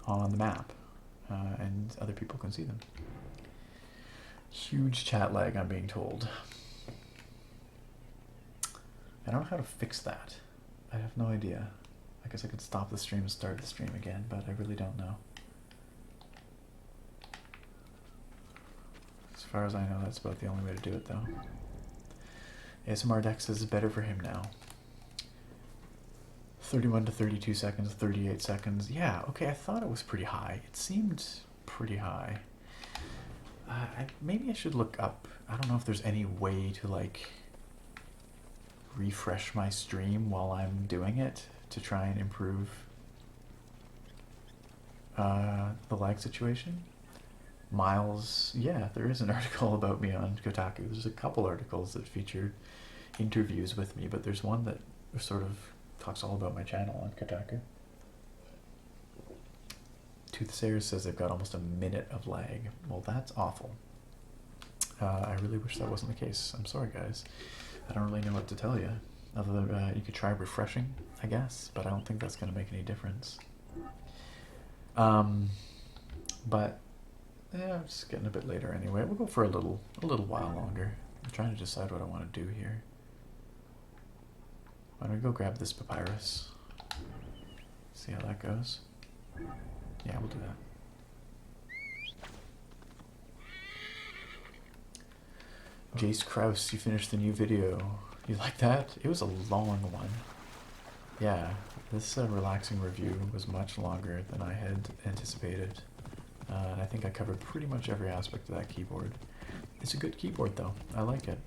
on the map and other people can see them. Huge chat lag, I'm being told. I don't know how to fix that. I have no idea. I guess I could stop the stream and start the stream again, but I really don't know. As far as I know, that's about the only way to do it, though. ASMR Dex is better for him now. 31 to 32 seconds, 38 seconds. Yeah, okay, I thought it was pretty high. It seemed pretty high. Maybe I should look up. I don't know if there's any way to, like, refresh my stream while I'm doing it to try and improve the lag situation. Miles, yeah, there is an article about me on Kotaku. There's a couple articles that feature interviews with me, but there's one that sort of talks all about my channel on Kotaku. Toothsayer says they've got almost a minute of lag. Well, that's awful. I really wish that wasn't the case. I'm sorry, guys. I don't really know what to tell you. Other than you could try refreshing, I guess, but I don't think that's going to make any difference. But yeah, it's getting a bit later anyway. We'll go for a little while longer. I'm trying to decide what I want to do here. Why don't we go grab this papyrus? See how that goes. Yeah, we'll do that. Jace Krause, you finished the new video. You like that? It was a long one. Yeah, this relaxing review was much longer than I had anticipated. And I think I covered pretty much every aspect of that keyboard. It's a good keyboard though. I like it.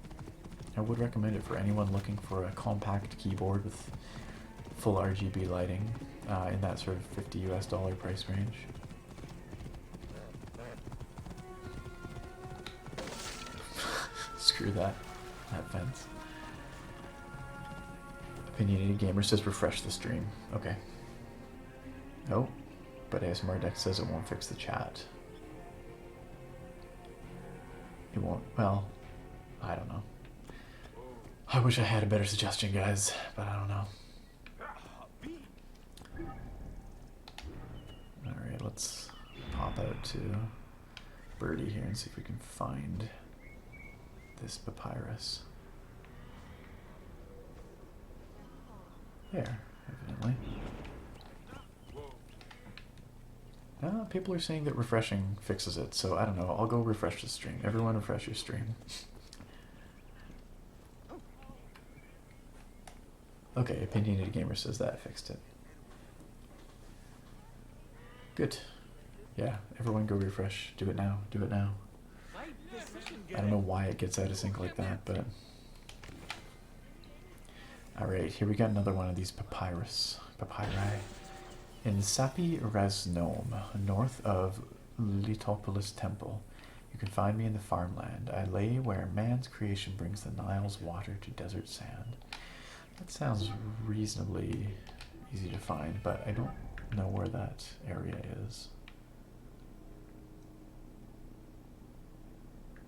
I would recommend it for anyone looking for a compact keyboard with full RGB lighting in that sort of $50 US price range. Screw that fence. Opinionated Gamer says refresh the stream. Okay. Oh, but ASMR Deck says it won't fix the chat. It won't. Well, I don't know. I wish I had a better suggestion, guys, but I don't know. Alright, let's pop out to Birdie here and see if we can find this papyrus. There, evidently. People are saying that refreshing fixes it, so I don't know. I'll go refresh the stream. Everyone refresh your stream. Okay, Opinionated Gamer says that fixed it. Good. Yeah, everyone go refresh. Do it now. Do it now. I don't know why it gets out of sync like that, but... Alright, here we got another one of these papyri. In Sapi Raznom, north of Litopolis Temple, you can find me in the farmland. I lay where man's creation brings the Nile's water to desert sand. That sounds reasonably easy to find, but I don't know where that area is.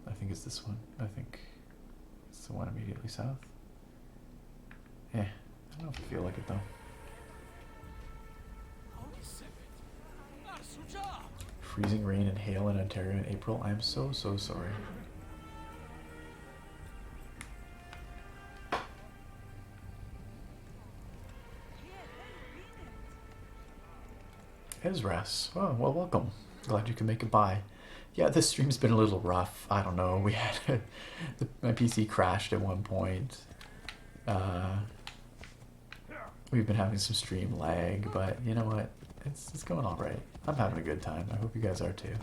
I think it's this one. I think it's the one immediately south. I don't know if I feel like it though. Freezing rain and hail in Ontario in April. I'm so sorry. Ezras. Oh, well, welcome. Glad you can make it by. Yeah, this stream's been a little rough. I don't know. We had my PC crashed at one point. We've been having some stream lag, but you know what? It's going all right. I'm having a good time. I hope you guys are too.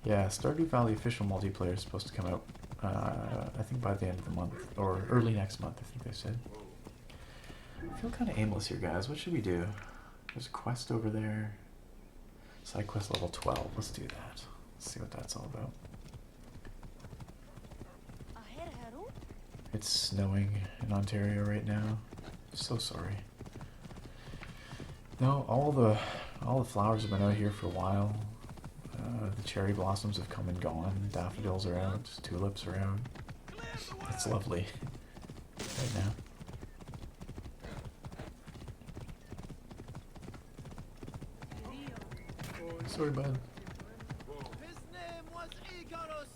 Yeah, Stardew Valley official multiplayer is supposed to come out, I think by the end of the month, or early next month, I think they said. I feel kind of aimless here, guys. What should we do? There's a quest over there. Side quest level 12. Let's do that. Let's see what that's all about. It's snowing in Ontario right now. So sorry. No, all the flowers have been out here for a while. The cherry blossoms have come and gone. Daffodils are out. Tulips are out. It's lovely right now. Sorry, bud. His name was Icarus,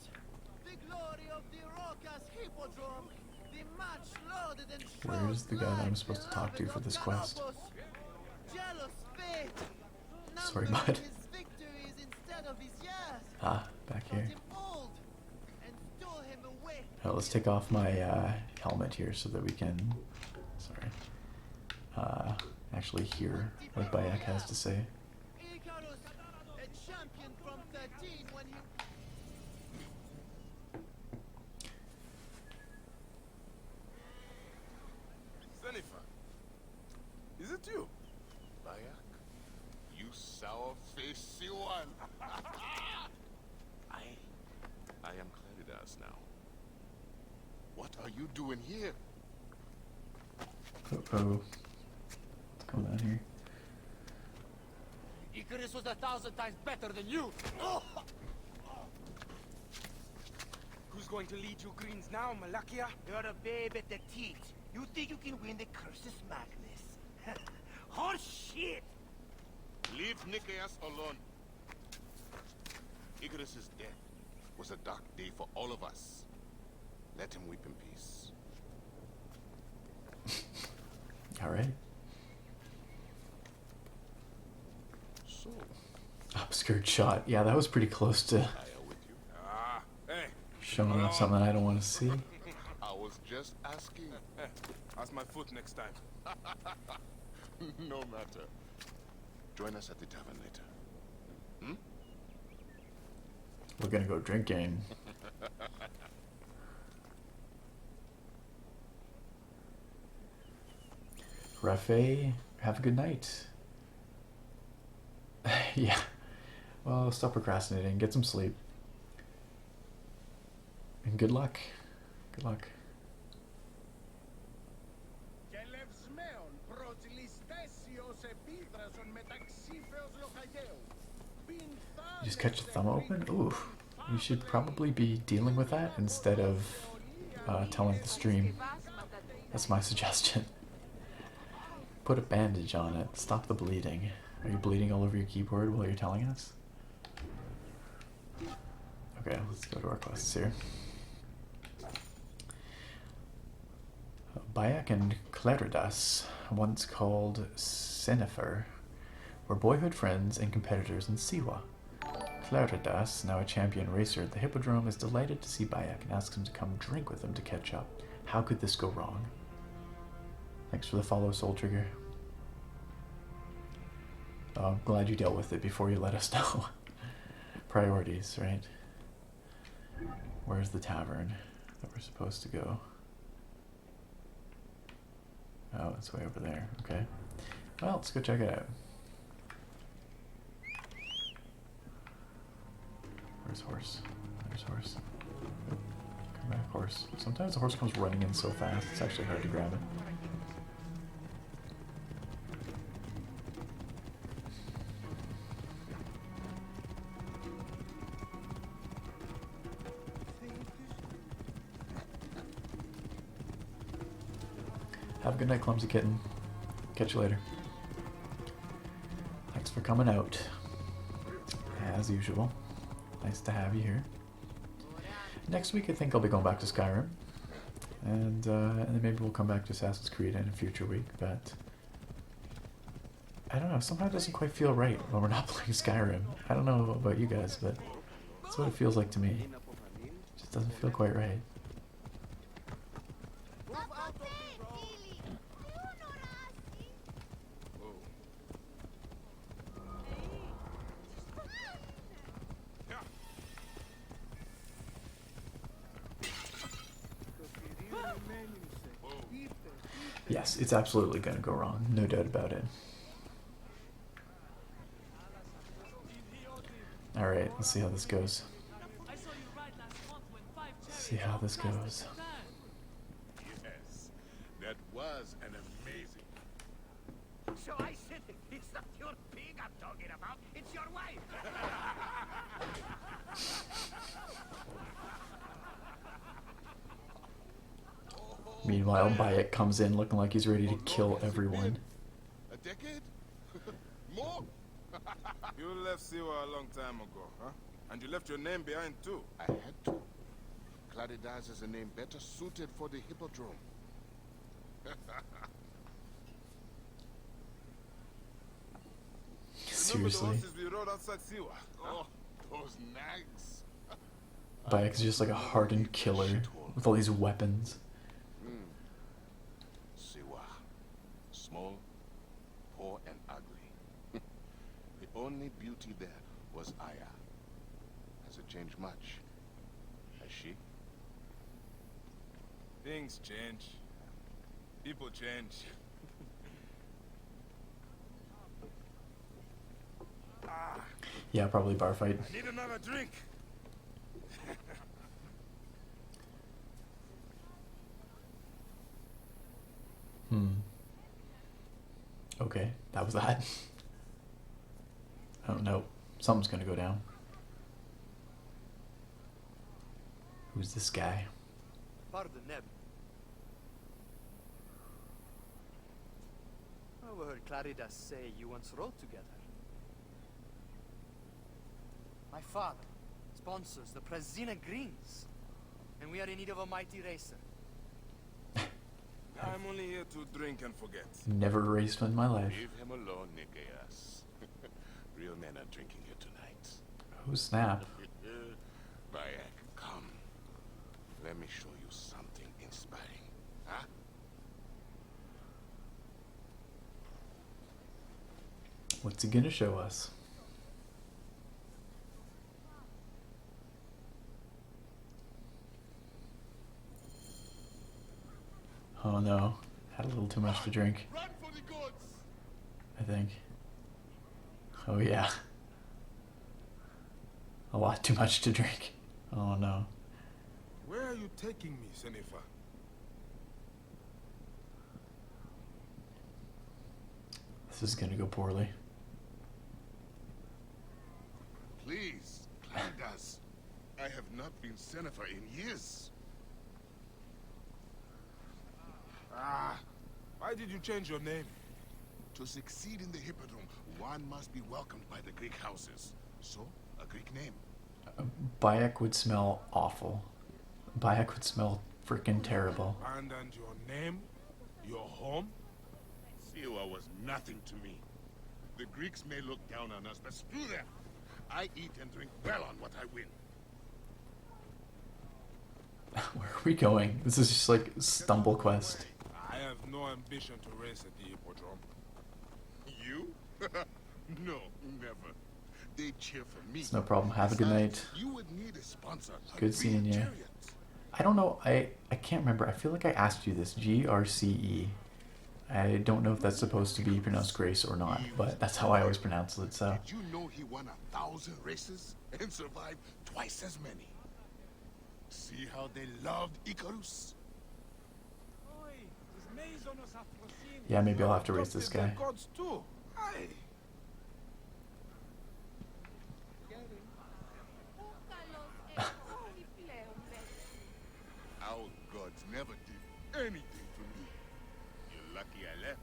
the glory of the Rocas Hippodrome, the match loaded and Where's the guy that I'm supposed to talk to for this quest? jealous fate. Sorry, Numbered bud. his victories instead of his years. Ah, back Got here. him old and stole him away. Now let's take off my helmet here so that we can, actually hear what Bayek has to say. Icarus, a champion from 13 when he... us now. What are you doing here? Uh-oh. What's going on here? Icarus was 1,000 times better than you. Who's going to lead you greens now, Malakia? You're a babe at the teat. You think you can win the curse's madness? Horse shit! Leave Nikias alone. Icarus's death was a dark day for all of us. Let him weep in peace. All right. So, Obscured shot. Yeah, that was pretty close to I am with you. Ah, hey. showing up something I don't want to see. I was just asking. How's my foot next time? No matter. Join us at the tavern later. Hmm? We're gonna go drinking. Rafe, have a good night. Yeah. Well, stop procrastinating. Get some sleep. And good luck. Good luck. You just catch the thumb open? Ooh. You should probably be dealing with that instead of telling the stream. That's my suggestion. Put a bandage on it. Stop the bleeding. Are you bleeding all over your keyboard while you're telling us? Okay, let's go to our quests here. Bayek and Claridas, once called Sinifer, were boyhood friends and competitors in Siwa. Claridas, now a champion racer at the Hippodrome, is delighted to see Bayek and asks him to come drink with him to catch up. How could this go wrong? Thanks for the follow, Soul Trigger. Oh, I'm glad you dealt with it before you let us know. Priorities, right? Where's the tavern that we're supposed to go? Oh, it's way over there. Okay. Well, let's go check it out. Where's horse? There's horse. Oh, come back, horse. Sometimes the horse comes running in so fast, it's actually hard to grab it. Have a good night, Clumsy Kitten. Catch you later. Thanks for coming out. As usual. Nice to have you here. Next week, I think I'll be going back to Skyrim. And then maybe we'll come back to Assassin's Creed in a future week, but I don't know, sometimes it doesn't quite feel right when we're not playing Skyrim. I don't know about you guys, but that's what it feels like to me. It just doesn't feel quite right. Yes, it's absolutely going to go wrong, no doubt about it. Alright, let's see how this goes. Let's see how this goes. Yes, that was an amazing. So I said, it's not your pig I'm talking about, it's your wife. Meanwhile, Bayek comes in looking like he's ready to kill everyone. A decade? More? You left Siwa a long time ago, huh? And you left your name behind too. I had to. Claridas is a name better suited for the Hippodrome. Remember the Seriously? horses we rode outside Siwa? Oh, those nags. Bayek is just like a hardened killer with all these weapons. Siwa. Small, poor, and ugly. The only beauty there was Aya. Has it changed much? Has she? Things change. People change. Yeah, probably bar fight. Need another drink. Okay, that was that. Oh no, something's gonna go down. Who's this guy? Pardon, Neb. I overheard Claridas say you once rode together. My father sponsors the Prezina Greens, and we are in need of a mighty racer. I'm only here to drink and forget. Never raced in my life. Leave him alone, Nikias. Real men are drinking here tonight. Oh snap. Bayek, come. Let me show you something inspiring. Huh? What's he gonna show us? Oh no, had a little too much to drink, Run for the gods! I think. Oh yeah. A lot too much to drink. Oh no. Where are you taking me, Sennefer? This is gonna go poorly. Please, Clandas. I have not been Sennefer in years. Ah, why did you change your name? To succeed in the Hippodrome, one must be welcomed by the Greek houses. So, a Greek name. Bayek would smell awful. Bayek would smell freaking terrible. Abandoned your name? Your home? Siwa was nothing to me. The Greeks may look down on us, but screw them. I eat and drink well on what I win. Where are we going? This is just like Stumble Quest. I have no ambition to race at the Hippodrome. You? No, never. They cheer for me. It's no problem. Have a good night. You would need a sponsor. Good seeing you. I don't know. I can't remember. I feel like I asked you this. GRCE. I don't know if that's supposed to be pronounced Grace or not, but that's how I always pronounce it. So. Did you know he won 1,000 races and survived twice as many? See how they loved Icarus? Yeah, maybe I'll have to race this guy. Gods too. Aye. Our gods never did anything for me. You're lucky I left.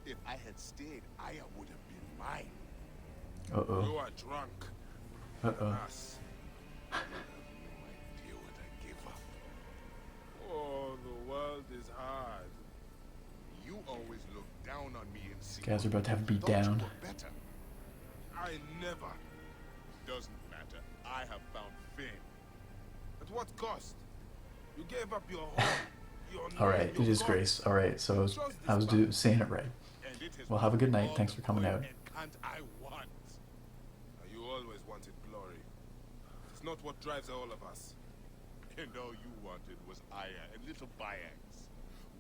If I had stayed, Aya would have been mine. You Uh-oh. are drunk. Uh-oh. Us. You have no idea what I gave up. Oh, the world is hard. You always look down on me and see. Guys are about to have a beat Thought you down. were better. I never. Doesn't matter. I have found fame. At what cost? You gave up your home. Your All name, right, your it is gods. Grace. All right, so I was saying it right. And it has Well, have a good been night. all Thanks the for coming glory out. and can't I want? You always wanted glory. It's not what drives all of us. And all you wanted was Aya and little Bayaks.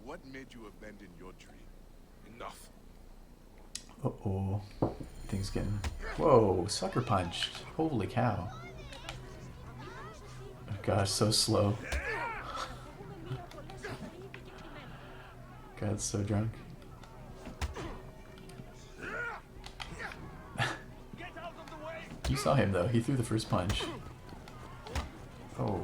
What made you abandon your dream? Enough. Uh-oh. Things getting... Whoa, sucker punched. Holy cow. Oh gosh, so slow. God's so drunk. You saw him though. He threw the first punch. Oh.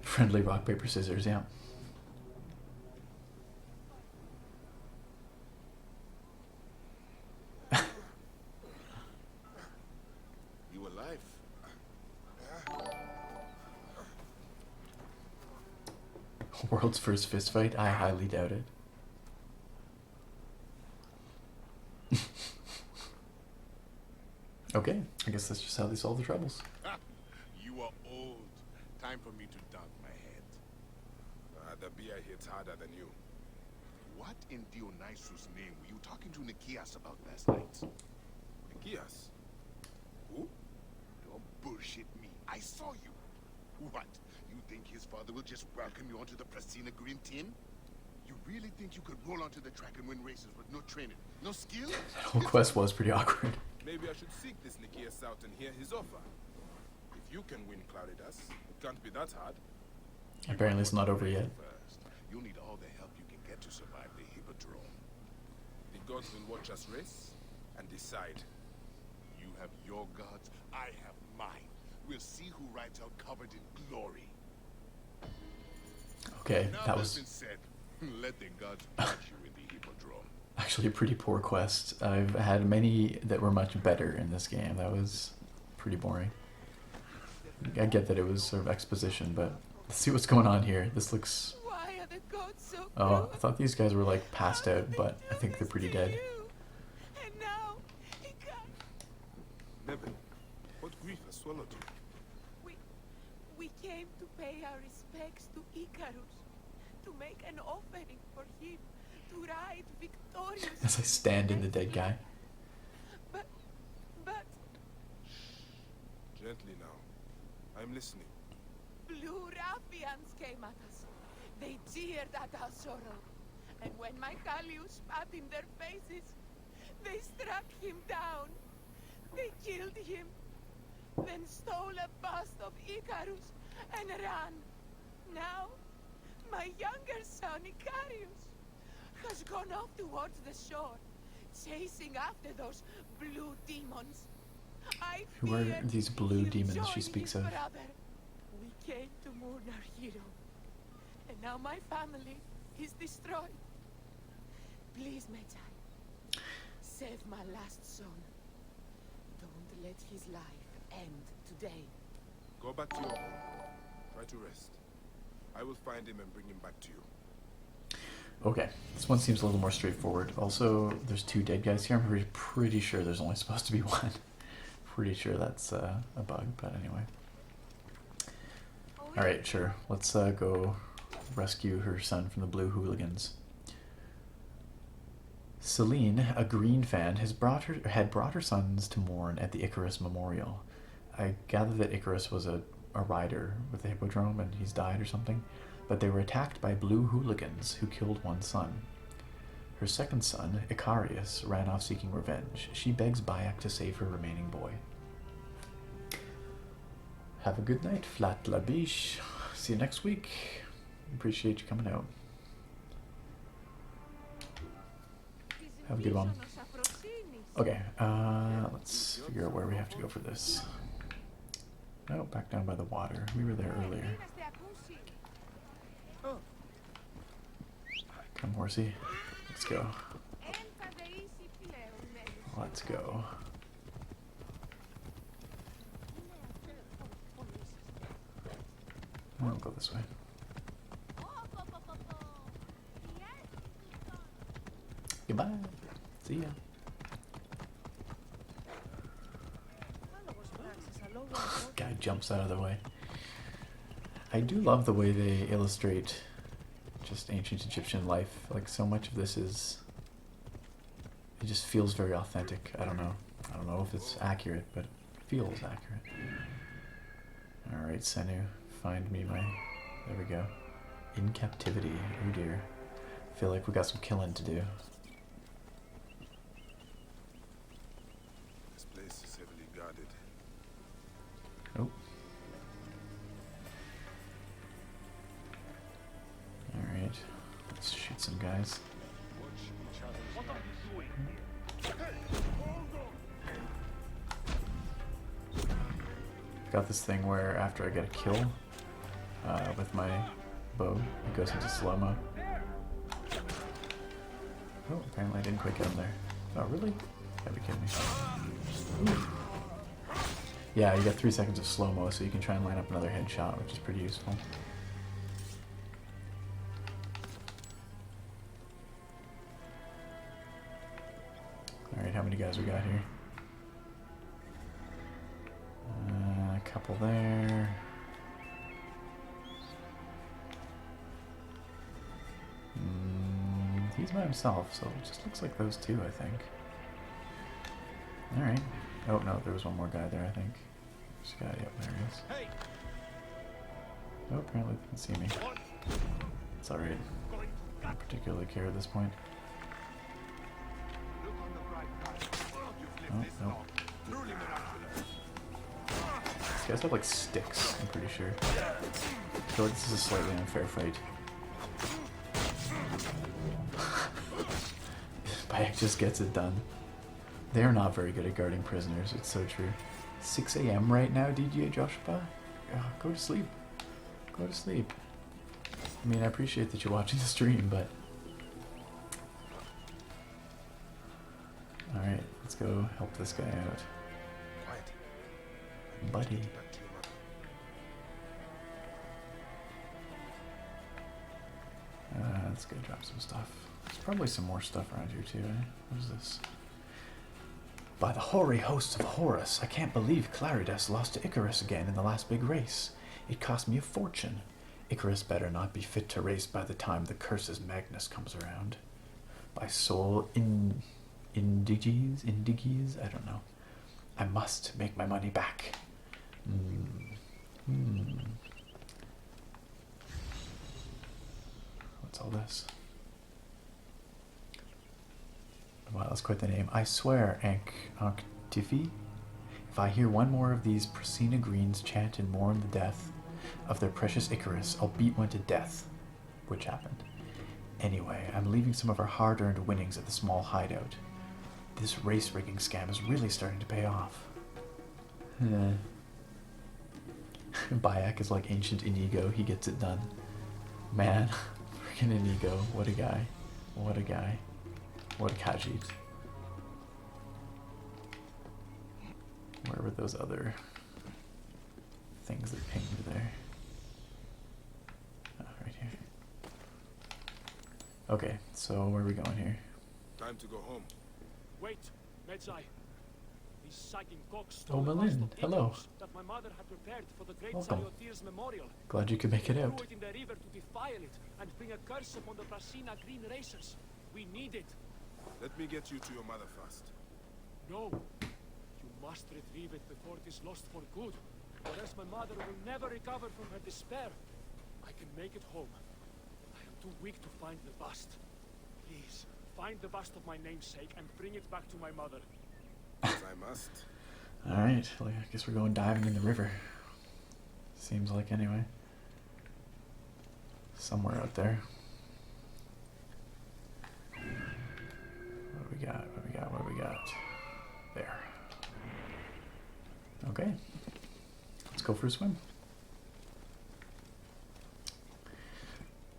Friendly rock, paper, scissors, yeah. You alive? World's first fist fight? I highly doubt it. Okay, I guess that's just how they solve the troubles. You are old. Time for me to dunk my head. The beer hits harder than you. What in Dionysus' name were you talking to Nikias about last night? Nikias? Who? Don't bullshit me. I saw you. What? You think his father will just welcome you onto the Prestina Green team? You really think you could roll onto the track and win races with no training, no skill? That whole quest was pretty awkward. Maybe I should seek this Nikias out and hear his offer. If you can win Claridas, it can't be that hard. Apparently it's not over yet. First, You'll need all the help you can get to survive the Hippodrome. The gods will watch us race and decide. You have your gods, I have mine. We'll see who rides out covered in glory. Okay, Now that that's was been said. Let the gods watch you in the Hippodrome. actually a pretty poor quest. I've had many that were much better in this game. That was pretty boring. I get that it was sort of exposition, but let's see what's going on here. This looks... Why are the gods so Oh, I thought these guys were like passed out, but I think they're pretty dead. And now he can't. Neville, what grief has swallowed you? We came to pay our respects to Icarus, to make an offering for him, to ride victorious. As I stand in the dead guy. But Gently now. I'm listening. blue ruffians came at us. They jeered at our sorrow, and when my Callius spat in their faces, they struck him down. They killed him, then stole a bust of Icarus and ran. Now, my younger son, Icarius, has gone off towards the shore, chasing after those blue demons. I Who are fear these blue he'll demons join she speaks his of? brother. We came to mourn our hero, and now my family is destroyed. Please, Medjay, save my last son. Don't let his life end today. Go back to your home. Try to rest. I will find him and bring him back to you. Okay, this one seems a little more straightforward. Also, there's two dead guys here. I'm pretty sure there's only supposed to be one. Pretty sure that's a bug, but anyway. Alright, sure. Let's go rescue her son from the blue hooligans. Celine, a Green fan, had brought her sons to mourn at the Icarus Memorial. I gather that Icarus was a rider with the Hippodrome and he's died or something, but they were attacked by blue hooligans who killed one son. Her second son, Icarius, ran off seeking revenge. She begs Bayek to save her remaining boy. Have a good night, Flat La Biche. See you next week. Appreciate you coming out. Have a good one. Okay, let's figure out where we have to go for this. Oh, back down by the water. We were there earlier. Come, horsey. Let's go. Let's go. I'll go this way. Goodbye. See ya. Guy jumps out of the way. I do love the way they illustrate just ancient Egyptian life. Like, so much of this is... It just feels very authentic. I don't know if it's accurate, but it feels accurate. Alright, Senu. Find me my... There we go. In captivity. Oh dear. Feel like we got some killing to do. This place is heavily guarded. Oh. Alright. Let's shoot some guys. Got this thing where after I get a kill with my bow, it goes into slow-mo. Oh, apparently I didn't quite get him there. Oh, really? Gotta be kidding me. Ooh. Yeah, you got 3 seconds of slow-mo, so you can try and line up another headshot, which is pretty useful. Alright, how many guys we got here? A couple there. He's by himself, so it just looks like those two, I think. Alright. Oh, no, there was one more guy there, I think. This guy, yep, there he is. Hey. Oh, apparently they can see me. It's alright. I don't particularly care at this point. Oh, no. These guys have, like, sticks, I'm pretty sure. I feel like this is a slightly unfair fight. Bayek just gets it done. They're not very good at guarding prisoners, it's so true. 6 a.m. right now, DJ Joshua? Go to sleep. Go to sleep. I mean, I appreciate that you're watching the stream, but... Alright, let's go help this guy out. Quiet. Buddy. Back to your mother. Let's go drop some stuff. There's probably some more stuff around here too, eh? What is this? By the hoary hosts of Horus, I can't believe Claridas lost to Icarus again in the last big race. It cost me a fortune. Icarus better not be fit to race by the time the curse's Magnus comes around. By soul indiges, I don't know. I must make my money back. What's all this? Wow, that's quite the name. I swear, Anktifi, if I hear one more of these Prasina Greens chant and mourn the death of their precious Icarus, I'll beat one to death. Which happened. Anyway, I'm leaving some of our hard-earned winnings at the small hideout. This race rigging scam is really starting to pay off. Bayek is like ancient Inigo, he gets it done. Man, freaking Inigo, what a guy. What a guy. What a Khajiit. Where were those other things that pinged there? Oh, right here. Okay, so where are we going here? Time to go home. Wait, Medjay. These sagging cocks Oh, stole the Malin, bust of hello. Icarus that my mother had prepared for the great Welcome. Salioteer's memorial. Glad you could make it Threw out. it in the river to defile it and bring a curse upon the Prasina Green racers. We need it. Let me get you to your mother first. No. You must retrieve it before it is lost for good, or else my mother will never recover from her despair. I can make it home. I am too weak to find the bust. Please, find the bust of my namesake and bring it back to my mother. As I must. Alright, well, I guess we're going diving in the river. Seems like, anyway. Somewhere out there. What do we got? What do we got? What do we got? There. Okay. Let's go for a swim.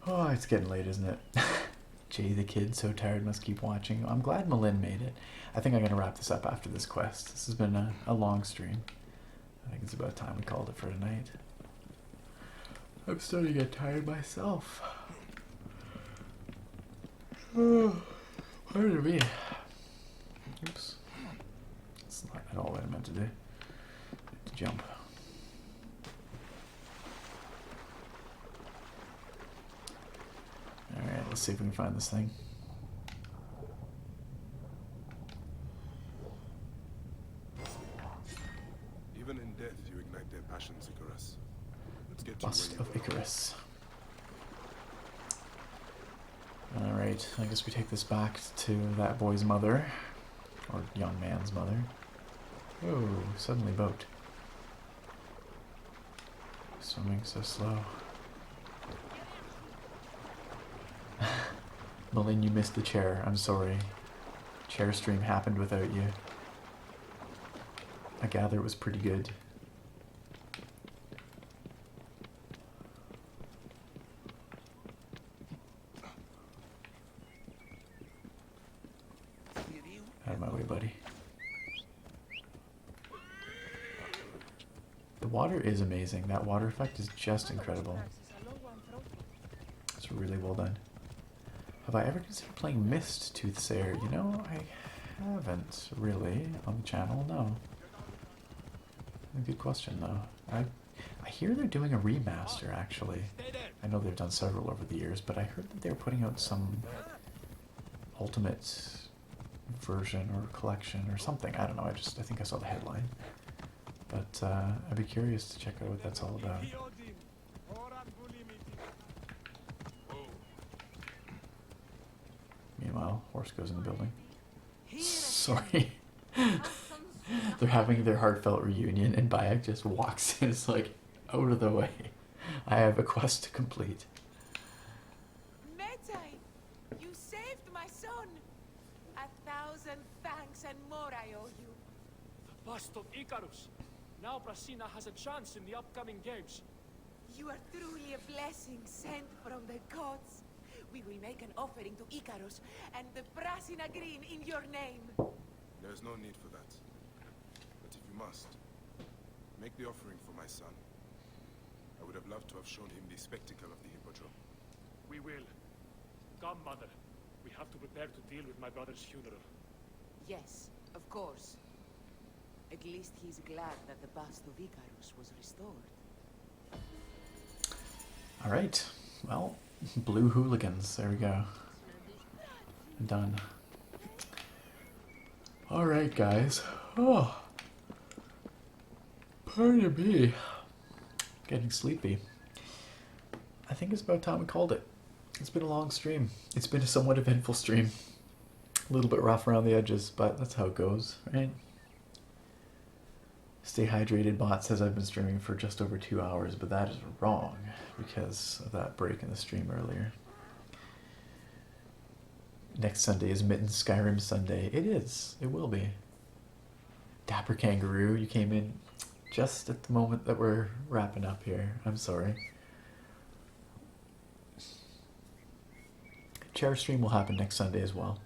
Oh, it's getting late, isn't it? Jay the kid, so tired, must keep watching. I'm glad Malin made it. I think I'm going to wrap this up after this quest. This has been a long stream. I think it's about time we called it for tonight. I'm starting to get tired myself. Pardon me. Oops. That's not at all what I meant to do. To jump. Alright, let's see if we can find this thing. Even in death, you ignite their passions, Icarus. Let's get Bust you of where you belong. Icarus. Alright, I guess we take this back to that boy's mother. Or young man's mother. Oh, suddenly boat. Swimming so slow. Malin, you missed the chair. I'm sorry. Chair stream happened without you. I gather it was pretty good. Out of my way, buddy. The water is amazing. That water effect is just incredible. It's really well done. Have I ever considered playing Myst Toothsayer? You know, I haven't really on the channel, no. A good question, though. I hear they're doing a remaster, actually. I know they've done several over the years, but I heard that they're putting out some ultimate version or collection or something. I don't know, I think I saw the headline. But I'd be curious to check out what that's all about. Meanwhile, horse goes in the building. Sorry. They're having their heartfelt reunion and Bayek just walks in. It's like, out of the way. I have a quest to complete. Medjay, you saved my son. At thanks and more I owe you. The bust of Icarus. Now Brasina has a chance in the upcoming games. You are truly a blessing sent from the gods. We will make an offering to Icarus and the Brasina Green in your name. There's no need for that. But if you must, make the offering for my son. I would have loved to have shown him the spectacle of the Hippodrome. We will. Come, Mother. We have to prepare to deal with my brother's funeral. Yes, of course. At least he's glad that the bust of Icarus was restored. Alright, well, blue hooligans, there we go. Done. Alright guys, oh, pardon me, getting sleepy. I think it's about time we called it. It's been a long stream. It's been a somewhat eventful stream. A little bit rough around the edges, but that's how it goes, right? Stay hydrated bot says I've been streaming for just over 2 hours, but that is wrong because of that break in the stream earlier. Next Sunday is Mittens Skyrim Sunday. It is. It will be. Dapper Kangaroo, you came in just at the moment that we're wrapping up here. I'm sorry. Chair stream will happen next Sunday as well.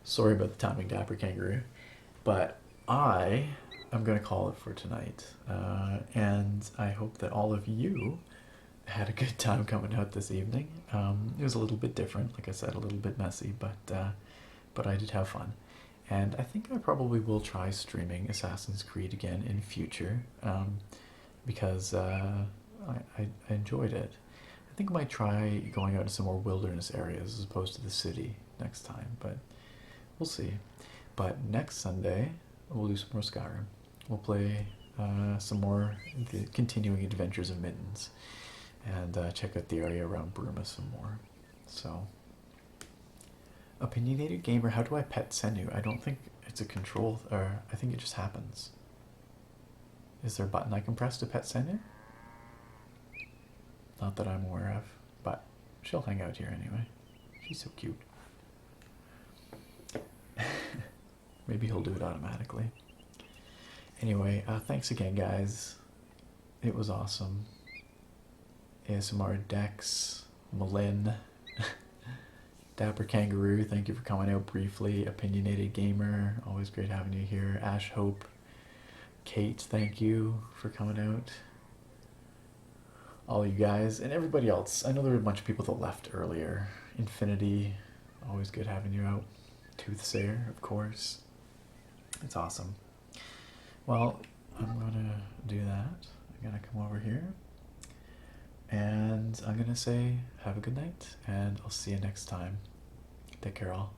Sorry about the timing, Dapper Kangaroo. But I am going to call it for tonight. And I hope that all of you had a good time coming out this evening. It was a little bit different, like I said, a little bit messy, but I did have fun. And I think I probably will try streaming Assassin's Creed again in future, because I enjoyed it. I think I might try going out to some more wilderness areas as opposed to the city next time, but we'll see. But next Sunday, we'll do some more Skyrim. We'll play some more the continuing adventures of Mittens, and check out the area around Bruma some more. So, opinionated gamer, how do I pet Senu? I don't think it's a control, or I think it just happens. Is there a button I can press to pet Senu? Not that I'm aware of, but she'll hang out here anyway. She's so cute. Maybe he'll do it automatically. Anyway, thanks again, guys. It was awesome. ASMR Dex, Malin, Dapper Kangaroo, thank you for coming out briefly. Opinionated Gamer, always great having you here. Ash Hope, Kate, thank you for coming out. All you guys, and everybody else. I know there were a bunch of people that left earlier. Infinity, always good having you out. Toothsayer, of course. It's awesome. Well, I'm gonna do that. I'm gonna come over here. And I'm gonna say have a good night, and I'll see you next time. Take care all.